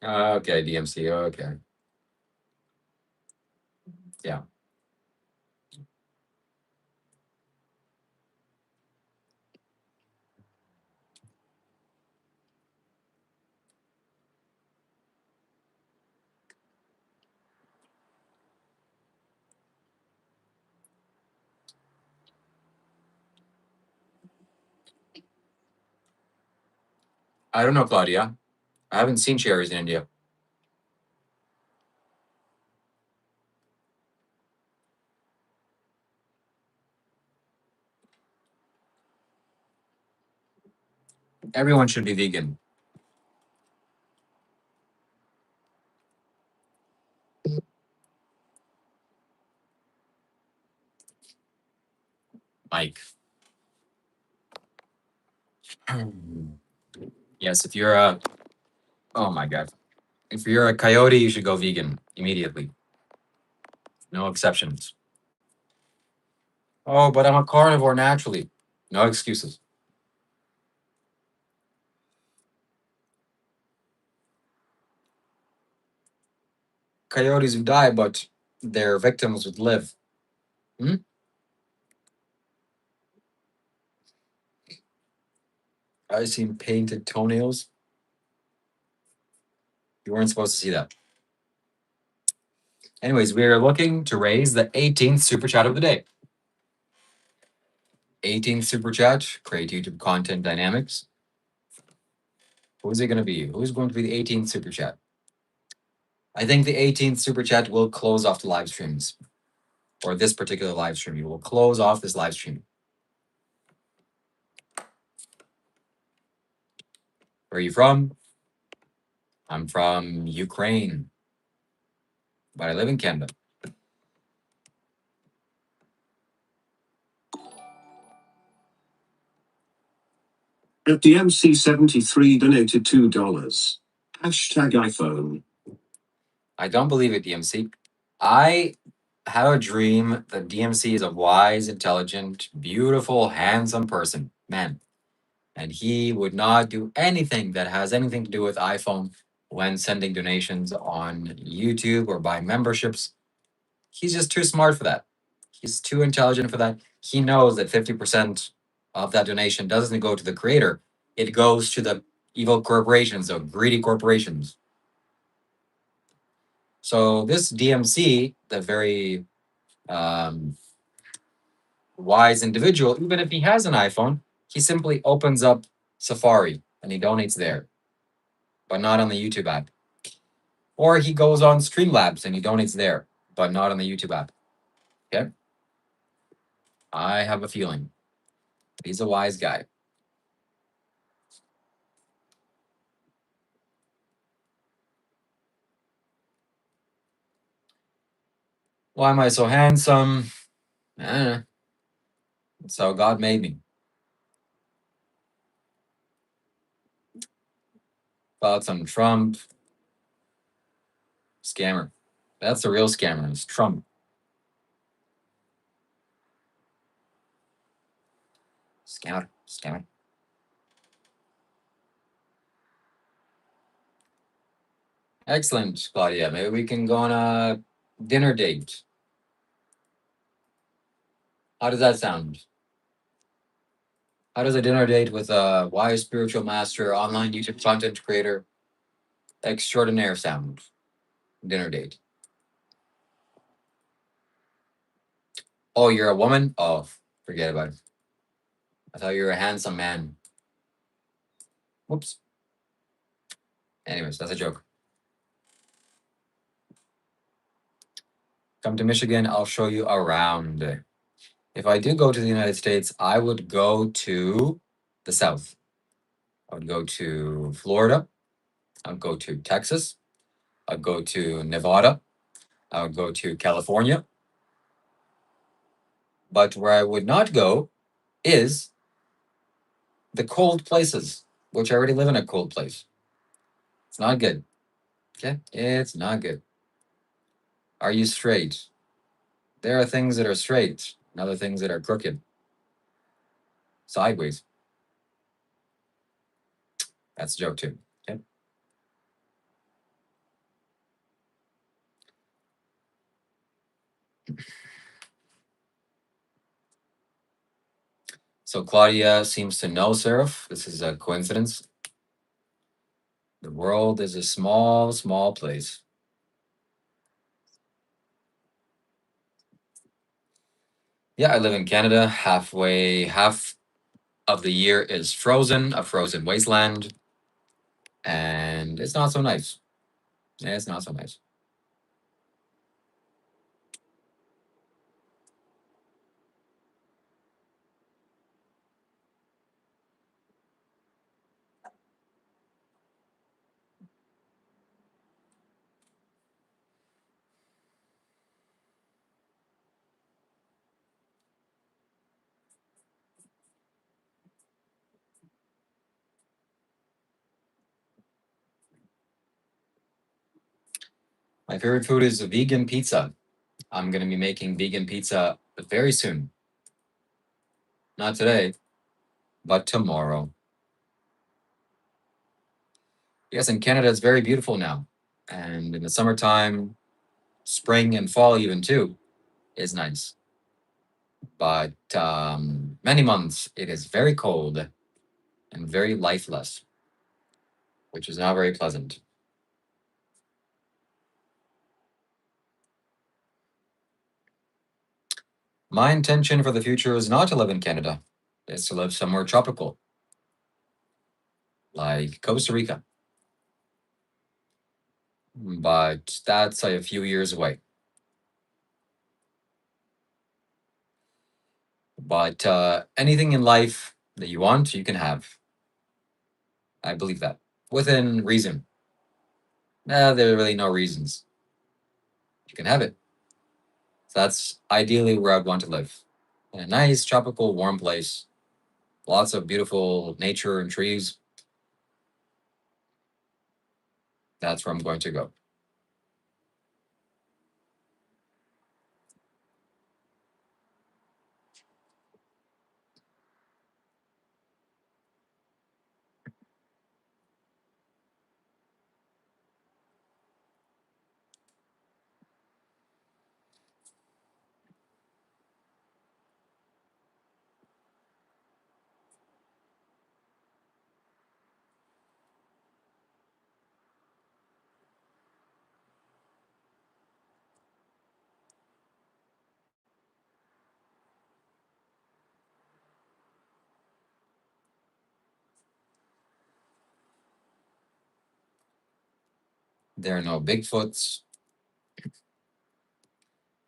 Okay, DMC. Okay. Yeah. I don't know, Claudia. I haven't seen cherries in India. Everyone should be vegan. Mike. Yes, if you're a, oh my God. If you're a coyote, you should go vegan immediately. No exceptions. Oh, but I'm a carnivore naturally. No excuses. Coyotes would die, but their victims would live. Hmm? I've seen painted toenails. You weren't supposed to see that. Anyways, we are looking to raise the 18th super chat of the day. 18th super chat, create YouTube content dynamics. Who's it going to be? Who's going to be the 18th super chat? I think the 18th super chat will close off the live streams, or this particular live stream. You will close off this live stream. Where are you from? I'm from Ukraine, but I live in Canada. At DMC73 donated $2. Hashtag iPhone. I don't believe it, DMC. I have a dream that DMC is a wise, intelligent, beautiful, handsome person, man. And he would not do anything that has anything to do with iPhone when sending donations on YouTube or buying memberships. He's just too smart for that. He's too intelligent for that. He knows that 50% of that donation doesn't go to the creator, it goes to the evil corporations, the greedy corporations. So this DMC, the very wise individual, even if he has an iPhone, he simply opens up Safari and he donates there, but not on the YouTube app. Or he goes on Streamlabs and he donates there, but not on the YouTube app. Okay? I have a feeling he's a wise guy. Why am I so handsome? That's how God made me. Thoughts on Trump? Scammer. That's the real scammer. It's Trump. Scammer. Scammer. Excellent, Claudia. Maybe we can go on a dinner date. How does that sound? How does a dinner date with a wise spiritual master, online YouTube content creator extraordinaire sound? Dinner date. Oh, you're a woman? Oh, forget about it. I thought you were a handsome man. Whoops. Anyways, that's a joke. Come to Michigan, I'll show you around. If I do go to the United States, I would go to the South. I would go to Florida. I would go to Texas. I'd go to Nevada. I would go to California. But where I would not go is the cold places, which I already live in a cold place. It's not good. Okay? It's not good. Are you straight? There are things that are straight and other things that are crooked. Sideways. That's a joke too. Okay? So Claudia seems to know Seraph. This is a coincidence. The world is a small, small place. Yeah, I live in Canada. Half of the year is frozen, a frozen wasteland. And it's not so nice. It's not so nice. My favorite food is vegan pizza. I'm going to be making vegan pizza very soon. Not today, but tomorrow. Yes, in Canada, it's very beautiful now. And in the summertime, spring and fall, even too, is nice. But many months, it is very cold and very lifeless, which is not very pleasant. My intention for the future is not to live in Canada. is to live somewhere tropical, like Costa Rica. But that's a few years away. But anything in life that you want, you can have. I believe that. Within reason. There are really no reasons. You can have it. So that's ideally where I'd want to live. In a nice, tropical, warm place. Lots of beautiful nature and trees. That's where I'm going to go. There are no Bigfoots.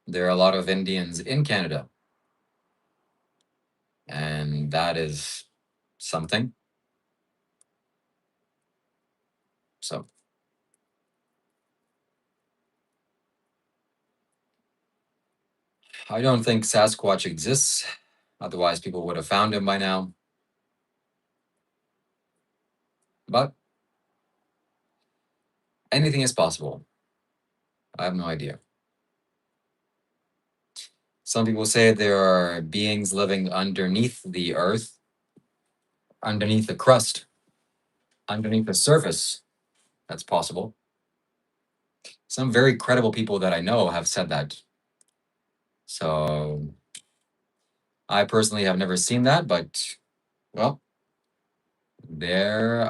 There are a lot of Indians in Canada. And that is something. So I don't think Sasquatch exists. Otherwise, people would have found him by now. But anything is possible. I have no idea. Some people say there are beings living underneath the earth, underneath the crust, underneath the surface. That's possible. Some very credible people that I know have said that. So I personally have never seen that, but well, they're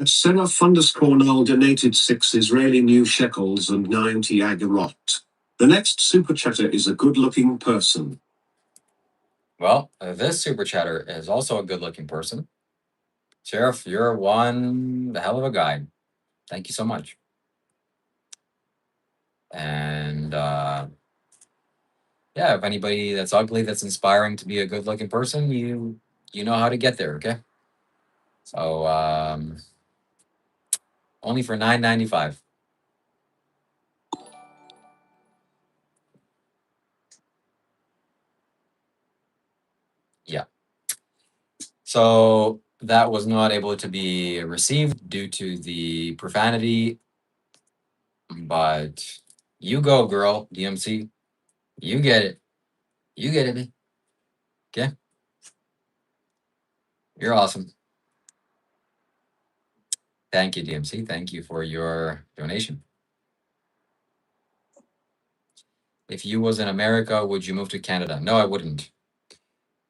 At Seraph _Null donated 6 Israeli new shekels and 90 agarot. The next super chatter is a good-looking person. well, this super chatter is also a good-looking person. Sheriff, you're one hell of a guy. Thank you so much. And yeah, if anybody that's ugly that's inspiring to be a good-looking person, you know how to get there, okay? So only for $9.95. Yeah. So that was not able to be received due to the profanity, but you go, girl, DMC. You get it. You get it. Okay. You're awesome. Thank you, DMC. Thank you for your donation. If you was in America, would you move to Canada? No, I wouldn't.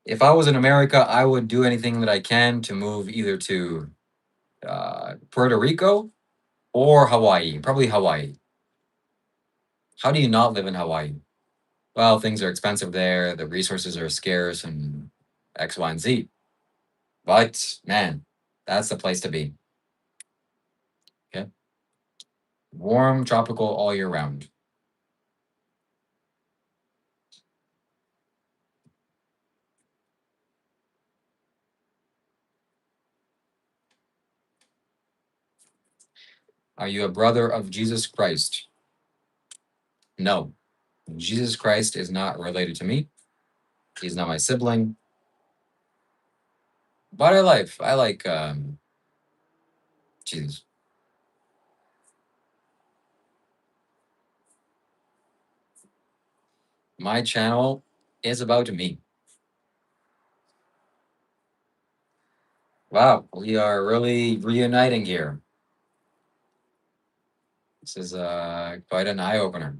If I was in America, I would do anything that I can to move either to Puerto Rico or Hawaii. Probably Hawaii. How do you not live in Hawaii? Well, things are expensive there. The resources are scarce and X, Y, and Z. But man, that's the place to be. Okay. Warm, tropical all year round. Are you a brother of Jesus Christ? No. Jesus Christ is not related to me. He's not my sibling. But I like Jesus. My channel is about me. Wow, we are really reuniting here. This is quite an eye opener.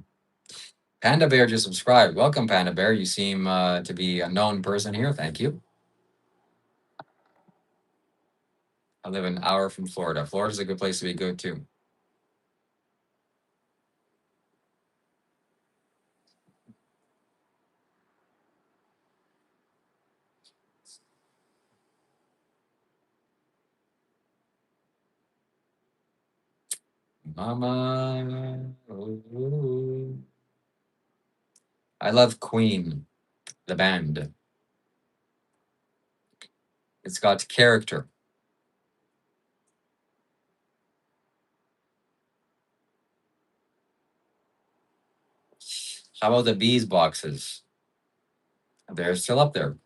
Panda Bear just subscribed. Welcome, Panda Bear. You seem to be a known person here. Thank you. I live an hour from Florida. Florida's a good place to be good too. Mama. Ooh. I love Queen, the band. It's got character. How about the bees boxes? They're still up there.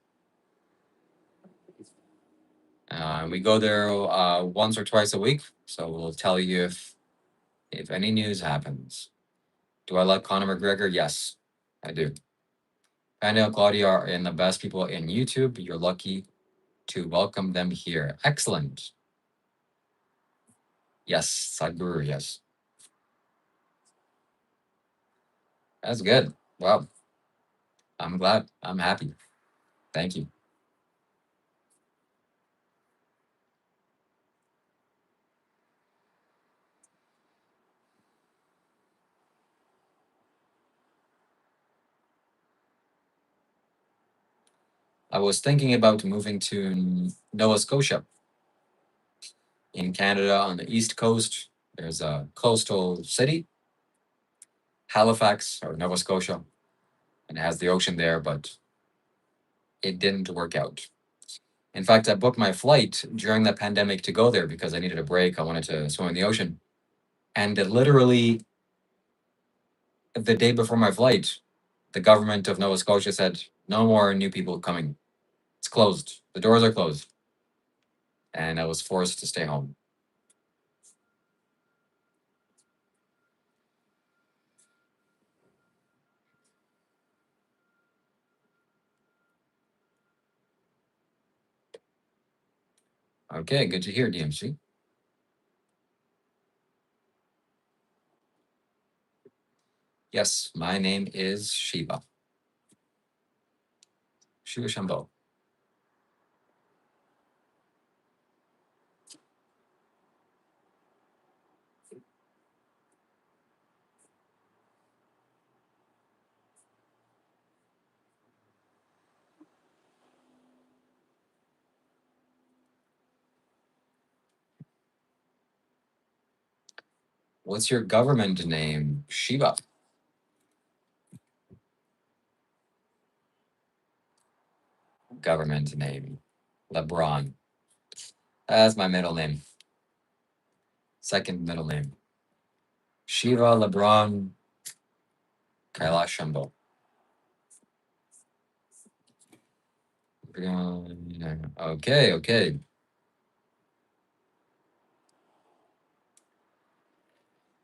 We go there once or twice a week, so we'll tell you if any news happens. Do I like Conor McGregor? Yes, I do. Panda and Claudia are in the best people in YouTube. You're lucky to welcome them here. Excellent. Yes, Sadhguru, yes. That's good. Wow. I'm glad. I'm happy. Thank you. I was thinking about moving to Nova Scotia in Canada on the East Coast. There's a coastal city, Halifax or Nova Scotia, and it has the ocean there, but it didn't work out. In fact, I booked my flight during the pandemic to go there because I needed a break. I wanted to swim in the ocean. And literally the day before my flight, the government of Nova Scotia said, no more new people coming. It's closed. The doors are closed. And I was forced to stay home. Okay, good to hear, DMC. Yes, my name is Shiva. Shiva Shambho. What's your government name? Shiva. Government name. LeBron. That's my middle name. Second middle name. Shiva LeBron Kailash Shambho. Okay, okay.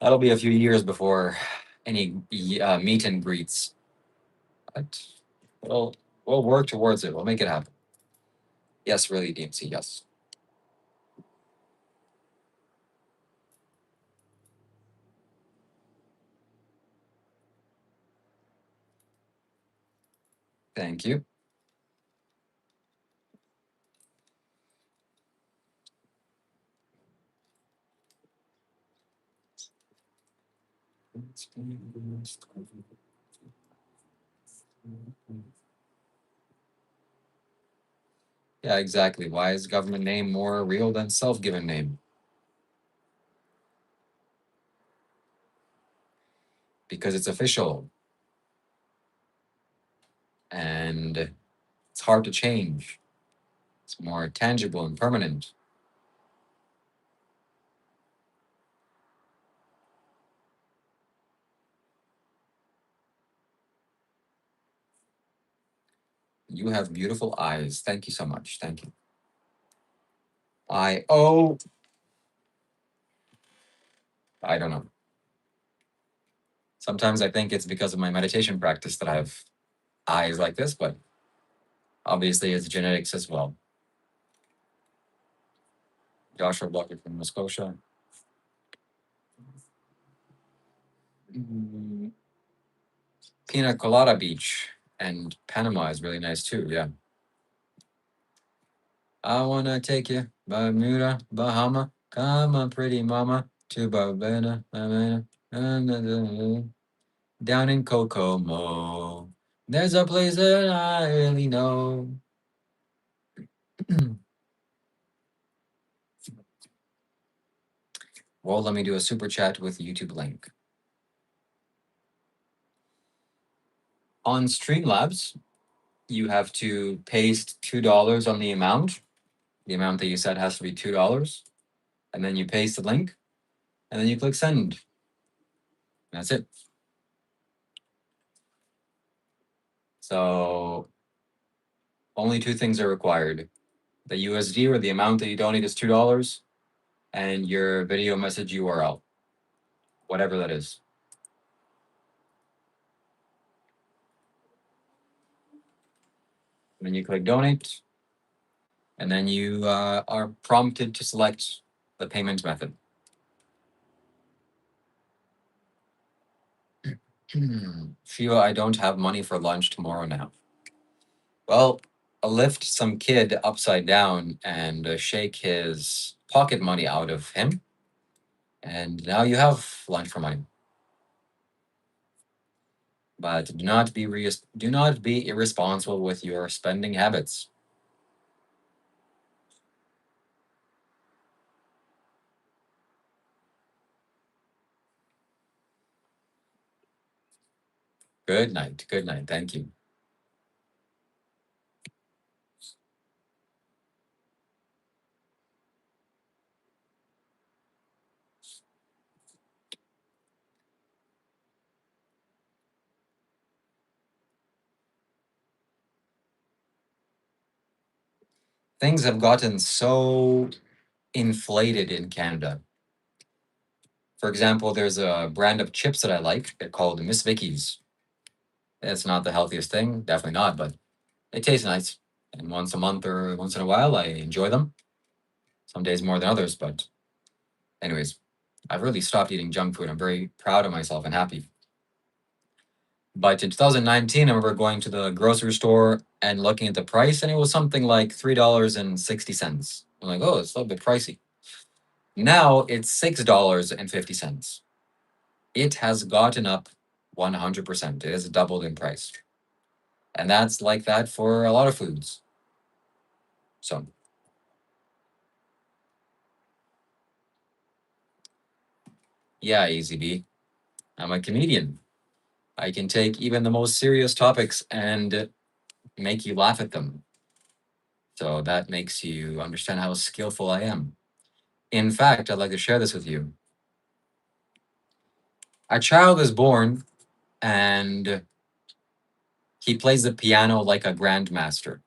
That'll be a few years before any meet and greets. But we'll work towards it. We'll make it happen. Yes, really, DMC, yes. Thank you. Yeah, exactly. Why is government name more real than self-given name? Because it's official and it's hard to change. It's more tangible and permanent. You have beautiful eyes. Thank you so much. Thank you. I don't know. Sometimes I think it's because of my meditation practice that I have eyes like this, but obviously it's genetics as well. Joshua Blocker from Nova Scotia. Pina Colada Beach and Panama is really nice too. Yeah. I wanna take you Bermuda, Bahama. Come on, pretty mama, to Barbada, down in Kokomo. There's a place that I really know. Well, let me do a super chat with YouTube link. On Streamlabs, you have to paste $2 on the amount. The amount that you said has to be $2. And then you paste the link, and then you click send. That's it. So only two things are required. The USD, or the amount that you donate, is $2, and your video message URL, whatever that is. And then you click donate, and then you are prompted to select the payment method. Shiva, I don't have money for lunch tomorrow now. Well, lift some kid upside down and shake his pocket money out of him, and now you have lunch for money. But do not be irresponsible with your spending habits. Good night. Good night. Thank you. Things have gotten so inflated in Canada. For example, there's a brand of chips that I like. They're called Miss Vicky's. It's not the healthiest thing, definitely not, but they taste nice. And once a month or once in a while, I enjoy them. Some days more than others, but anyways, I've really stopped eating junk food. I'm very proud of myself and happy. But in 2019, I remember going to the grocery store and looking at the price, and it was something like $3.60. I'm like, oh, it's a little bit pricey. Now it's $6.50. It has gotten up 100%. It has doubled in price. And that's like that for a lot of foods. So, yeah, Easy B. I'm a comedian. I can take even the most serious topics and make you laugh at them. So that makes you understand how skillful I am. In fact, I'd like to share this with you. A child is born and he plays the piano like a grandmaster.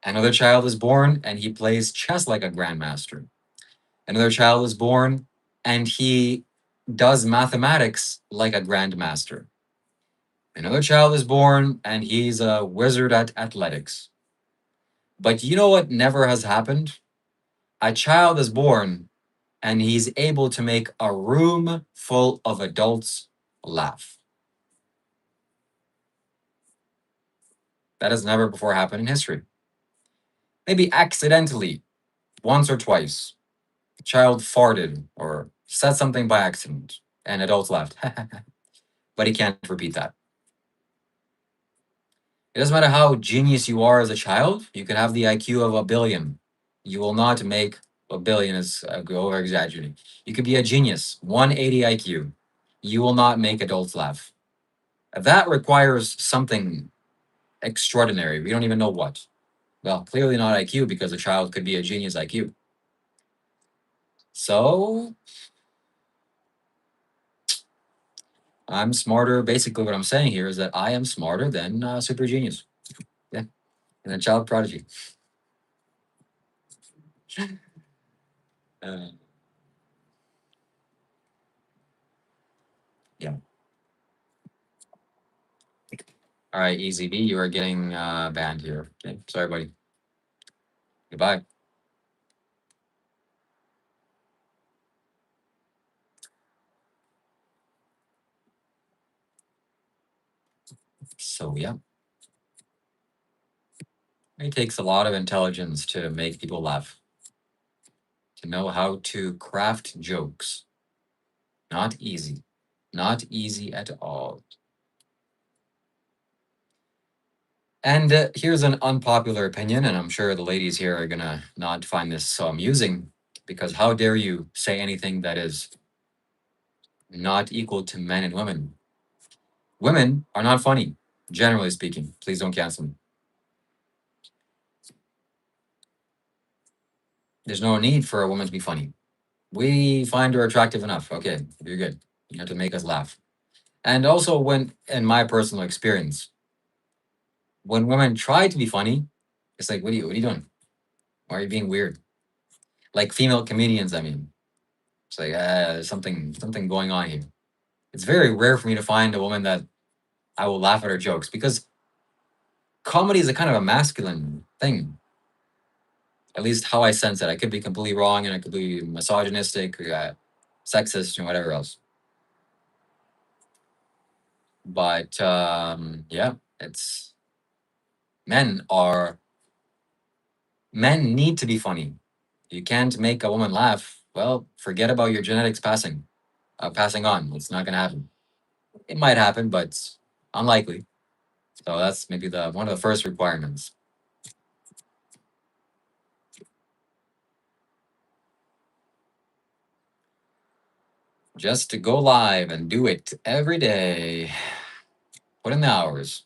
Another child is born and he plays chess like a grandmaster. Another child is born and he does mathematics like a grandmaster. Another child is born and he's a wizard at athletics. But you know what never has happened? A child is born and he's able to make a room full of adults laugh. That has never before happened in history. Maybe accidentally, once or twice, a child farted or said something by accident, and adults laughed. But he can't repeat that. It doesn't matter how genius you are as a child, you can have the IQ of a billion. You will not make a billion, is over exaggerating. You could be a genius, 180 IQ. You will not make adults laugh. That requires something extraordinary. We don't even know what. Well, clearly not IQ, because a child could be a genius IQ. So I'm smarter. Basically, what I'm saying here is that I am smarter than super genius. Yeah, and a child prodigy. Uh, yeah. All right, Easy B, you are getting banned here. Okay, sorry, buddy. Goodbye. So yeah, it takes a lot of intelligence to make people laugh. To know how to craft jokes. Not easy. Not easy at all. And here's an unpopular opinion, and I'm sure the ladies here are gonna not find this so amusing. Because how dare you say anything that is not equal to men and women? Women are not funny, generally speaking. Please don't cancel me. There's no need for a woman to be funny. We find her attractive enough. Okay, you're good. You have to make us laugh. And also, when, in my personal experience, when women try to be funny, it's like, what are you doing? Why are you being weird? Like female comedians, I mean. It's like, there's something going on here. It's very rare for me to find a woman that I will laugh at her jokes, because comedy is a kind of a masculine thing. At least how I sense it. I could be completely wrong, and I could be misogynistic, or, sexist, and whatever else. But yeah, it's men need to be funny. You can't make a woman laugh. Well, forget about your genetics passing on. It's not gonna happen. It might happen, but it's unlikely. So that's maybe one of the first requirements. Just to go live and do it every day. Put in the hours.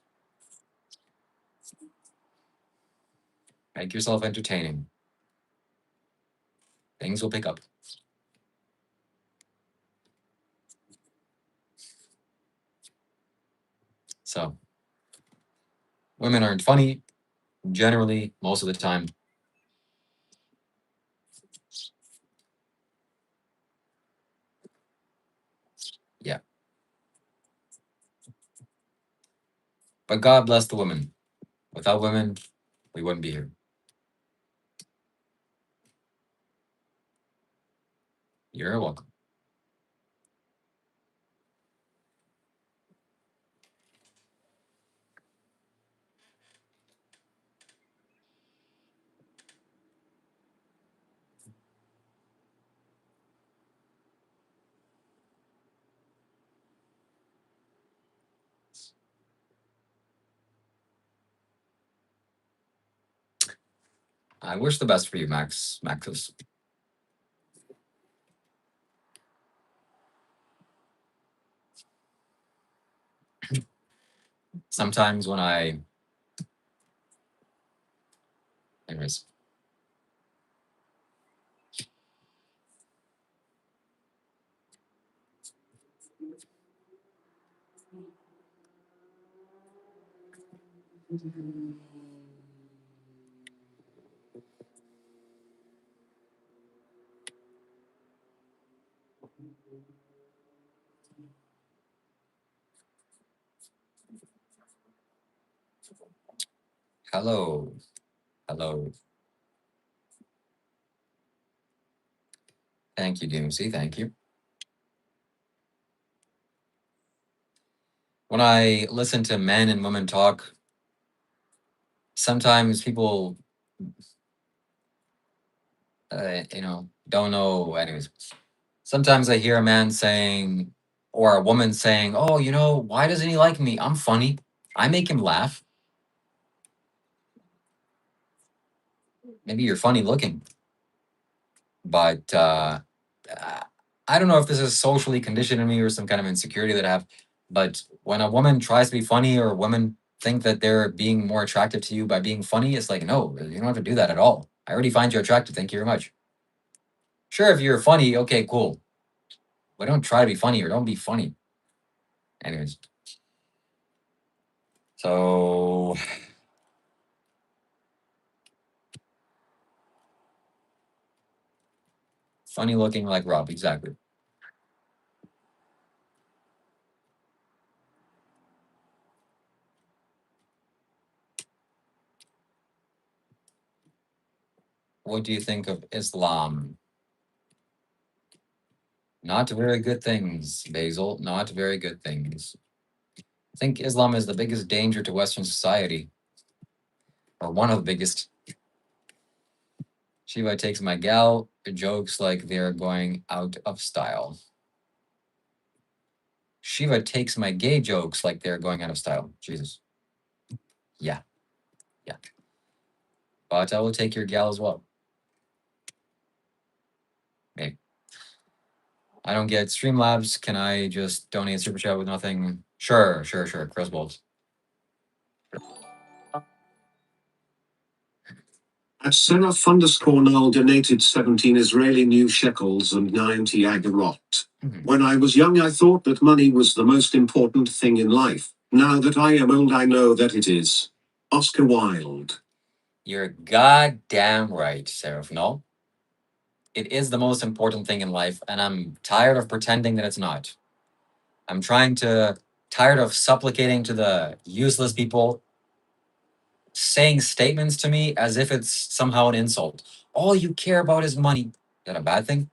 Make yourself entertaining. Things will pick up. So, women aren't funny, generally, most of the time. Yeah. But God bless the women. Without women, we wouldn't be here. You're welcome. I wish the best for you, Maxus. Sometimes when anyways. Hello. Hello. Thank you, Doomsy. Thank you. When I listen to men and women talk, sometimes people, don't know. Anyways, sometimes I hear a man saying, or a woman saying, "Oh, why doesn't he like me? I'm funny. I make him laugh." Maybe you're funny looking, but I don't know if this is socially conditioned in me or some kind of insecurity that I have. But when a woman tries to be funny, or women think that they're being more attractive to you by being funny, it's like, no, you don't have to do that at all. I already find you attractive. Thank you very much. Sure, if you're funny, okay, cool. But don't try to be funny, or don't be funny. Anyways. So funny looking like Rob, exactly. What do you think of Islam? Not very good things, Basil. Not very good things. I think Islam is the biggest danger to Western society, or one of the biggest. Shiva takes my gal jokes like they're going out of style. Shiva takes my gay jokes like they're going out of style. Jesus. Yeah. Yeah. But I will take your gal as well. I don't get Streamlabs. Can I just donate a super chat with nothing? Sure. Chris Bolt. At Seraph_Null donated 17 Israeli new shekels and 90 agarot. When I was young, I thought that money was the most important thing in life. Now that I am old, I know that it is. Oscar Wilde. You're goddamn right, Seraph. No, it is the most important thing in life, and I'm tired of pretending that it's not. I'm tired of supplicating to the useless people saying statements to me as if it's somehow an insult. All you care about is money. Is that a bad thing?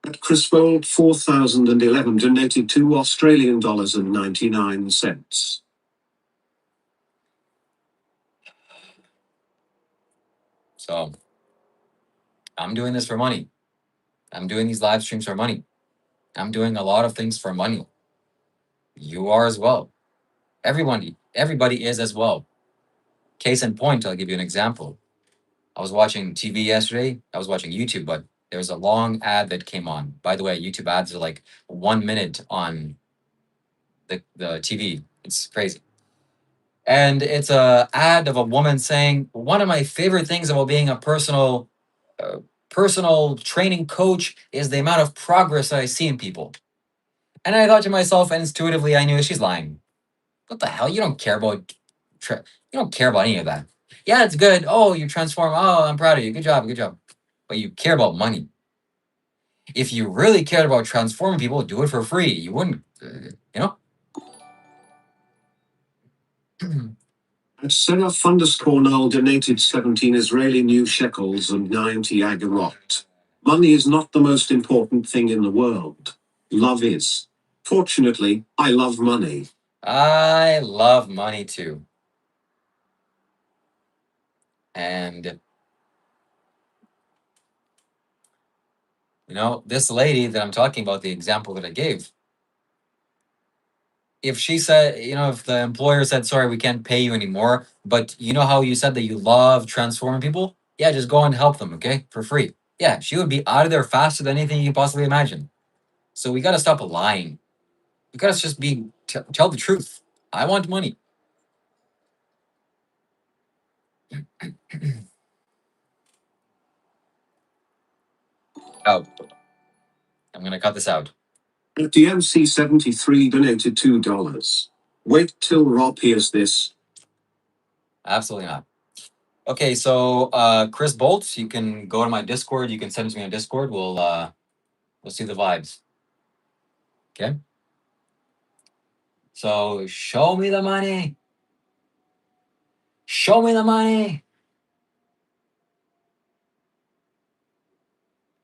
At Criswold 4011 donated $2 and 99 cents. So I'm doing this for money. I'm doing these live streams for money. I'm doing a lot of things for money. You are as well. Everybody is as well. Case in point, I'll give you an example. I was watching TV yesterday. I was watching YouTube, but there was a long ad that came on. By the way, YouTube ads are like 1 minute on the TV. It's crazy. And it's a ad of a woman saying, one of my favorite things about being a personal training coach is the amount of progress that I see in people. And I thought to myself, and intuitively I knew she's lying. What the hell? You don't care about you don't care about any of that. Yeah, it's good. Oh, you transform. Oh, I'm proud of you. Good job. But you care about money. If you really cared about transforming people, do it for free. You wouldn't, you know? At Seraph_Null donated 17 Israeli new shekels and 90 agarot. Money is not the most important thing in the world. Love is. Fortunately, I love money. I love money too. And, this lady that I'm talking about, the example that I gave, if she said, if the employer said, sorry, we can't pay you anymore, but you know how you said that you love transforming people? Yeah, just go and help them, okay? For free. Yeah, she would be out of there faster than anything you can possibly imagine. So we got to stop lying. We got to just tell the truth. I want money. Oh, I'm going to cut this out. At DMC73 donated $2. Wait till Rob hears this. Absolutely not. Okay, so Chris Bolt, you can go to my Discord. You can send it to me on Discord. We'll see the vibes. Okay. So show me the money. Show me the money.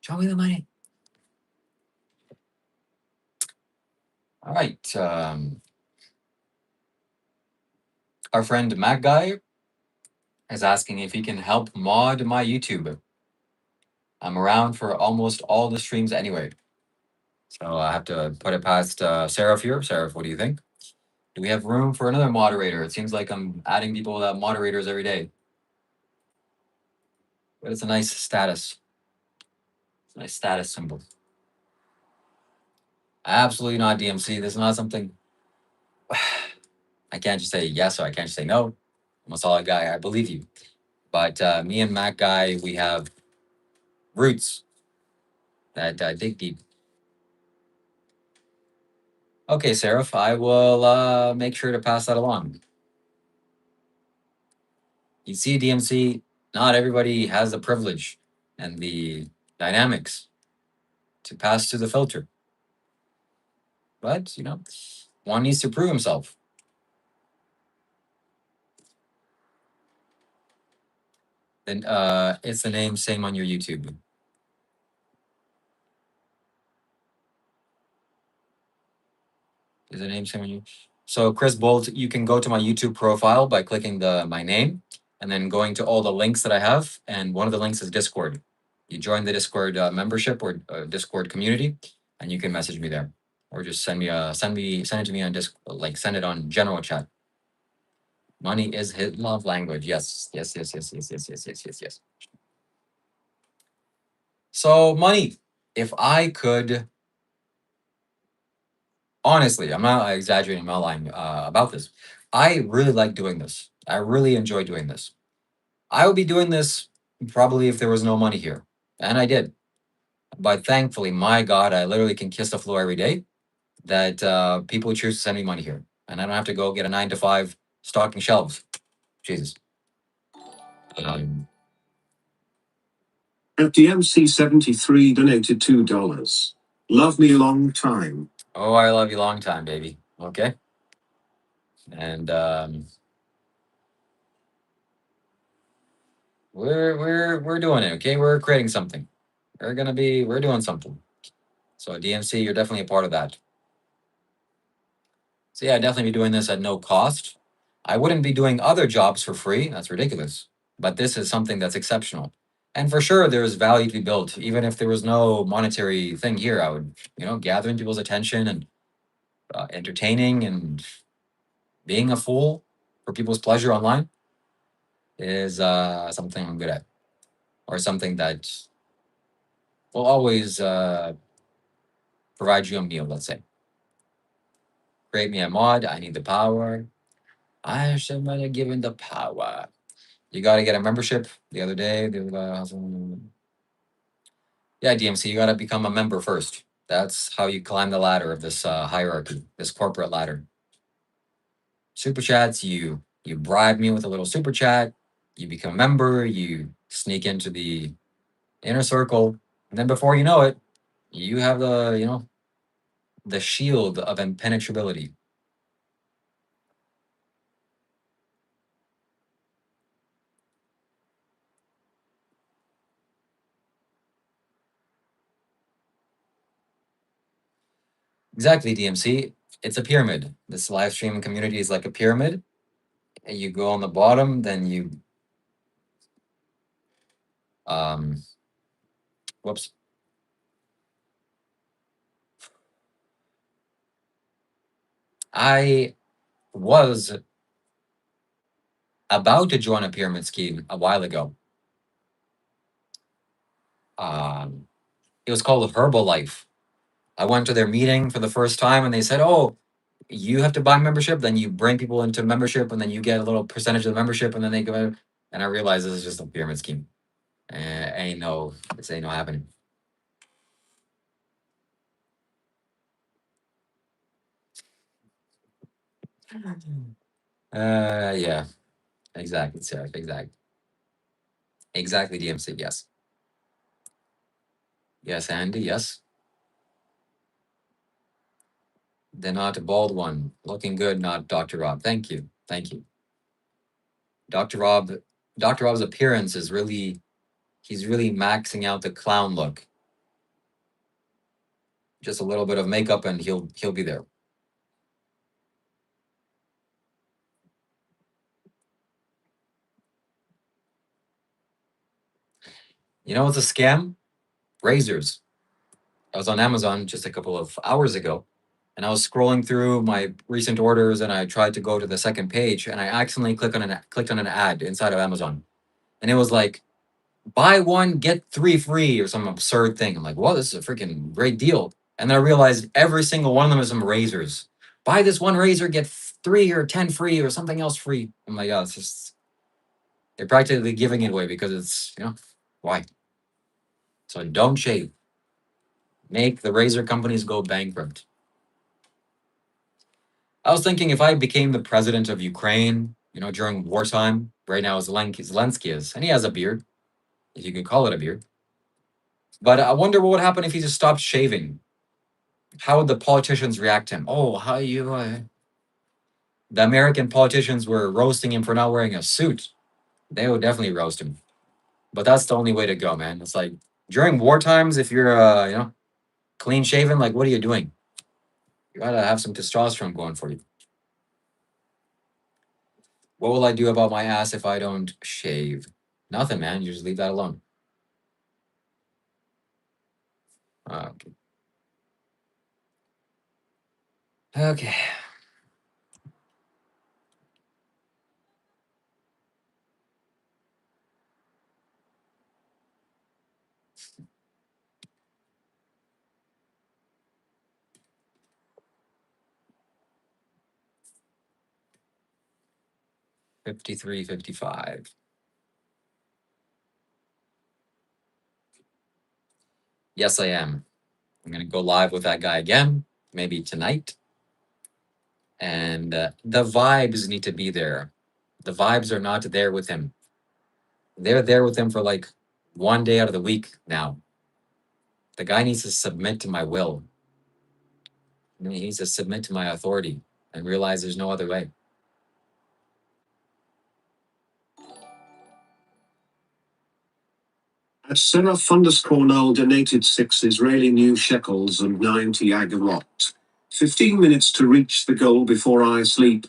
Show me the money. All right. Our friend Mac Guy is asking if he can help mod my YouTube. I'm around for almost all the streams anyway. So I have to put it past Seraph here. Seraph, what do you think? Do we have room for another moderator? It seems like I'm adding people that moderators every day. But it's a nice status. It's a nice status symbol. Absolutely not DMC. This is not something I can't just say yes or I can't just say no. I'm a solid guy. I believe you. But me and Mac Guy, we have roots that dig deep. Okay, Seraph, I will make sure to pass that along. You see, DMC, not everybody has the privilege and the dynamics to pass through the filter. But, one needs to prove himself. Then it's the name same on your YouTube. Is the name same on you? So Chris Bolt, you can go to my YouTube profile by clicking my name and then going to all the links that I have. And one of the links is Discord. You join the Discord membership or Discord community, and you can message me there, or just send it to me on Discord, send it on general chat. Money is his love language. Yes. So money, if I could, honestly, I'm not exaggerating, I'm not lying about this. I really like doing this. I really enjoy doing this. I would be doing this probably if there was no money here. And I did. But thankfully, my God, I literally can kiss the floor every day that people choose to send me money here. And I don't have to go get a 9 to 5 stocking shelves. Jesus. Um, FDMC73 donated $2. Love me long time. oh, I love you long time, baby. Okay. And we're doing it. Okay, we're creating something. We're doing something. So DMC, you're definitely a part of that. So yeah, I'd definitely be doing this at no cost. I wouldn't be doing other jobs for free. That's ridiculous. But this is something that's exceptional. And for sure, there's value to be built. Even if there was no monetary thing here, I would, gathering people's attention and entertaining and being a fool for people's pleasure online is something I'm good at, or something that will always provide you a meal, let's say. Create me a mod. I need the power. I should have given the power. You got to get a membership. The other day, yeah, DMC, you got to become a member first. That's how you climb the ladder of this hierarchy, this corporate ladder. Super chats, you bribe me with a little super chat. You become a member. You sneak into the inner circle, and then before you know it, you have the shield of impenetrability. Exactly, DMC. It's a pyramid. This live streaming community is like a pyramid. And you go on the bottom, then you um whoops. I was about to join a pyramid scheme a while ago. Um it was called Herbalife. I went to their meeting for the first time and they said, "Oh, you have to buy membership, then you bring people into membership, and then you get a little percentage of the membership, and then they go." And I realized this is just a pyramid scheme. This ain't no happening. Yeah, exactly, Sarah. Exactly, DMC. Yes, yes, Andy. Yes, the not bald one, looking good. Not Dr. Rob. Thank you, Dr. Rob. Dr. Rob's appearance is he's really maxing out the clown look. Just a little bit of makeup, and he'll be there. You know what's a scam? Razors. I was on Amazon just a couple of hours ago, and I was scrolling through my recent orders, and I tried to go to the second page, and I accidentally clicked on an ad inside of Amazon, and it was like, buy one get three free or some absurd thing. I'm like, well, this is a freaking great deal. And then I realized every single one of them is some razors. Buy this one razor, get 3 or 10 free or something else free. I'm like, oh, it's just they're practically giving it away because it's why. So don't shave. Make the razor companies go bankrupt. I was thinking if I became the president of Ukraine, during wartime, right now Zelensky is, and he has a beard, if you could call it a beard. But I wonder what would happen if he just stopped shaving. How would the politicians react to him? Oh, how you? The American politicians were roasting him for not wearing a suit. They would definitely roast him. But that's the only way to go, man. It's like during war times, if you're, clean shaven, like what are you doing? You gotta have some testosterone going for you. What will I do about my ass if I don't shave? Nothing, man. You just leave that alone. Okay. Okay. 53, 55. Yes, I am. I'm going to go live with that guy again, maybe tonight. And the vibes need to be there. The vibes are not there with him. They're there with him for like one day out of the week now. The guy needs to submit to my will. He needs to submit to my authority and realize there's no other way. At Seraph_Null donated 6 Israeli new shekels and 90 agarot. 15 minutes to reach the goal before I sleep.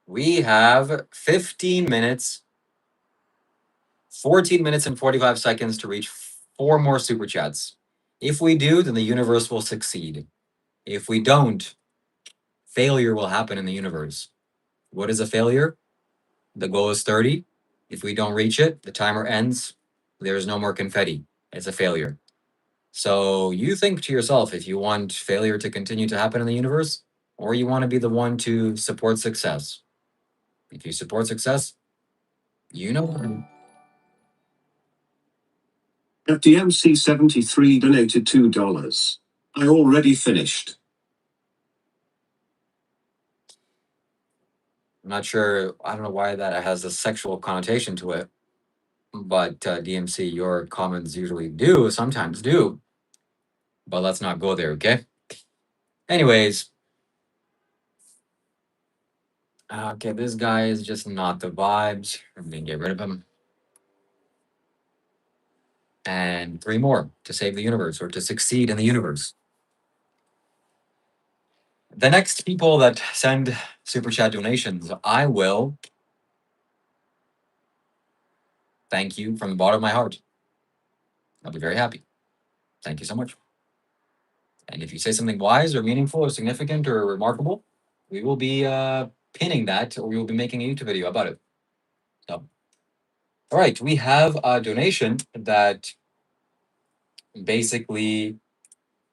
We have 15 minutes, 14 minutes and 45 seconds to reach 4 more super chats. If we do, then the universe will succeed. If we don't, failure will happen in the universe. What is a failure? The goal is 30. If we don't reach it, the timer ends. There's no more confetti. It's a failure. So you think to yourself if you want failure to continue to happen in the universe, or you want to be the one to support success. If you support success, you know. FDMC73 donated $2. I already finished. I'm not sure. I don't know why that has a sexual connotation to it. But DMC, your comments usually do, sometimes do. But let's not go there, okay? Anyways. Okay, this guy is just not the vibes. I'm going to get rid of him. And 3 more to save the universe or to succeed in the universe. The next people that send super chat donations, I will thank you from the bottom of my heart. I'll be very happy. Thank you so much. And if you say something wise or meaningful or significant or remarkable, we will be pinning that, or we will be making a YouTube video about it. So, all right, we have a donation that basically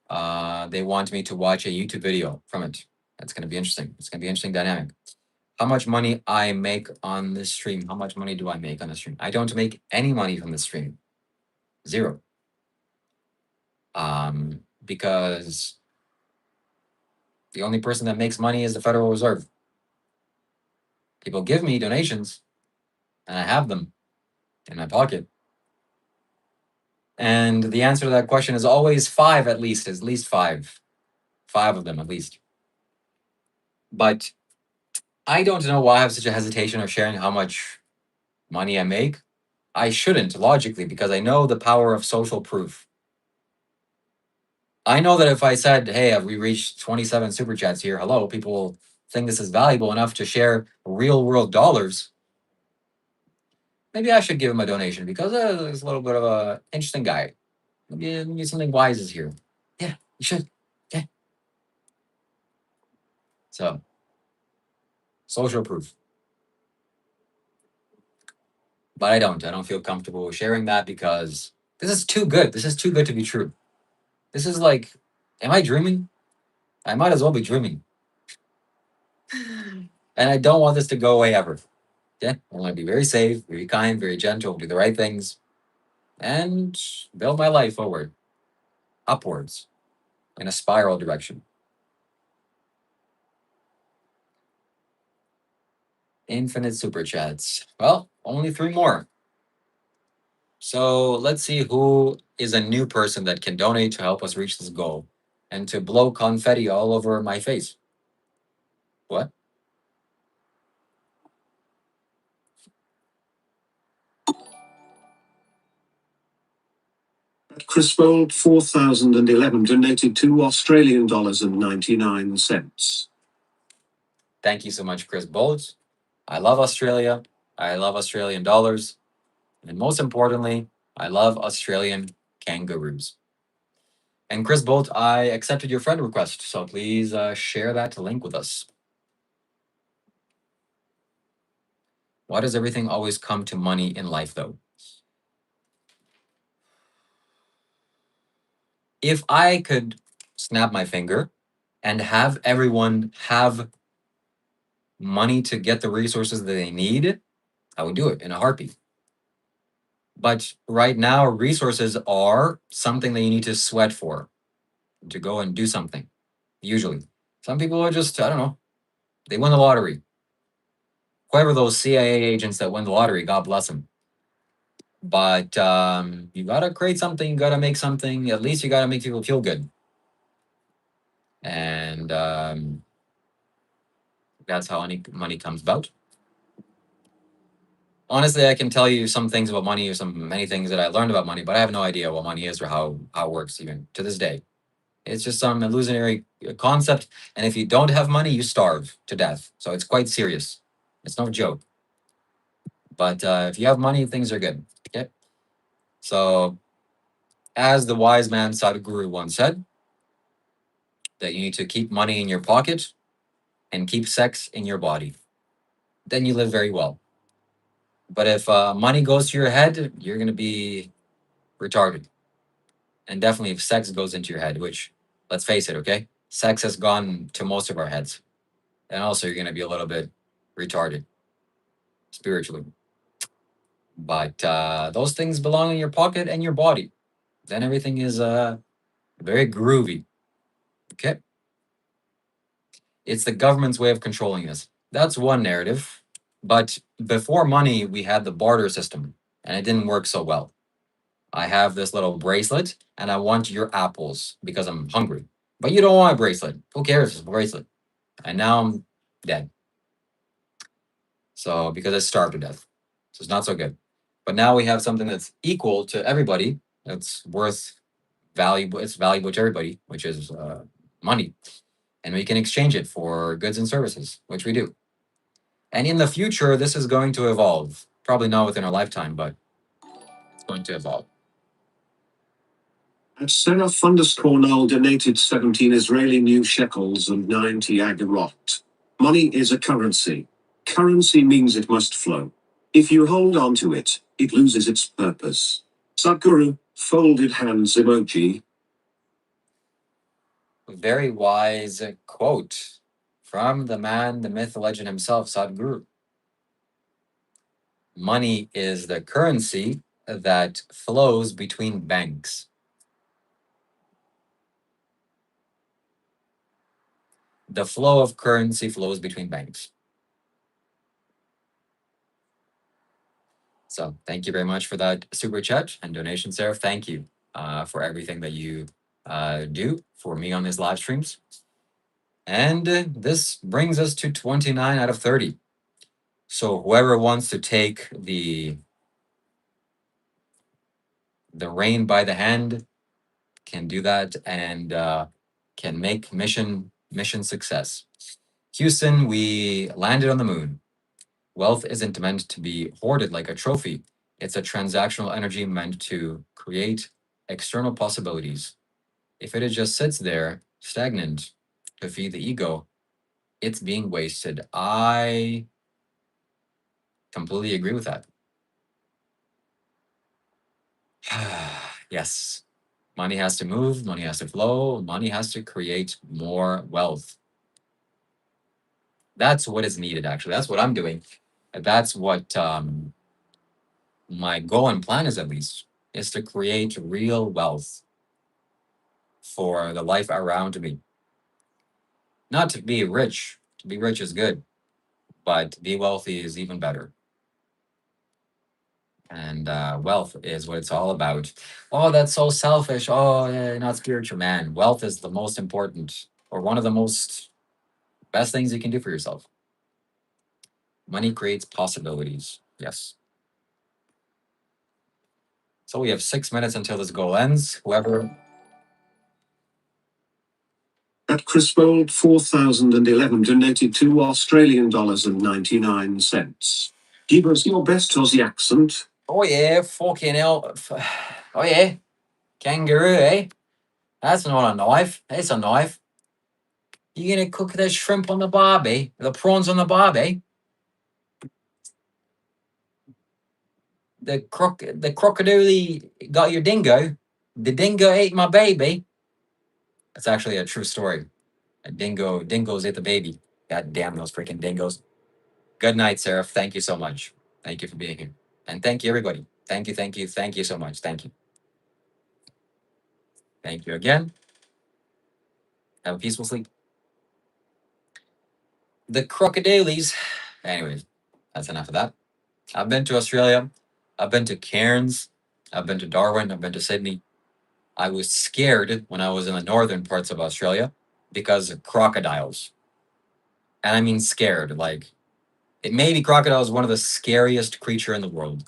they want me to watch a YouTube video from it. That's going to be interesting. It's going to be an interesting dynamic. How much money I make on this stream? How much money do I make on the stream? I don't make any money from the stream. 0. Because the only person that makes money is the Federal Reserve. People give me donations, and I have them in my pocket. And the answer to that question is always 5 at least 5. 5 of them at least. But I don't know why I have such a hesitation of sharing how much money I make. I shouldn't, logically, because I know the power of social proof. I know that if I said, hey, have we reached 27 super chats here? Hello, people will think this is valuable enough to share real world dollars. Maybe I should give him a donation because he's a little bit of a interesting guy. Maybe something wise is here. Yeah, you should. Yeah. So, social proof. But I don't feel comfortable sharing that because this is too good. This is too good to be true. This is like, am I dreaming? I might as well be dreaming. And I don't want this to go away ever. Yeah, I want to be very safe, very kind, very gentle, do the right things, and build my life forward, upwards, in a spiral direction. Infinite super chats. Well, only 3 more. So let's see who is a new person that can donate to help us reach this goal and to blow confetti all over my face. What? Chris Bold 4011 donated $2 Australian and 99 cents. Thank you so much, Chris Bolt. I love Australia. I love Australian dollars. And most importantly, I love Australian kangaroos. And Chris Bolt, I accepted your friend request, so please share that link with us. Why does everything always come to money in life, though? If I could snap my finger and have everyone have money to get the resources that they need, I would do it in a heartbeat. But right now, resources are something that you need to sweat for, to go and do something, usually. Some people are just, I don't know, they win the lottery. Whoever those CIA agents that win the lottery, God bless them. But you got to create something, you got to make something, at least you got to make people feel good. And that's how any money comes about. Honestly, I can tell you some things about money or many things that I learned about money, but I have no idea what money is or how it works even to this day. It's just some illusionary concept. And if you don't have money, you starve to death. So it's quite serious. It's no joke. But if you have money, things are good. Okay. So, as the wise man Sadhguru once said, that you need to keep money in your pocket and keep sex in your body. Then you live very well. But if money goes to your head, you're going to be retarded. And definitely if sex goes into your head, which, let's face it, okay? Sex has gone to most of our heads. And also you're going to be a little bit retarded spiritually. But those things belong in your pocket and your body. Then everything is very groovy. Okay? It's the government's way of controlling us. That's one narrative. But before money, we had the barter system, and it didn't work so well. I have this little bracelet, and I want your apples because I'm hungry. But you don't want a bracelet. Who cares? It's a bracelet. And now I'm dead. So, because I starved to death. So it's not so good. But now we have something that's equal to everybody, that's worth valuable, it's valuable to everybody, which is money. And we can exchange it for goods and services, which we do. And in the future, this is going to evolve. Probably not within our lifetime, but it's going to evolve. At Seraph underscore Null donated 17 Israeli new shekels and 90 agarot. Money is a currency. Currency means it must flow. If you hold on to it, it loses its purpose. Sadhguru, folded hands emoji. Very wise quote from the man, the myth, the legend himself, Sadhguru. Money is the currency that flows between banks. The flow of currency flows between banks. So thank you very much for that super chat and donation, Sarah. Thank you for everything that you do for me on these live streams. And this brings us to 29 out of 30. So whoever wants to take the rein by the hand can do that and can make mission success. Houston, we landed on the moon. Wealth isn't meant to be hoarded like a trophy. It's a transactional energy meant to create external possibilities. If it just sits there, stagnant, to feed the ego, it's being wasted. I completely agree with that. Yes. Money has to move, money has to flow, money has to create more wealth. That's what is needed, actually. That's what I'm doing. That's what my goal and plan is, at least, is to create real wealth for the life around me. Not to be rich. To be rich is good, but to be wealthy is even better. And wealth is what it's all about. Oh, that's so selfish. Oh, yeah, not spiritual, man. Wealth is the most important, or one of the most best things you can do for yourself. Money creates possibilities. Yes. So we have 6 minutes until this goal ends. Whoever. At Crispold 4011 donated $2 and 99 cents. Give us your best Aussie accent. Oh, yeah, fucking hell. Oh, yeah. Kangaroo, eh? That's not a knife. It's a knife. You gonna cook the shrimp on the barbie? The prawns on the barbie? The crocodile got your dingo. The dingo ate my baby. That's actually a true story. Dingoes ate the baby. God damn those freaking dingoes. Good night, Seraph. Thank you so much. Thank you for being here. And thank you, everybody. Thank you, thank you, thank you so much. Thank you. Thank you again. Have a peaceful sleep. The crocodiles. Anyways, that's enough of that. I've been to Australia. I've been to Cairns. I've been to Darwin. I've been to Sydney. I was scared when I was in the northern parts of Australia because of crocodiles. And I mean scared. Like, it may be crocodiles one of the scariest creature in the world.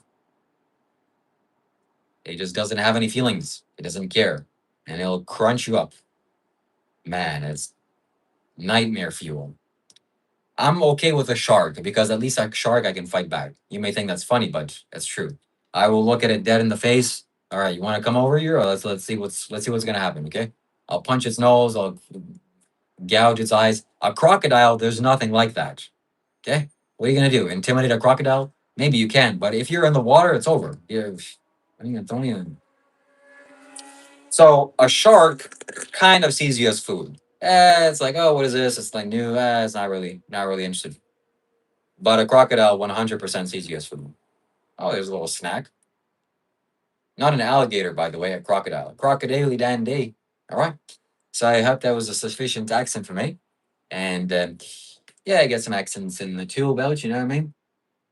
It just doesn't have any feelings. It doesn't care. And it'll crunch you up. Man, it's nightmare fuel. I'm okay with a shark because at least a shark I can fight back. You may think that's funny, but that's true. I will look at it dead in the face. All right, you want to come over here? Or let's see what's gonna happen. Okay, I'll punch its nose. I'll gouge its eyes. A crocodile, there's nothing like that. Okay, what are you gonna do? Intimidate a crocodile? Maybe you can, but if you're in the water, it's over. Don't even. So a shark kind of sees you as food. It's like, oh, what is this? It's like new. It's not really interested. But a crocodile 100% sees you as food. Oh, there's a little snack. Not an alligator, by the way, a crocodile. Crocodile dandy. All right. So I hope that was a sufficient accent for me. And yeah, I get some accents in the tool belt, you know what I mean?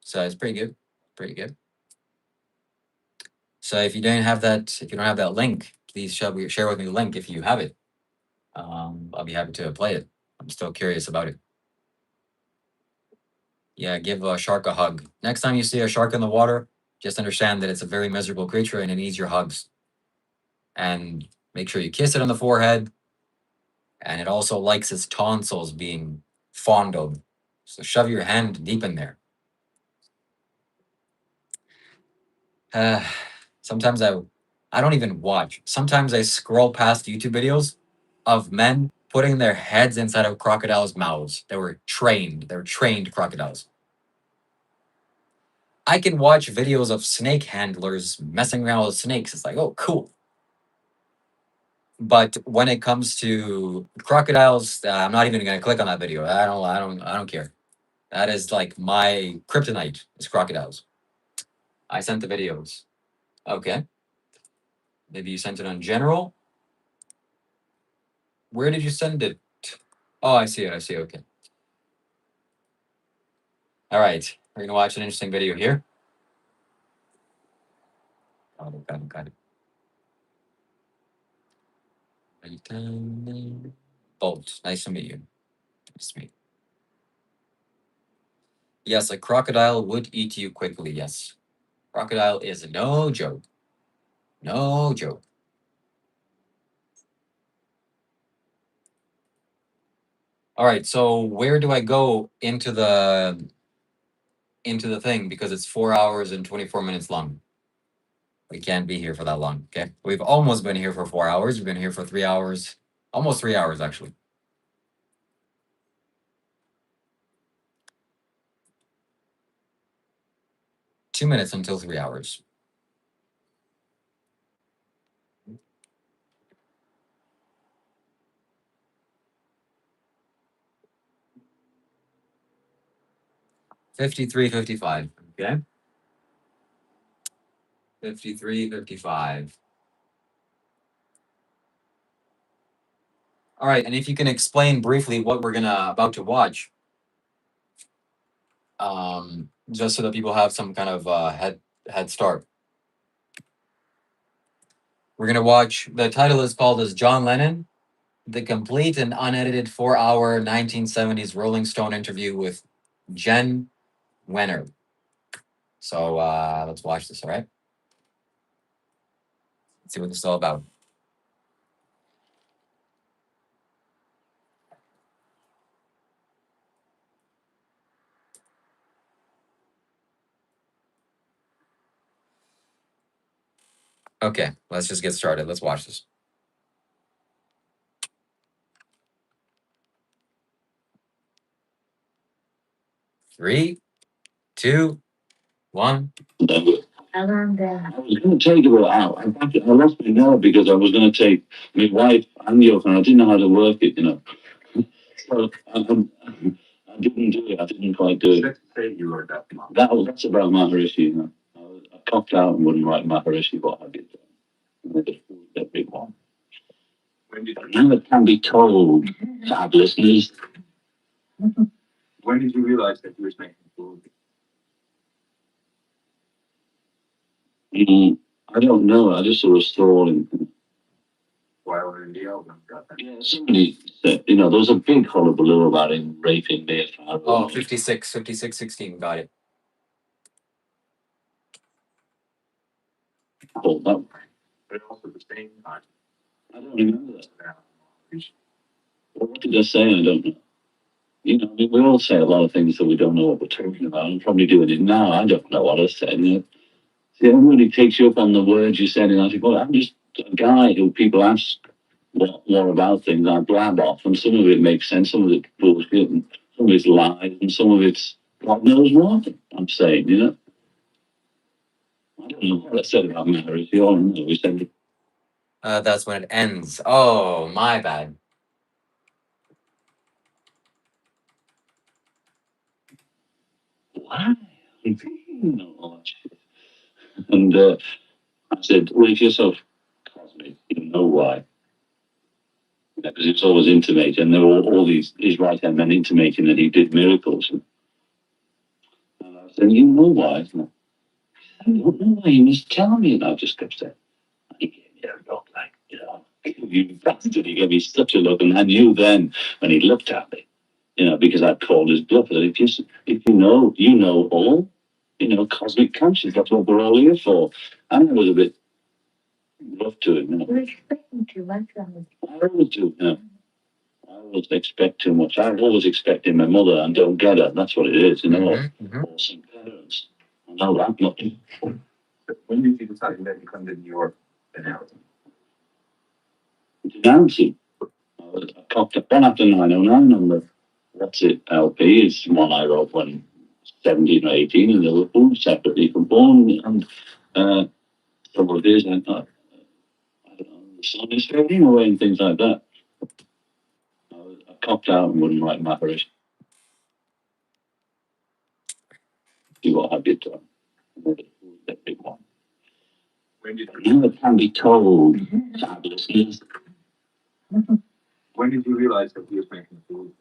So it's pretty good. Pretty good. So if you don't have that link, please share with me the link if you have it. I'll be happy to play it. I'm still curious about it. Yeah, give a shark a hug. Next time you see a shark in the water, just understand that it's a very miserable creature and it needs your hugs. And make sure you kiss it on the forehead. And it also likes its tonsils being fondled. So shove your hand deep in there. Sometimes I don't even watch. Sometimes I scroll past YouTube videos of men putting their heads inside of crocodiles' mouths. They're trained crocodiles. I can watch videos of snake handlers messing around with snakes. It's like, oh, cool. But when it comes to crocodiles, I'm not even going to click on that video. I don't care. That is like my kryptonite is crocodiles. I sent the videos. Okay. Maybe you sent it on general. Where did you send it? Oh, I see it. Okay. All right. We're going to watch an interesting video here. Got it. Bolt. Nice to meet you. Nice to meet you. Yes, a crocodile would eat you quickly. Yes. Crocodile is no joke. No joke. All right. So where do I go into the thing? Because it's 4 hours and 24 minutes long. We can't be here for that long. Okay. We've almost been here for 4 hours. We've been here for 3 hours. Almost 3 hours, actually. Two minutes until 3 hours. $53, $55. Okay. 53, 55. All right. And if you can explain briefly what we're about to watch, just so that people have some kind of head start. We're gonna watch. The title is called as John Lennon, the complete and unedited 4-hour 1970s Rolling Stone interview with Jen Wenner. So let's watch this. All right. Let's see what this is all about. Okay, let's just get started. Let's watch this. 3, 2, 1. I was going to take it all out. I lost my nerve because I was going to take my wife and your and I didn't know how to work it, you know. So I didn't do it. I didn't quite do it. Let's say you wrote that. That's about Maharishi. You know? I copped out and wouldn't write Maharishi, what have you done? And I just fooled everyone. Now it can be told, fab listeners. When did you realize that you were making food? I don't know. I just sort of saw him. While we're in the album, yeah, somebody said, you know, there was a big hullabaloo about him raping me. Oh, 56, 56, 16. Got it. Oh, that. But also the same time. I don't remember that. Well, what did I say? I don't know. You know, we all say a lot of things that we don't know what we're talking about. I'm probably doing it now. I don't know what I said. You know? See, everybody takes you up on the words you said, and I think, well, I'm just a guy who people ask what more about things. I blab off, and some of it makes sense, some of it's bullshit, and some of it's lies, and some of it's God knows what I'm saying, you know? I don't know what I said about marriage. You all know we said, That's when it ends. Oh, my bad. why? You know, all that shit. And I said, well, if you're so cosmic, you know why. Because it's always intimating, and there were all these right hand men intimating that he did miracles. And I said, you know why? I don't know why, you must tell me. And I just kept saying, he gave me a look like, you know, you bastard. He gave me such a look. And I knew then when he looked at me, you know, because I'd called his bluff, that if you know all, you know, cosmic conscience, that's what we're all here for. And I was a bit rough to him. You know. You're expecting too much from him. I always do, you know. I always expect too much. I'm always expecting my mother and don't get her. That's what it is, you know. Awesome parents. I know that much. When did you decide that you come to New York and out? Denouncing. I copped up one after 909 on the What's It LP. It's one I wrote when 17 or 18 in Liverpool, separately from born. And some of these, I don't know, the sun is fading away and things like that. I copped out and wouldn't write Maharishi. See what I did to him. That big one. Now it can be told, fab listeners. When did you realize that he was making food?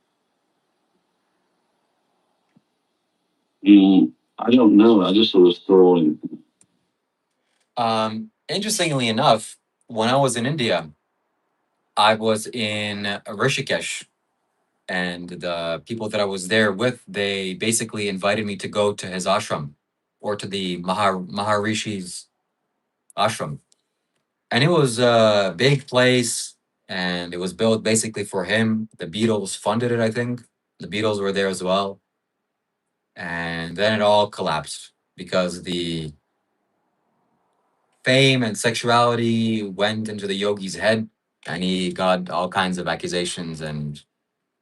I don't know. I just sort of saw him. Interestingly enough, when I was in India, I was in Rishikesh, and the people that I was there with, they basically invited me to go to his ashram or to the Maharishi's ashram. And it was a big place, and it was built basically for him. The Beatles funded it, I think. The Beatles were there as well. And then it all collapsed because the fame and sexuality went into the yogi's head, and he got all kinds of accusations, and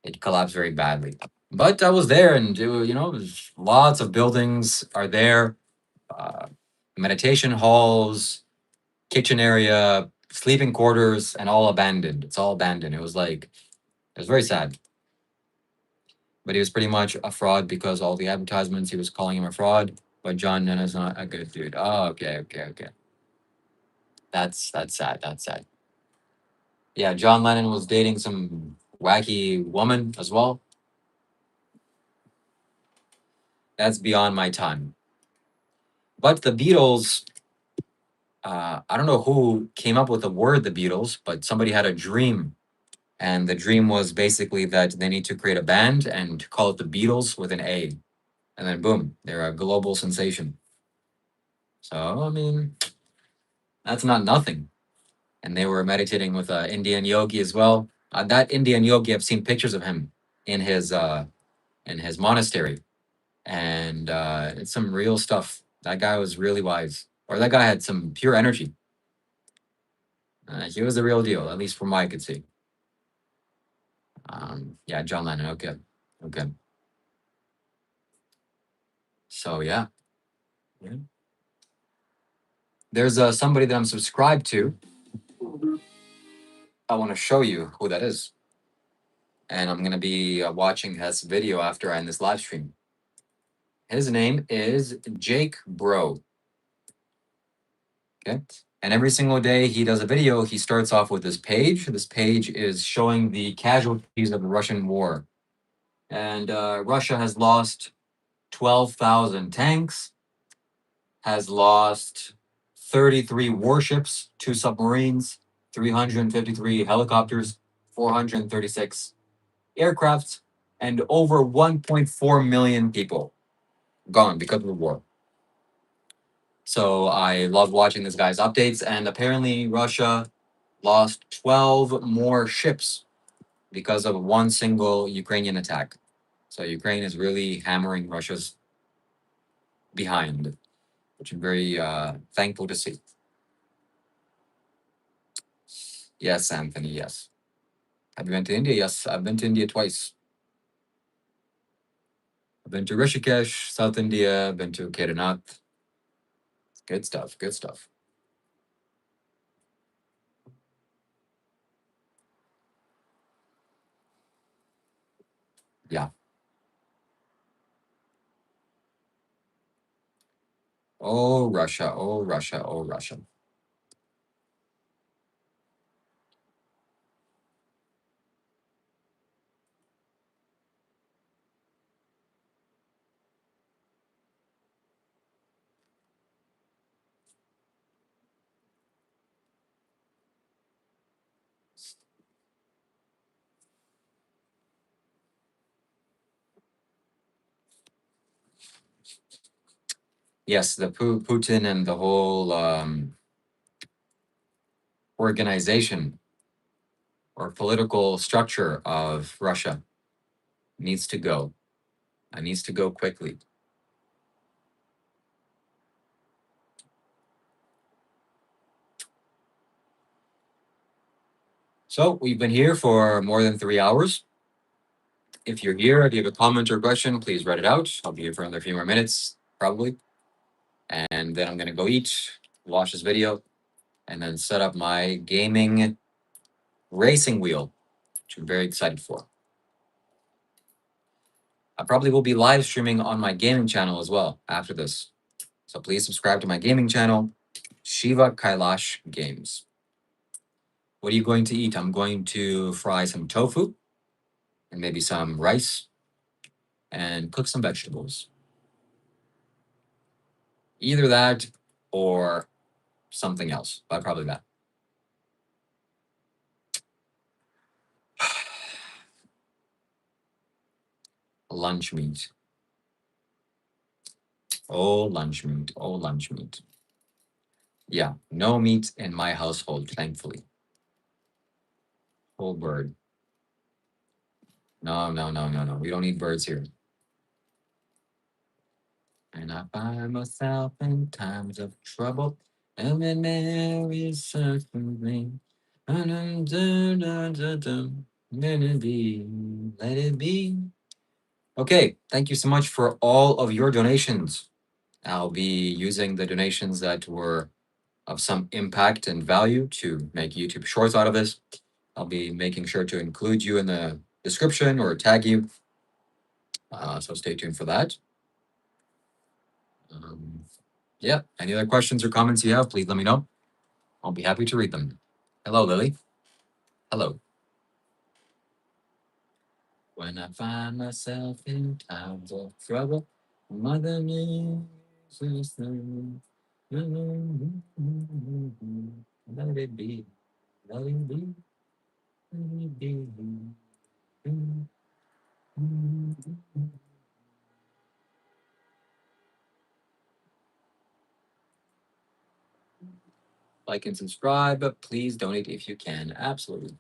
it collapsed very badly. But I was there, and you know, lots of buildings are there, uh, meditation halls, kitchen area, sleeping quarters, and all abandoned. It's all abandoned. It was very sad. But he was pretty much a fraud because all the advertisements, he was calling him a fraud. But John Lennon's not a good dude. Oh, okay. That's sad. That's sad. Yeah, John Lennon was dating some wacky woman as well. That's beyond my time. But the Beatles, I don't know who came up with the word the Beatles, but somebody had a dream. And the dream was basically that they need to create a band and call it the Beatles with an A. And then boom, they're a global sensation. So, I mean, that's not nothing. And they were meditating with an Indian yogi as well. That Indian yogi, I've seen pictures of him in his monastery, and it's some real stuff. That guy was really wise, or that guy had some pure energy. He was the real deal, at least from what I could see. Yeah, John Lennon. Okay. So yeah. There's somebody that I'm subscribed to. I want to show you who that is. and I'm gonna be watching his video after I end this live stream. His name is Jake Bro. Okay. And every single day he does a video, he starts off with this page. This page is showing the casualties of the Russian war. And Russia has lost 12,000 tanks, has lost 33 warships, 2 submarines, 353 helicopters, 436 aircrafts, and over 1.4 million people gone because of the war. So I love watching this guy's updates, and apparently Russia lost 12 more ships because of one single Ukrainian attack. So Ukraine is really hammering Russia's behind, which I'm very thankful to see. Yes, Anthony, yes. Have you been to India? Yes, I've been to India twice. I've been to Rishikesh, South India, I've been to Kedarnath. Good stuff, good stuff. Yeah. Oh, Russia, oh, Russia, oh, Russia. Yes, the Putin and the whole organization or political structure of Russia needs to go. It needs to go quickly. So we've been here for more than 3 hours. If you're here, if you have a comment or question, please write it out. I'll be here for another few more minutes, probably. And then I'm gonna go eat, watch this video, and then set up my gaming racing wheel, which I'm very excited for. I probably will be live streaming on my gaming channel as well after this. So please subscribe to my gaming channel, Shiva Kailash Games. What are you going to eat? I'm going to fry some tofu and maybe some rice and cook some vegetables. Either that or something else, but probably that. Lunch meat. Oh, lunch meat. Oh, lunch meat. Yeah, no meat in my household, thankfully. Whole bird. No, no, no, no, no. We don't eat birds here. And I find myself in times of trouble, and when Mary circles me, let it be, let it be. Okay, thank you so much for all of your donations. I'll be using the donations that were of some impact and value to make YouTube shorts out of this. I'll be making sure to include you in the description or tag you. So stay tuned for that. Yeah, any other questions or comments you have, please let me know. I'll be happy to read them. Hello, Lily. Hello. When I find myself in times of trouble, Mother Mary says, let it be, let it be, let it be. Like and subscribe, but please donate if you can. Absolutely.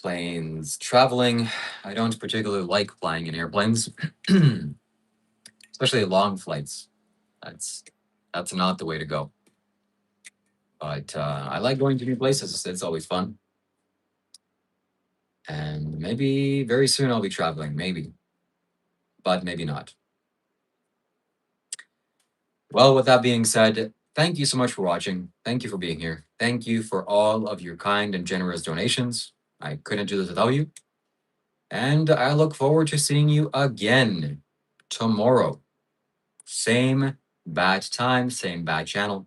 Planes. Traveling. I don't particularly like flying in airplanes, especially long flights. That's not the way to go. But I like going to new places. It's always fun. And maybe very soon I'll be traveling, maybe, but maybe not. Well, with that being said, thank you so much for watching. Thank you for being here. Thank you for all of your kind and generous donations. I couldn't do this without you. And I look forward to seeing you again tomorrow. Same bad time, same bad channel,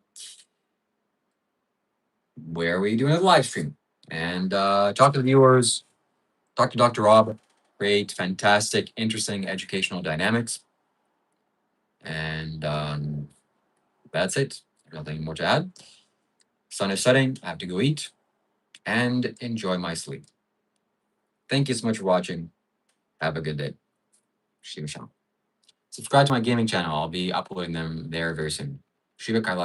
where we doing a live stream. And talk to the viewers, talk to Dr. Rob, create fantastic, interesting educational dynamics. And that's it. Nothing more to add. Sun is setting. I have to go eat and enjoy my sleep. Thank you so much for watching. Have a good day. Shiva Shambho. Subscribe to my gaming channel. I'll be uploading them there very soon. Shiva Kailash.